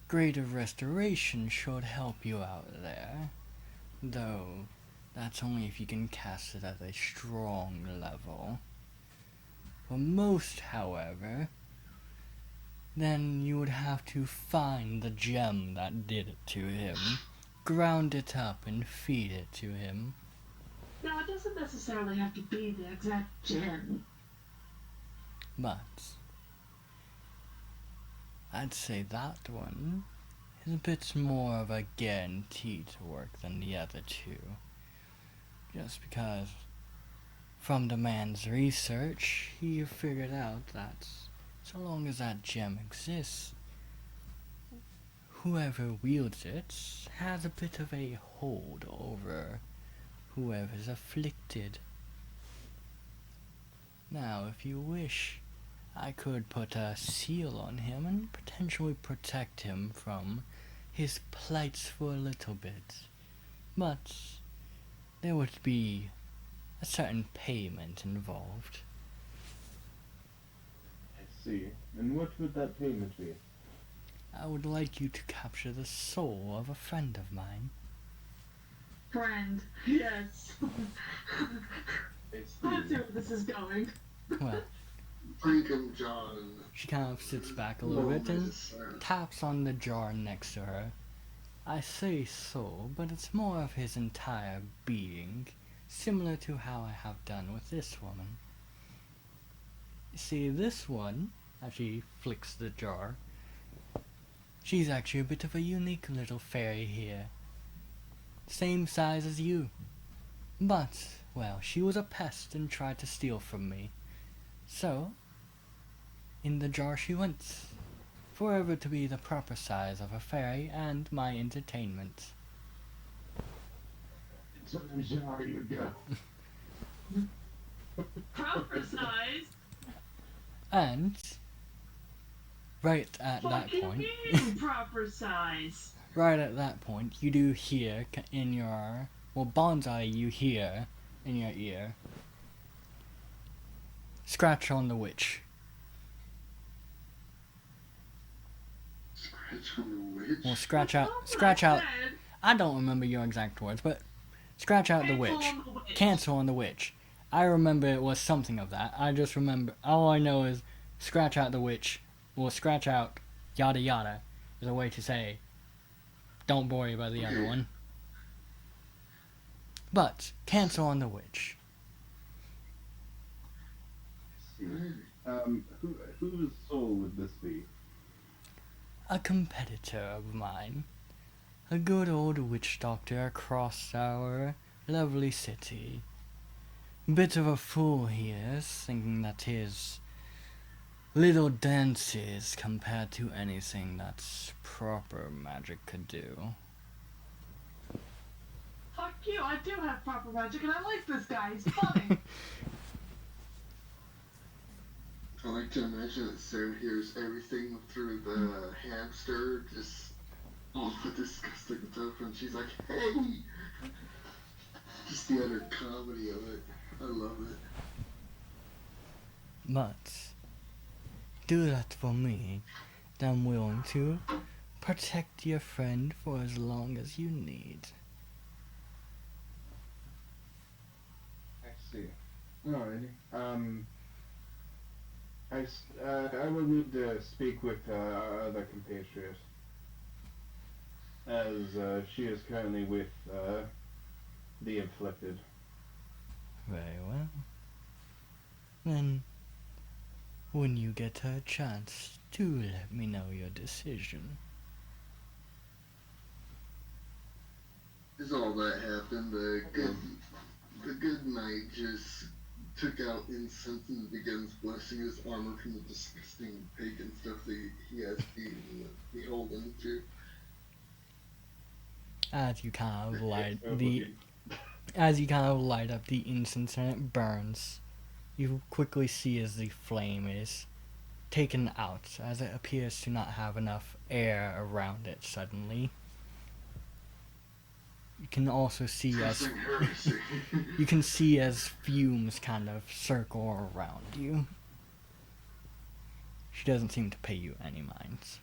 greater restoration should help you out there. Though, that's only if you can cast it at a strong level. For most, however, then you would have to find the gem that did it to him, ground it up and feed it to him. No, it doesn't necessarily have to be the exact gem. But I'd say that one is a bit more of a guarantee to work than the other two. Just because from the man's research, he figured out that so long as that gem exists, whoever wields it has a bit of a hold over whoever's afflicted. Now, if you wish, I could put a seal on him and potentially protect him from his plights for a little bit. But there would be a certain payment involved. I see. And what would that payment be? I would like you to capture the soul of a friend of mine. Friend, yes. I I see see. where this is going. Well, Freakum John. She kind of sits back a little bit and taps on the jar next to her. I say so, but it's more of his entire being, similar to how I have done with this woman. You see, this one, as she flicks the jar, she's actually a bit of a unique little fairy here. Same size as you. But, well, she was a pest and tried to steal from me. So, in the jar she went, forever to be the proper size of a fairy and my entertainment. So the jar you go. Proper size? And, right at that Fucking point, mean proper size. right at that point, you do hear in your, well, Bonsai, you hear in your ear, scratch on the witch. Scratch on the witch? Well, That's not what scratch I out, said. I don't remember your exact words, but scratch out the Cancel witch. on the witch. Cancel on the witch. I remember it was something of that. I just remember, all I know is scratch out the witch, or scratch out yada yada is a way to say don't worry about the other one. But cancel on the witch. Whose soul would this be? A competitor of mine. A good old witch doctor across our lovely city. Bit of a fool he is, thinking that his little dances compared to anything that proper magic could do. Fuck you, I do have proper magic and I like this guy, he's funny. I like to imagine that Sarah hears everything through the hamster, just all the disgusting stuff, and she's like, hey! Just the utter comedy of it. I love it. But do that for me, and I'm willing to protect your friend for as long as you need. I see. Alrighty. I will need to speak with our other compatriot, as she is currently with the afflicted. Very well. Then, when you get a chance, do let me know your decision. As all that happened, the good knight just took out incense and begins blessing his armor from the disgusting pagan stuff that he has been beholden to. As you kind of light Okay. up the incense and it burns, you quickly see as the flame is taken out, as it appears to not have enough air around it suddenly. You can also see as Pressing heresy. you can see as fumes kind of circle around you. She doesn't seem to pay you any minds.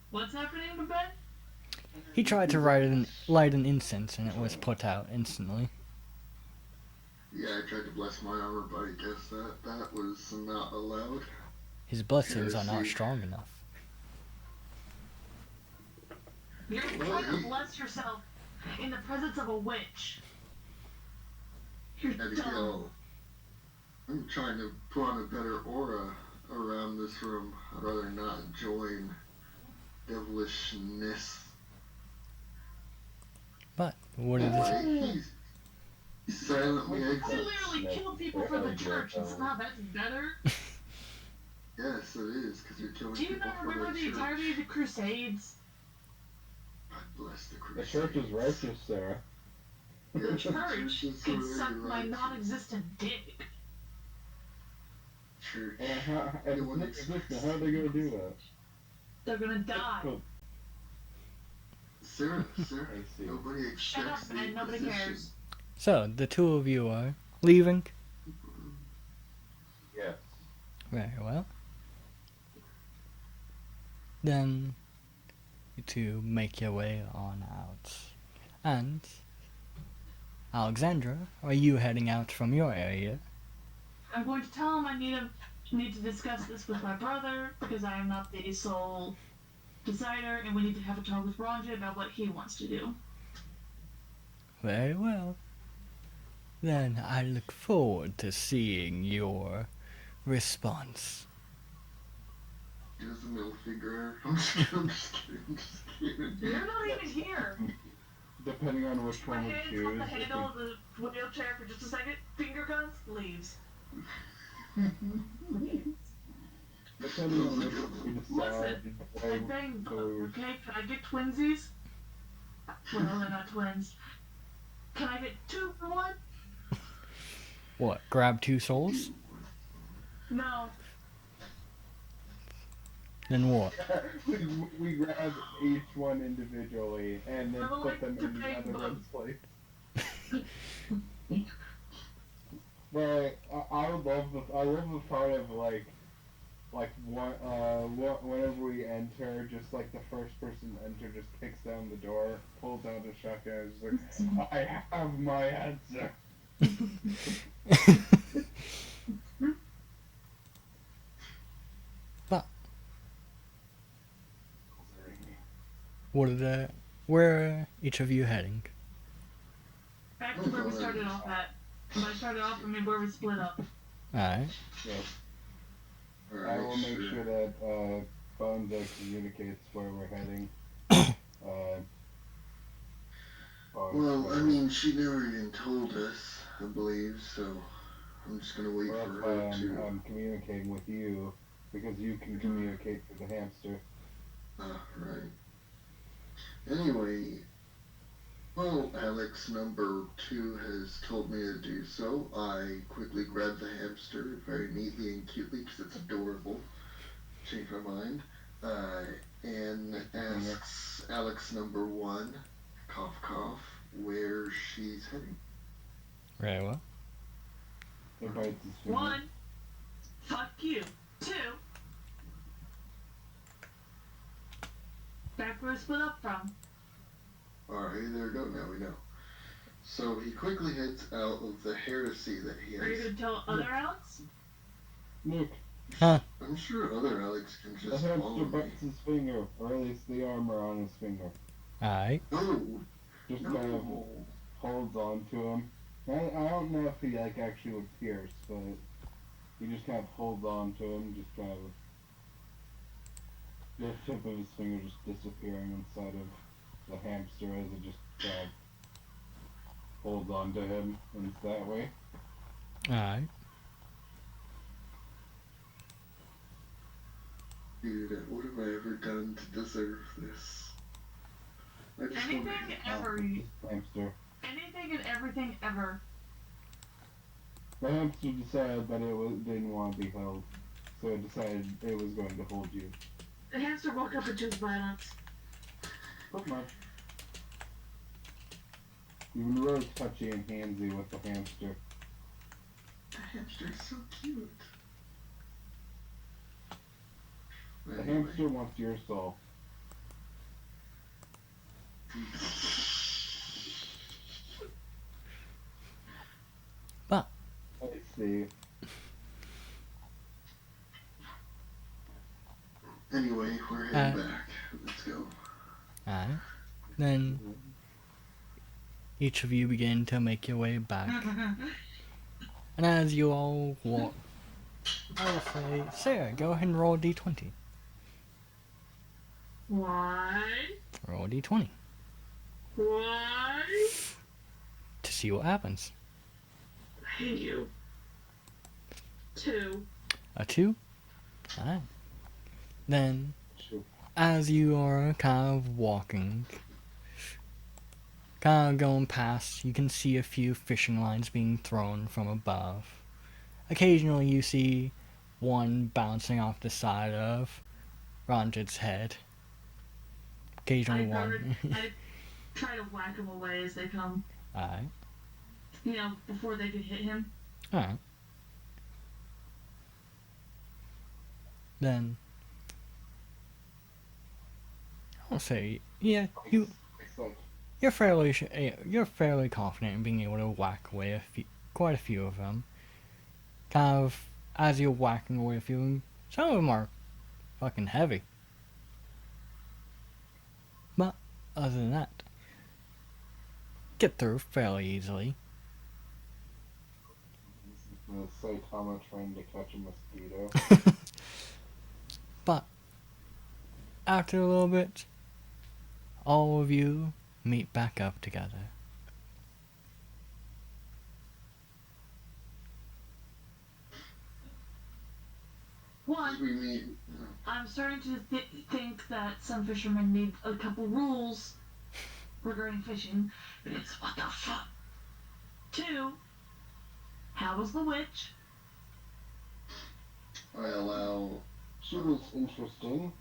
What's happening to Ben? He tried to light an incense and it was put out instantly. Yeah, I tried to bless my armor, but I guess that was not allowed. His blessings are not Heresy. strong enough. You're trying to bless yourself in the presence of a witch. You're dumb. Abigail, I'm trying to put on a better aura around this room. I'd rather not join devilishness. But what is it? Anyway, he's silently I exits. literally kill people for the church and somehow that's better. Yes, it is, because you're killing Do you people not for remember the the church. entirety of the Crusades? God bless the The Crusades. church is righteous, Sarah. Yeah, The church is can very suck my righteous. non-existent dick. Church. If it's Anyone not existent, how are they gonna do that? They're gonna die. Oh, Sarah, I see. nobody Shut up, expects the man. Nobody Inquisition. cares. So, the two of you are leaving? Yes. Very well. Then, you two make your way on out. And, Alexandra, are you heading out from your area? I'm going to tell him I need to discuss this with my brother because I am not the sole decider, and we need to have a talk with Ronja about what he wants to do. Very well. Then I look forward to seeing your response. Gives the middle finger. I'm just kidding. I'm just kidding. You're not even here. Depending on which My one we hands choose. on the if handle of the wheelchair for just a second. Finger guns, leaves. Depending on which one we decide. I banged both, okay? Can I get twinsies? Well, they're not twins. Can I get 2 for 1? What, grab 2 souls? No. Then what? we grab each one individually and then I would put like them to in the bang other both. one's place. But I love the thought of like whenever we enter, just like the first person to enter just kicks down the door, pulls out a shotgun, and is like, I have my answer. Where are each of you heading? Back to where we started off at. When I started off, where we split up. Alright. Yes. Alright, I will make sure that Bonza communicates where we're heading. Well, I mean, she never even told us, I believe, so I'm just gonna wait Well, for that's her why to. I'm communicating with you, because you can communicate through the hamster. Right. Anyway, well, Alex number 2 has told me to do so. I quickly grabbed the hamster very neatly and cutely because it's adorable. Changed my mind. And asks Alex number 1, cough cough, where she's heading. Very well. It bites his finger. 1. Fuck you. 2. Back where we split up from. Alright, there we go, now we know. So he quickly heads out of the heresy that he Are you has. gonna tell other Alex? Look, I'm sure other Alex can the just follow hamster me. bites his finger, or at least the armor on his finger. Alright. No, Just kind of no. holds on to him. I don't know if he like actually would pierce, but he just kind of holds on to him, just kind of the tip of his finger just disappearing inside of the hamster as it just kind of holds on to him in that way. Alright. Dude, what have I ever done to deserve this? I just Anything want ever. Hamster. Anything and everything ever. The hamster decided that didn't want to be held, so it decided it was going to hold you. The hamster woke up and chose violence. Pretty much. You've been really touchy and handsy with the hamster. The hamster's so cute. The Anyway. hamster wants your soul. But I see. Anyway, we're heading back. Let's go. alright. Then each of you begin to make your way back. And as you all walk, I will say, Sarah, go ahead and roll a d20. Why? Roll a d20 Why? to see what happens. I hate you. 2. A 2? Alright. Then, Sure. as you are kind of walking, kind of going past, you can see a few fishing lines being thrown from above. Occasionally you see one bouncing off the side of Ranjit's head. Occasionally I try to whack him away as they come. Alright. You know, before they could hit him. Alright. Then I'll say, yeah, you're fairly confident in being able to whack away quite a few of them. kind of as you're whacking away, feeling some of them are fucking heavy. But other than that, get through fairly easily. I'm gonna say Tama trying to catch a mosquito. But after a little bit, all of you meet back up together. As we One, meet, I'm starting to think that some fishermen need a couple rules regarding fishing. But it's what the fuck. Two, how was the witch? I allow. She was interesting.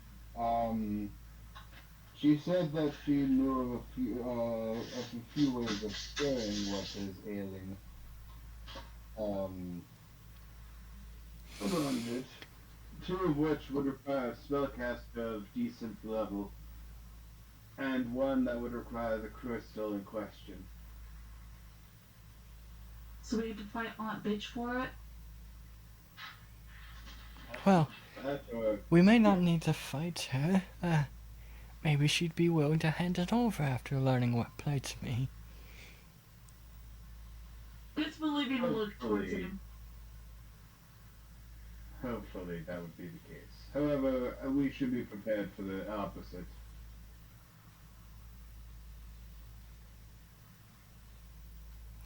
She said that she knew of a few ways of curing what is ailing. Hold on a bit. Two of which would require a spellcast of decent level, and one that would require the crystal in question. So we have to fight Aunt Bitch for it? Well, That or we may not need to fight her. Maybe she'd be willing to hand it over after learning what plates me. Disbelieving look towards Hopefully. him. hopefully that would be the case. However, we should be prepared for the opposite.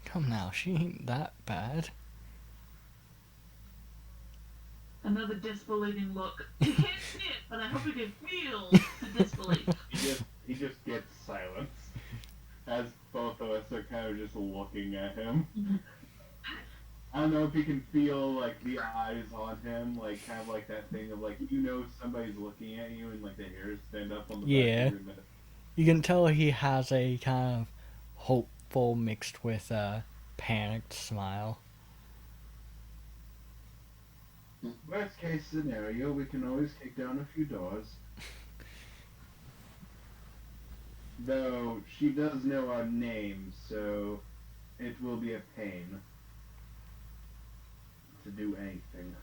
Come now, she ain't that bad. Another disbelieving look. You can't see it, but I hope you can feel the disbelief. He just gets silence as both of us are kind of just looking at him. I don't know if you can feel like the eyes on him, like kind of like that thing of like somebody's looking at you and like the hairs stand up on the Yeah. back of your neck. You can tell he has a kind of hopeful mixed with a panicked smile. Worst case scenario, we can always kick down a few doors. Though she does know our names, so it will be a pain to do anything.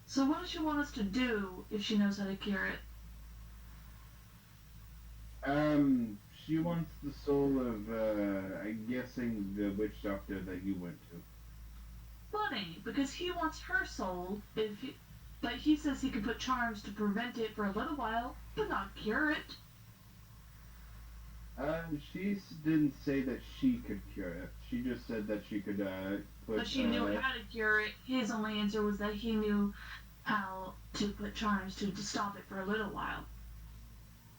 So what does she want us to do if she knows how to cure it? She wants the soul of, I'm guessing the witch doctor that you went to. Funny, because he wants her soul but he says he can put charms to prevent it for a little while, but not cure it. She didn't say that she could cure it. She just said that she could, put, But she knew how to cure it. His only answer was that he knew how to put charms to stop it for a little while.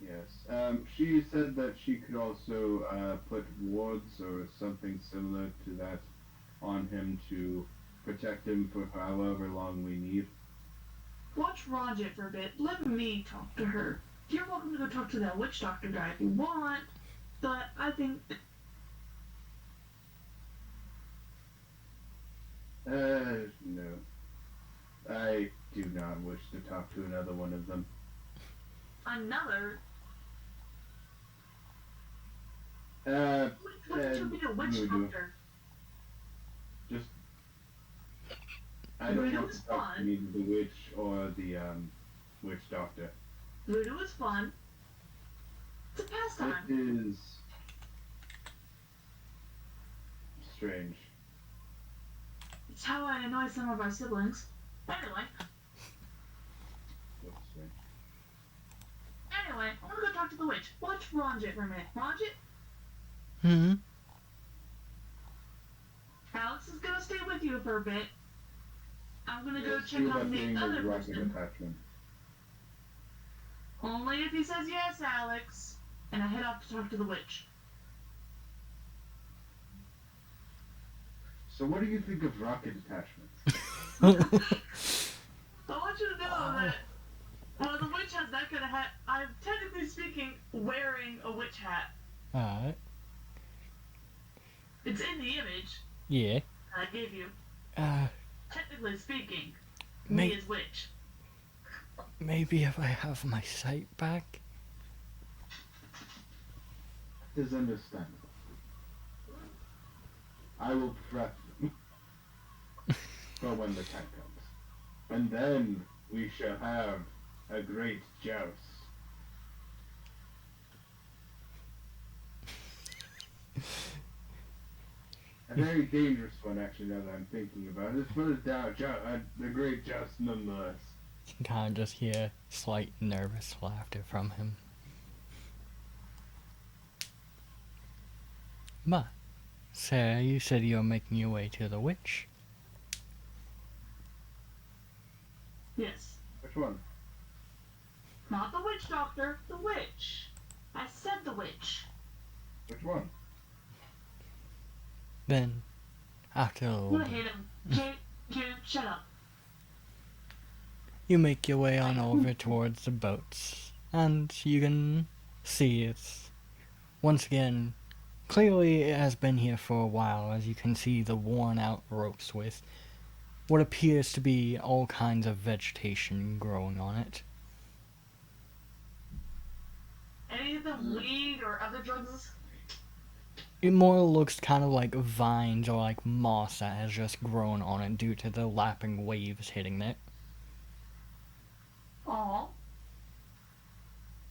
Yes. She said that she could also, put wards or something similar to that on him to protect him for however long we need. Watch Roger for a bit. Let me talk to her. You're welcome to go talk to that witch doctor guy if you want, but I think No. I do not wish to talk to another one of them. another. Uh, What did you be a witch you do. doctor? Just... I don't Voodoo want is to talk to fun. either the witch or the, witch doctor. Voodoo is fun. It's a It pastime. is... strange. It's how I annoy some of our siblings. Anyway, What's strange? I'm gonna go talk to the witch. Watch Ronjit for a minute. Ronjit, Hmm? Alex is gonna stay with you for a bit. I'm gonna go Let's check see about on the getting other rocket person. attachment. Only if he says yes, Alex. And I head off to talk to the witch. So what do you think of rocket attachments? I want you to know that the witch has that kind of hat. I'm technically speaking wearing a witch hat. Alright. It's in the image Yeah. that I gave you. Technically speaking, May- me is witch. maybe if I have my sight back. is understandable. I will prep them for when the time comes. And then we shall have a great joust. A very dangerous one, actually, now that I'm thinking about it. But a great joust nonetheless. You can kind of just hear slight nervous laughter from him. But, Sarah, you said you were making your way to the witch. Yes. Which one? Not the witch doctor, the witch. I said the witch. Which one? Then, after a I'm little gonna bit, hit him. Jake, shut up. you make your way on over towards the boats, and you can see it's, once again, clearly it has been here for a while, as you can see the worn out ropes with what appears to be all kinds of vegetation growing on it. Any of them weed or other drugs? It more looks kind of like vines or like moss that has just grown on it due to the lapping waves hitting it. Aw.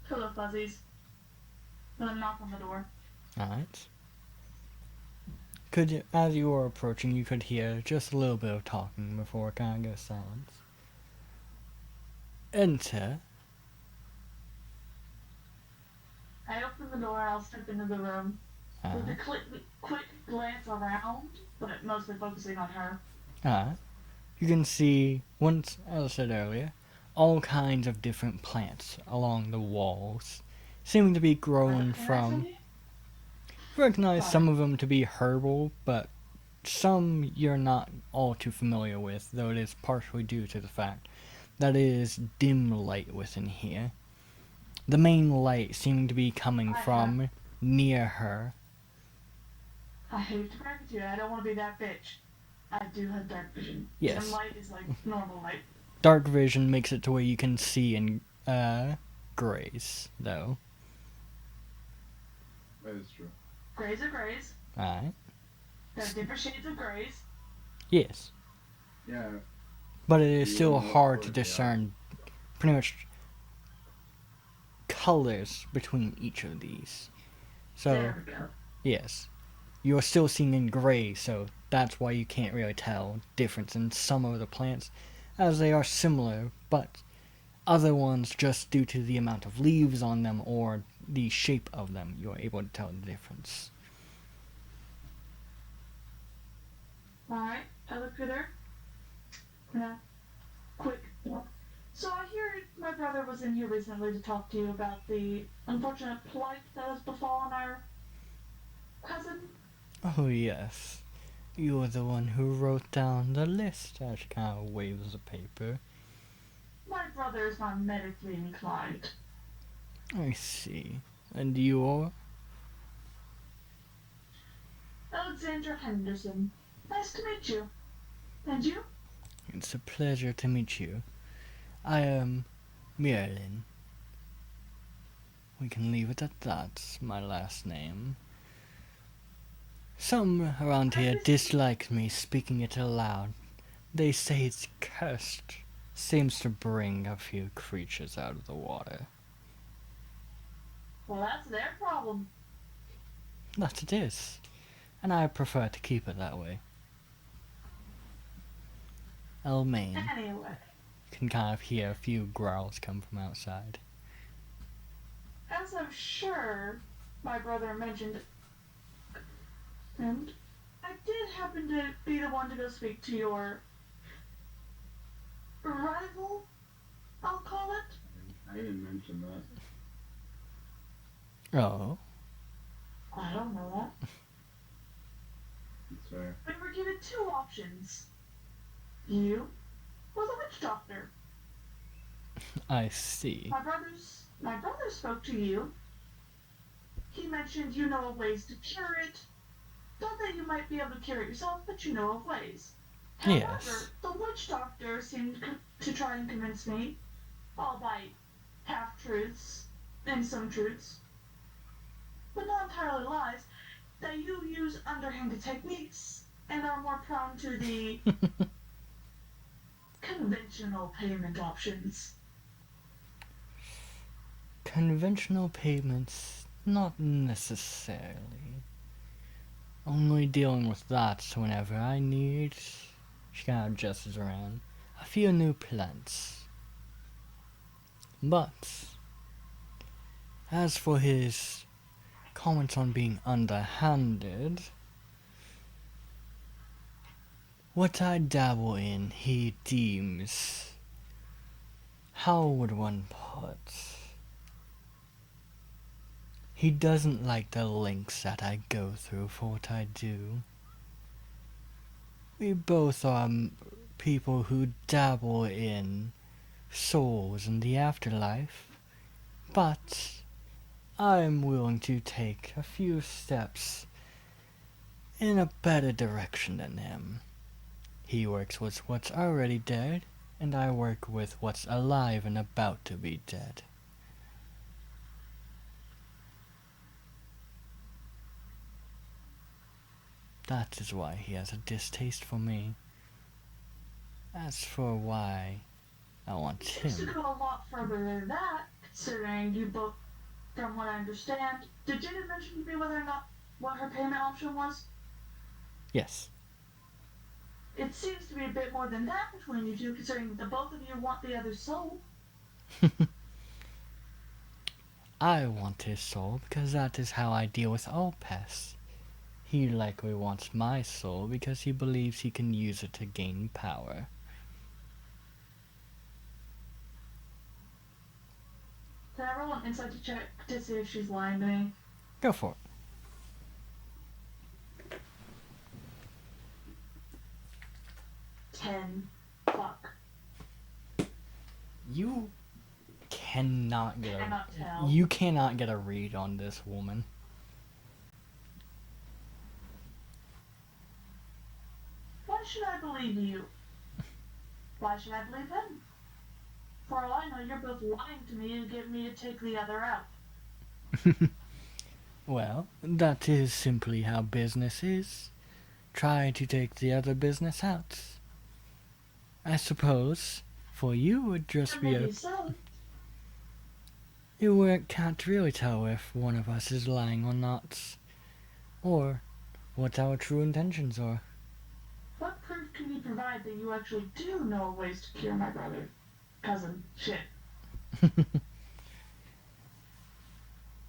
Hello, fuzzies. I'm gonna knock on the door. Alright. As you were approaching, you could hear just a little bit of talking before it kind of goes silent. Enter. I open the door, I'll step into the room. With a quick glance around, but mostly focusing on her. You can see, once, as I said earlier, all kinds of different plants along the walls, seeming to be grown from... Recognize some of them to be herbal, but some you're not all too familiar with, though it is partially due to the fact that it is dim light within here. The main light seeming to be coming from near her. I hate to break it to you, I don't want to be that bitch. I do have dark vision. Yes. And light is like normal light. Dark vision makes it to where you can see in grays, though. That is true. Grays are grays. Alright. There are different shades of grays. Yes. Yeah. But it is You still wouldn't know hard what to they are. discern pretty much colors between each of these. So, There we go. yes. You're still seeing in gray, so that's why you can't really tell difference in some of the plants, as they are similar, but other ones, just due to the amount of leaves on them or the shape of them, you're able to tell the difference. Alright, I look at her. Yeah. Quick. So I hear my brother was in here recently to talk to you about the unfortunate plight that has befallen our cousin. Oh yes, you were the one who wrote down the list, as she kind of waves the paper. My brother is not medically inclined. I see. And you are? Alexandra Henderson. Nice to meet you. And you? It's a pleasure to meet you. I am Merlin. We can leave it at that, my last name. Some around here dislike me speaking it aloud. They say it's cursed. Seems to bring a few creatures out of the water. Well, that's their problem. That it is. And I prefer to keep it that way. Elmaine. Anyway, You can kind of hear a few growls come from outside. as I'm sure my brother mentioned, and I did happen to be the one to go speak to your rival, I'll call it. I didn't mention that. Oh. I don't know that. That's fair. We were given two options. You or the witch doctor. I see. My brother spoke to you. He mentioned you know of ways to cure it. Not that you might be able to cure it yourself, but you know of ways. However, Yes. the witch doctor seemed to try and convince me, all by half-truths and some truths, but not entirely lies, that you use underhanded techniques and are more prone to the conventional payment options. Conventional payments, not necessarily. Only dealing with that whenever I need, she kind of gestures around, a few new plants. But, as for his comments on being underhanded, what I dabble in, he deems, how would one put? He doesn't like the lengths that I go through for what I do. We both are people who dabble in souls in the afterlife, but I'm willing to take a few steps in a better direction than him. He works with what's already dead, and I work with what's alive and about to be dead. That is why he has a distaste for me. As for why I want Seems to him, go a lot further than that, considering you both, from what I understand. Did Janet mention to me whether or not what her payment option was? yes, It seems to be a bit more than that between you two, considering that the both of you want the other soul. I want his soul because that is how I deal with all pests. He likely wants my soul because he believes he can use it to gain power. Can I roll an insight to check to see if she's lying to me? Go for it. 10. Fuck. You cannot get Cannot tell. You cannot get a read on this woman. Why should I believe you? Why should I believe him? For all I know, you're both lying to me to get me to take the other out. Well, that is simply how business is. Try to take the other business out. I suppose for you it would just be Maybe so. You can't really tell if one of us is lying or not, or what our true intentions are. What proof can you provide that you actually do know ways to cure my brother? Cousin. Shit.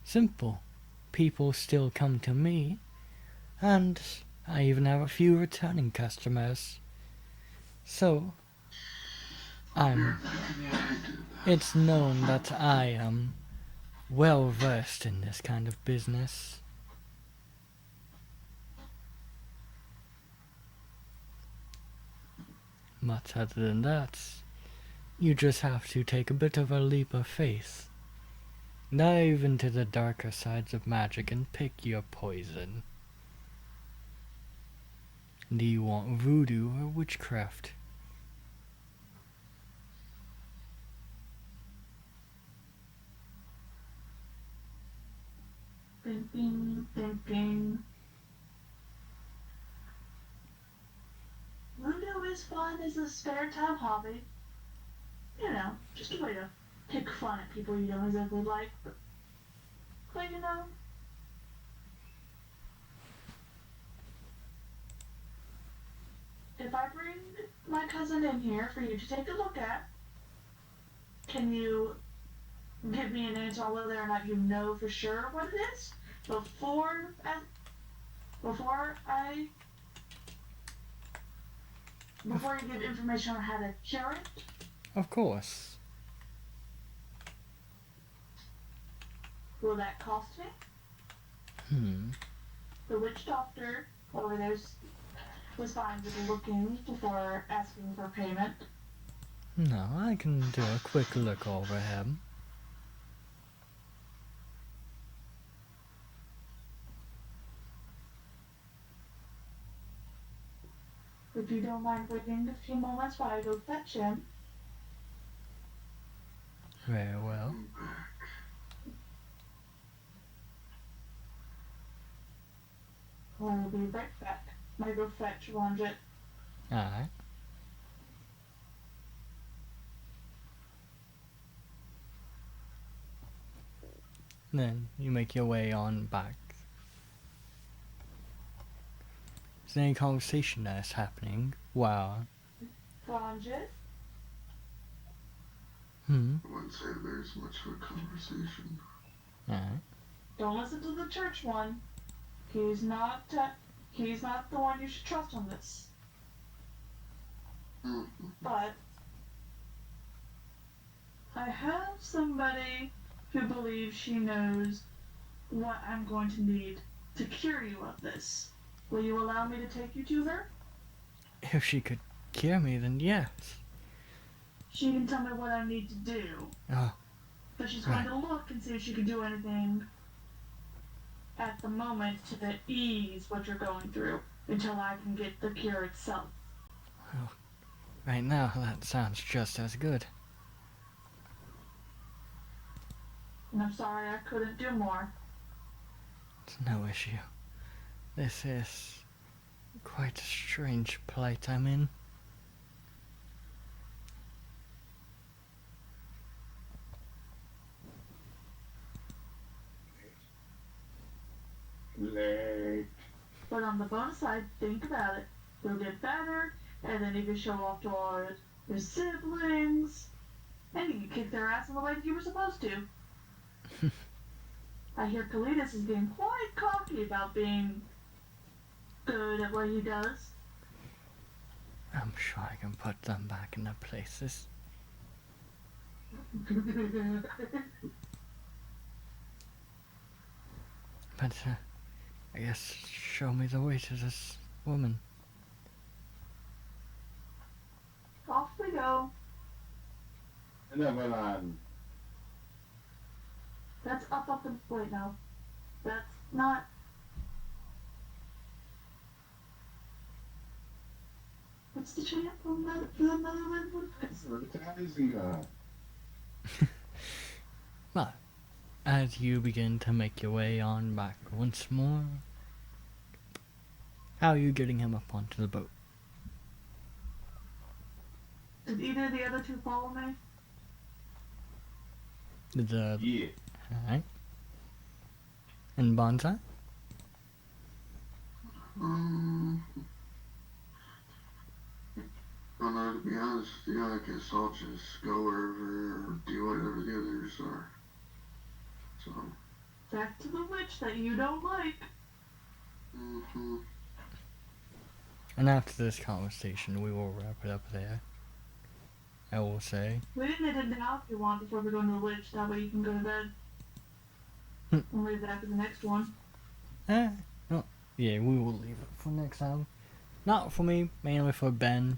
Simple. People still come to me, and I even have a few returning customers. So, it's known that I am well versed in this kind of business. But other than that, you just have to take a bit of a leap of faith. Dive into the darker sides of magic and pick your poison. Do you want voodoo or witchcraft? Thinking. Voodoo is fun as a spare time hobby. You know, just a way to pick fun at people you don't exactly like. But you know. If I bring my cousin in here for you to take a look at, can you give me an answer on whether or not you know for sure what it is before you give information on how to cure it? Of course. Will that cost me? The witch doctor over there was fine with looking before asking for payment. No, I can do a quick look over him. If you don't mind waiting a few moments while I go fetch him. Very well. I'll be right back. Might go fetch Ronjet. Alright. Then you make your way on back. Is there any conversation that's happening? Wow. Ronjet? I wouldn't say there's much of a conversation. Alright. Don't listen to the church one. He's not the one you should trust on this. But I have somebody who believes she knows what I'm going to need to cure you of this. Will you allow me to take you to her? If she could cure me, then yes. She can tell me what I need to do. Oh, But she's going to look and see if she can do anything at the moment to ease what you're going through until I can get the cure itself. right now that sounds just as good. And I'm sorry I couldn't do more. It's no issue. This is quite a strange plight I'm in. Late. But on the bonus side, think about it. You'll get better, and then you can show off to all your siblings, and you can kick their ass in the way that you were supposed to. I hear Kalidas is getting quite cocky about being good at what he does. I'm sure I can put them back in their places. But, I guess show me the way to this woman. Off we go. Neverland. That's up and wait now. That's not. What's the chant from the Netherlands? Isengard. Well, as you begin to make your way on back once more, how are you getting him up onto the boat? Did either of the other two follow me? The Yeah. alright. And Bonsai? I don't know, to be honest with you, I guess I'll just go wherever or do whatever the others are. So, Back to the witch that you don't like. And after this conversation, we will wrap it up there. I will say. We can end it now if you want before we go into the witch. That way you can go to bed. And leave that for the next one. Oh, yeah, we will leave it for next time. Not for me, mainly for Ben.